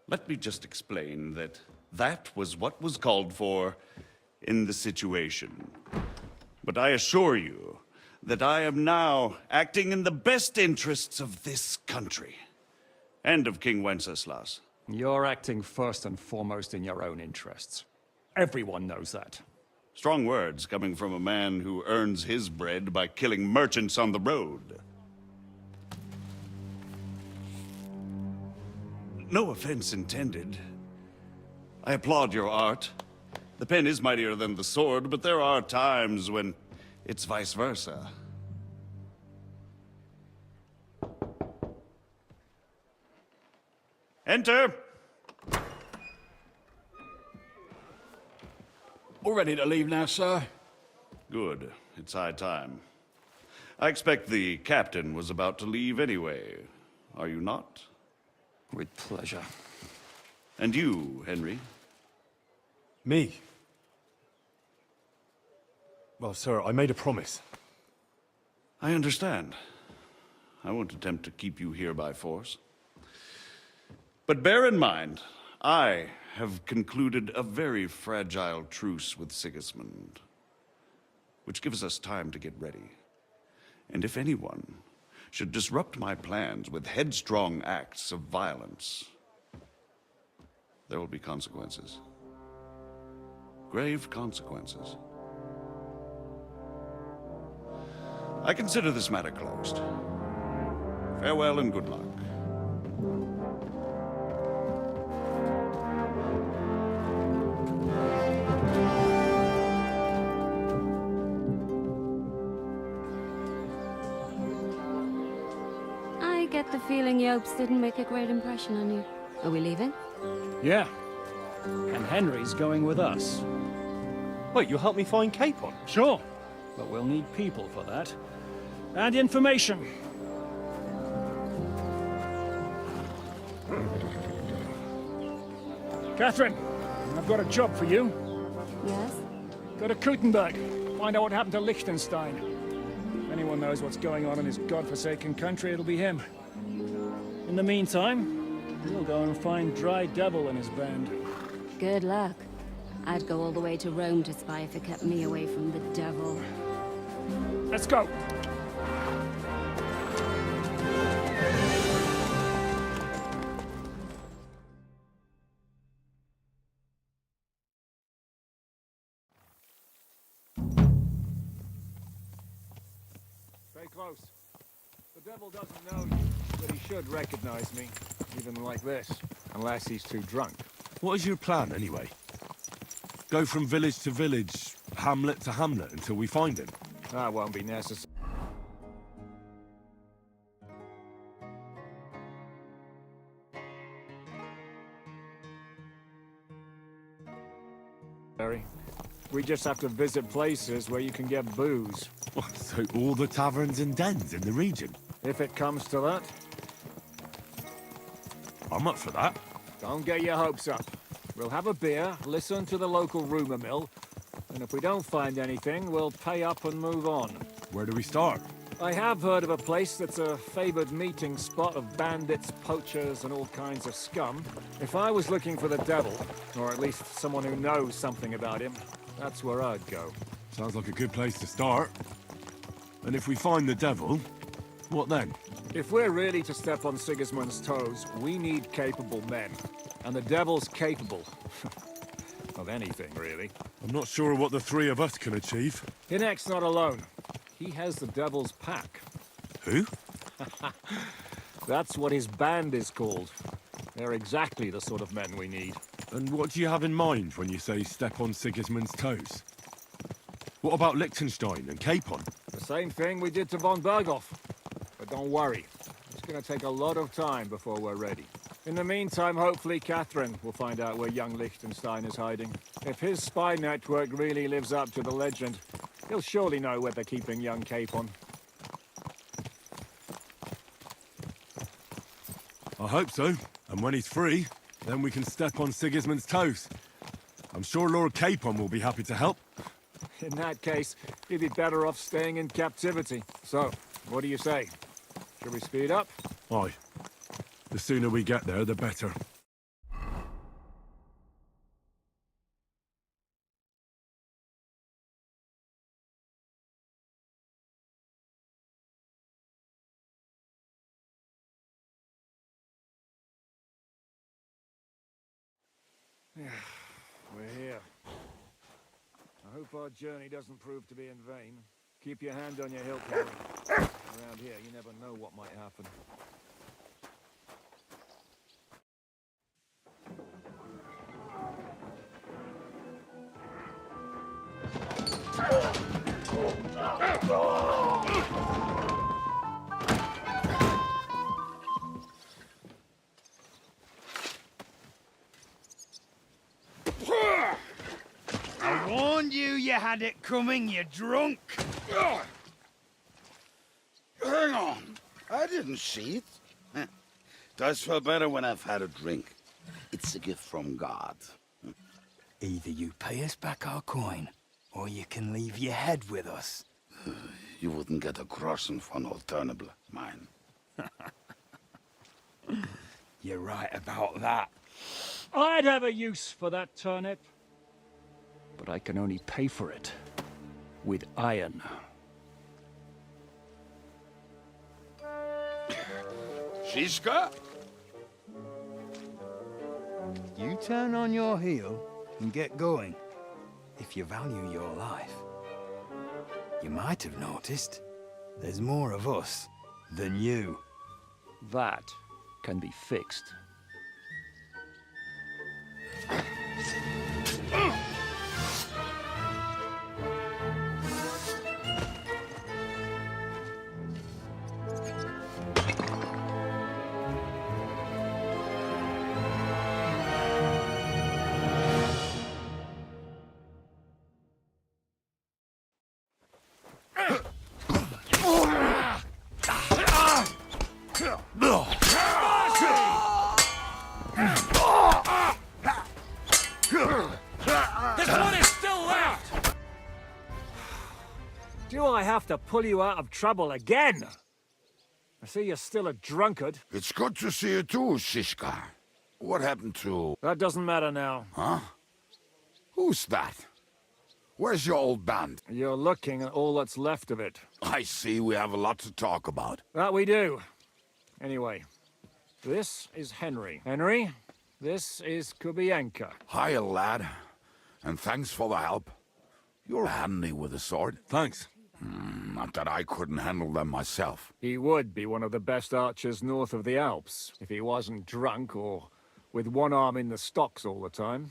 Let me just explain that that was what was called for in the situation. But I assure you that I am now acting in the best interests of this country and of King Wenceslas. You're acting first and foremost in your own interests. Everyone knows that. Strong words coming from a man who earns his bread by killing merchants on the road. No offense intended. I applaud your art. The pen is mightier than the sword, but there are times when it's vice versa. Enter! All ready to leave now, sir? Good. It's high time. I expect the captain was about to leave anyway. Are you not? With pleasure. And you, Henry? Me? Well, sir, I made a promise. I understand. I won't attempt to keep you here by force. But bear in mind, I have concluded a very fragile truce with Sigismund, which gives us time to get ready. And if anyone should disrupt my plans with headstrong acts of violence, there will be consequences. Grave consequences. I consider this matter closed. Farewell and good luck. I get the feeling Yopes didn't make a great impression on you. Are we leaving? Yeah. And Henry's going with us. Wait, you'll help me find Capon? Sure. But we'll need people for that. And information. Catherine, I've got a job for you. Yes? Go to Kuttenberg. Find out what happened to Liechtenstein. If anyone knows what's going on in his godforsaken country, it'll be him. In the meantime, we'll go and find Dry Devil and his band. Good luck. I'd go all the way to Rome to spy if it kept me away from the devil. Let's go! Stay close. The devil doesn't know you, but he should recognize me, even like this, unless he's too drunk. What is your plan, anyway? Go from village to village, hamlet to hamlet, until we find him? That won't be necessary. We just have to visit places where you can get booze. So all the taverns and dens in the region? If it comes to that. I'm up for that. Don't get your hopes up. We'll have a beer, listen to the local rumor mill, and if we don't find anything, we'll pay up and move on. Where do we start? I have heard of a place that's a favored meeting spot of bandits, poachers, and all kinds of scum. If I was looking for the devil, or at least someone who knows something about him, that's where I'd go. Sounds like a good place to start. And if we find the devil, what then? If we're really to step on Sigismund's toes, we need capable men. And the devil's capable. Of anything, really. I'm not sure what the three of us can achieve. Hinek's not alone. He has the devil's pack. Who? That's what his band is called. They're exactly the sort of men we need. And what do you have in mind when you say step on Sigismund's toes? What about Liechtenstein and Capon? The same thing we did to von Berghoff. But don't worry. It's going to take a lot of time before we're ready. In the meantime, hopefully Catherine will find out where young Liechtenstein is hiding. If his spy network really lives up to the legend, he'll surely know where they're keeping young Capon. I hope so. And when he's free, then we can step on Sigismund's toes. I'm sure Lord Capon will be happy to help. In that case, he'd be better off staying in captivity. So, what do you say? Should we speed up? Aye. The sooner we get there, the better. We're here. I hope our journey doesn't prove to be in vain. Keep your hand on your hilt, Harry. Around here, you never know what might happen. I warned you had it coming, you drunk. Hang on. I didn't see it. Does feel better when I've had a drink. It's a gift from God. Either you pay us back our coin, or you can leave your head with us. You wouldn't get a groschen for an alternative, mine. You're right about that. I'd have a use for that turnip. But I can only pay for it with iron. Shishka? You turn on your heel and get going. If you value your life. You might have noticed there's more of us than you. That can be fixed. To pull you out of trouble again. I see you're still a drunkard. It's good to see you too, Shishka. What happened to... That doesn't matter now. Huh? Who's that? Where's your old band? You're looking at all that's left of it. I see we have a lot to talk about. That we do. Anyway, this is Henry. Henry, this is Kubienka. Hiya, lad. And thanks for the help. You're handy with a sword. Thanks. Not that I couldn't handle them myself. He would be one of the best archers north of the Alps, if he wasn't drunk or with one arm in the stocks all the time.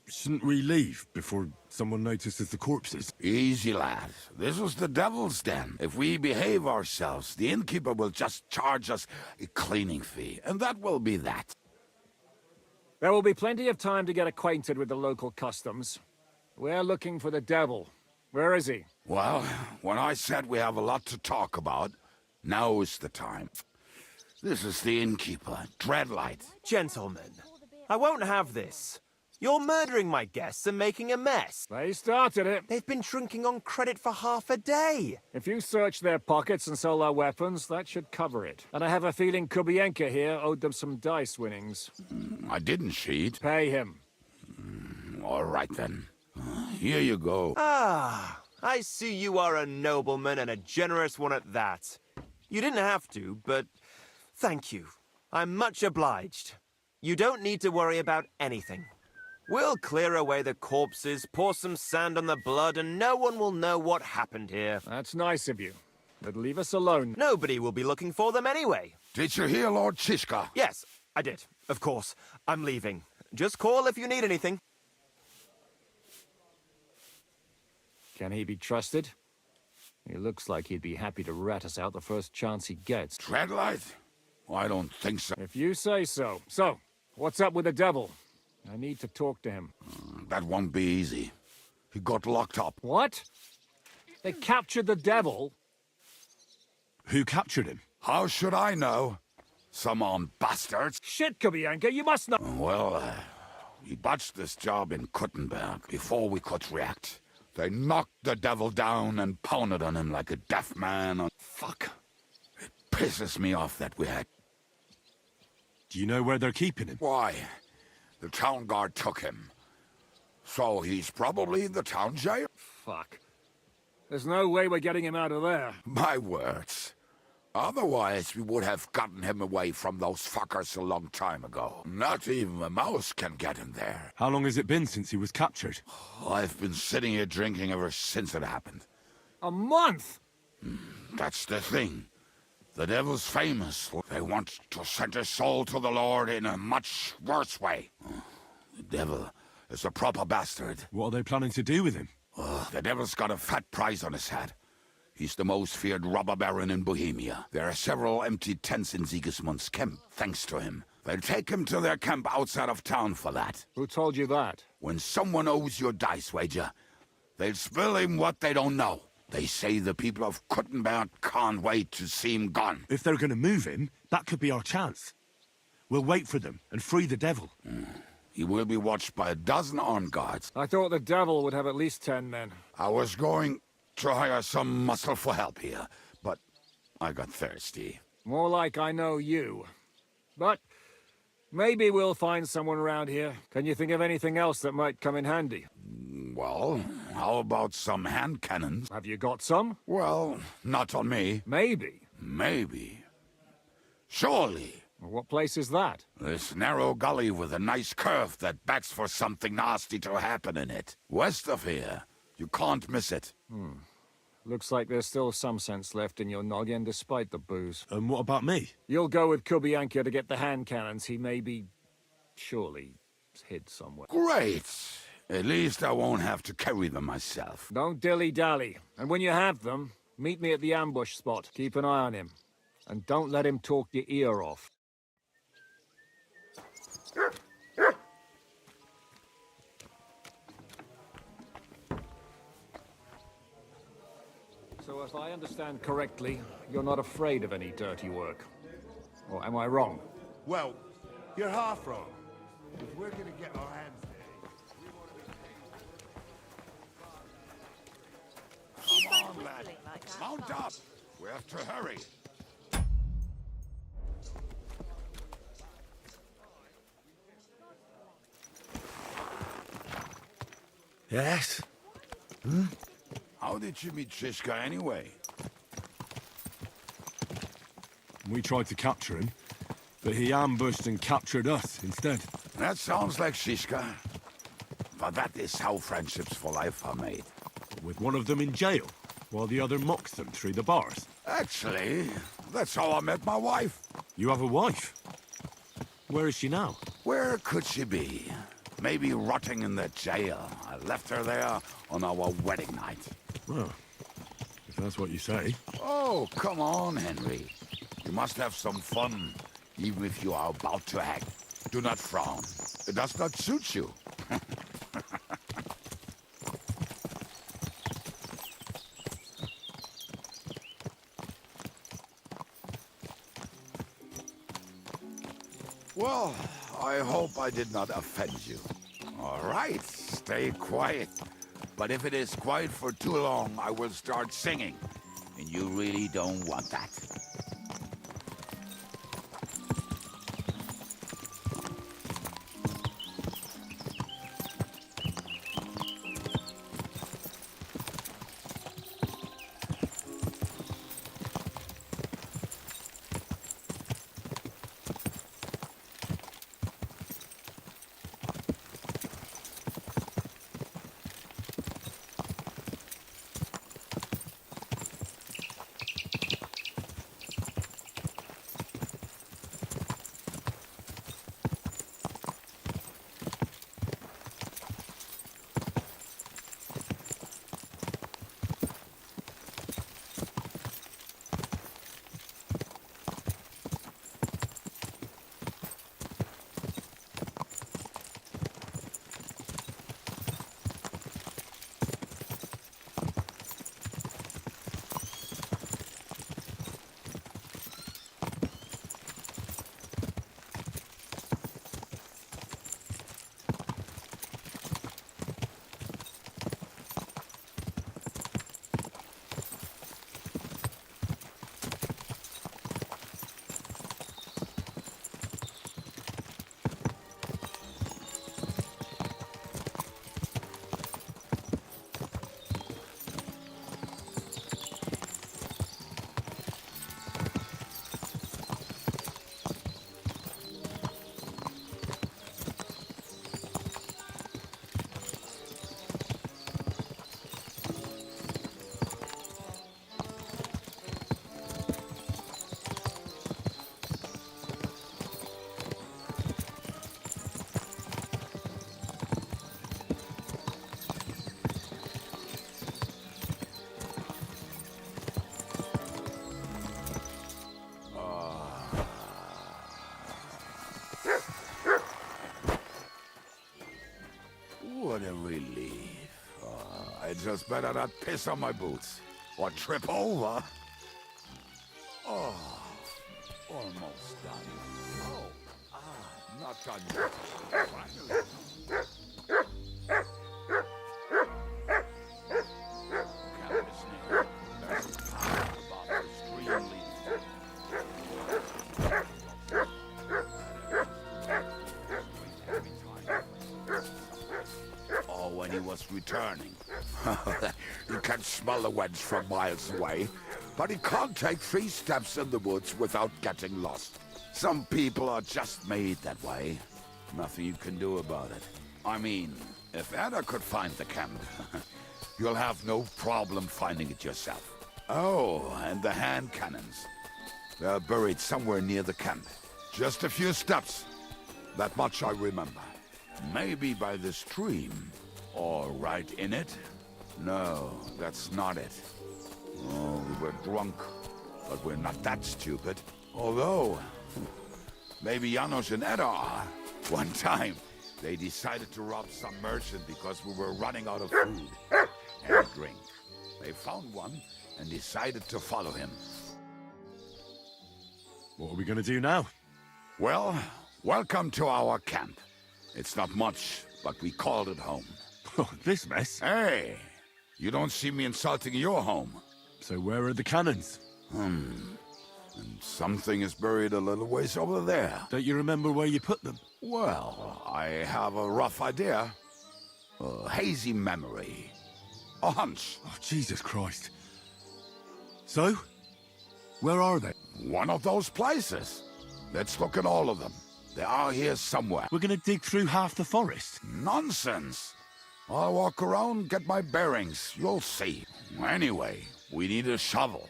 Shouldn't we leave before someone notices the corpses? Easy, lad. This was the devil's den. If we behave ourselves, the innkeeper will just charge us a cleaning fee, and that will be that. There will be plenty of time to get acquainted with the local customs. We're looking for the devil. Where is he? Well, when I said we have a lot to talk about, now is the time. This is the innkeeper, Dreadlight. Gentlemen, I won't have this. You're murdering my guests and making a mess. They started it. They've been drinking on credit for half a day. If you search their pockets and sell their weapons, that should cover it. And I have a feeling Kubienka here owed them some dice winnings. I didn't cheat. Pay him. All right, then. Here you go. Ah, I see you are a nobleman and a generous one at that. You didn't have to, but thank you. I'm much obliged. You don't need to worry about anything. We'll clear away the corpses, pour some sand on the blood, and no one will know what happened here. That's nice of you. But leave us alone. Nobody will be looking for them anyway. Did you hear Lord Shishka? Yes, I did. Of course. I'm leaving. Just call if you need anything. Can he be trusted? He looks like he'd be happy to rat us out the first chance he gets. Dreadlight? Well, I don't think so. If you say so. So, what's up with the devil? I need to talk to him. That won't be easy. He got locked up. What? They captured the devil? Who captured him? How should I know? Some armed bastards. Shit, Kubienka, you must know. Well, He botched this job in Kuttenberg before we could react. They knocked the devil down and pounded on him like a deaf man on... Fuck. It pisses me off that we had... Do you know where they're keeping him? Why? The town guard took him. So he's probably in the town jail? Fuck. There's no way we're getting him out of there. My words. Otherwise, we would have gotten him away from those fuckers a long time ago. Not even a mouse can get him there. How long has it been since he was captured? I've been sitting here drinking ever since it happened. A month? That's the thing. The devil's famous. They want to send his soul to the Lord in a much worse way. The devil is a proper bastard. What are they planning to do with him? The devil's got a fat price on his head. He's the most feared robber baron in Bohemia. There are several empty tents in Sigismund's camp, thanks to him. They'll take him to their camp outside of town for that. Who told you that? When someone owes you a dice wager, they'll spill him what they don't know. They say the people of Kuttenberg can't wait to see him gone. If they're gonna move him, that could be our chance. We'll wait for them and free the devil. He will be watched by a dozen armed guards. I thought the devil would have at least 10 men. I was going to hire some muscle for help here, but I got thirsty. More like I know you. But maybe we'll find someone around here. Can you think of anything else that might come in handy? Well, how about some hand cannons? Have you got some? Well, not on me. Maybe. Maybe. Surely. What place is that? This narrow gully with a nice curve that backs for something nasty to happen in it. West of here. You can't miss it. Looks like there's still some sense left in your noggin despite the booze. And what about me? You'll go with Kubianka to get the hand cannons. He may be... surely hid somewhere. Great. At least I won't have to carry them myself. Don't dilly-dally. And when you have them, meet me at the ambush spot. Keep an eye on him. And don't let him talk your ear off. So if I understand correctly, you're not afraid of any dirty work. Or am I wrong? Well, you're half wrong. If we're gonna get our hands dirty, we want to be... Come on, lad. Mount up. We have to hurry. Yes? How did you meet Shishka anyway? We tried to capture him, but he ambushed and captured us instead. That sounds like Shishka. But that is how friendships for life are made. With one of them in jail, while the other mocks them through the bars. Actually, that's how I met my wife. You have a wife? Where is she now? Where could she be? Maybe rotting in the jail. I left her there on our wedding night. Well, if that's what you say. Oh, come on, Henry. You must have some fun, even if you are about to act. Do not frown. It does not suit you. Well, I hope I did not offend you. All right, stay quiet. But if it is quiet for too long, I will start singing. And you really don't want that. Fellas better not piss on my boots. Or trip over. Oh, almost done. Oh, not done yet. Finally. Camp is near. There's a path above the stream leading. Oh, when he was returning. You can smell the wedge from miles away, but he can't take 3 steps in the woods without getting lost. Some people are just made that way. Nothing you can do about it. I mean, if Ada could find the camp, you'll have no problem finding it yourself. Oh, and the hand cannons. They're buried somewhere near the camp. Just a few steps. That much I remember. Maybe by the stream. Or right in it? No, that's not it. Oh, we were drunk. But we're not that stupid. Although, maybe Janos and Edda are. One time, they decided to rob some merchant because we were running out of food and drink. They found one and decided to follow him. What are we gonna do now? Well, welcome to our camp. It's not much, but we called it home. Oh, this mess? Hey, you don't see me insulting your home. So where are the cannons? And something is buried a little ways over there. Don't you remember where you put them? Well, I have a rough idea. A hazy memory. A hunch. Oh, Jesus Christ. So? Where are they? One of those places. Let's look at all of them. They are here somewhere. We're gonna dig through half the forest. Nonsense. I'll walk around, get my bearings. You'll see. Anyway, we need a shovel.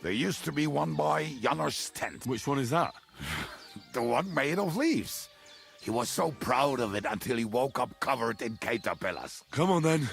There used to be one by Janos' tent. Which one is that? The one made of leaves. He was so proud of it until he woke up covered in caterpillars. Come on then.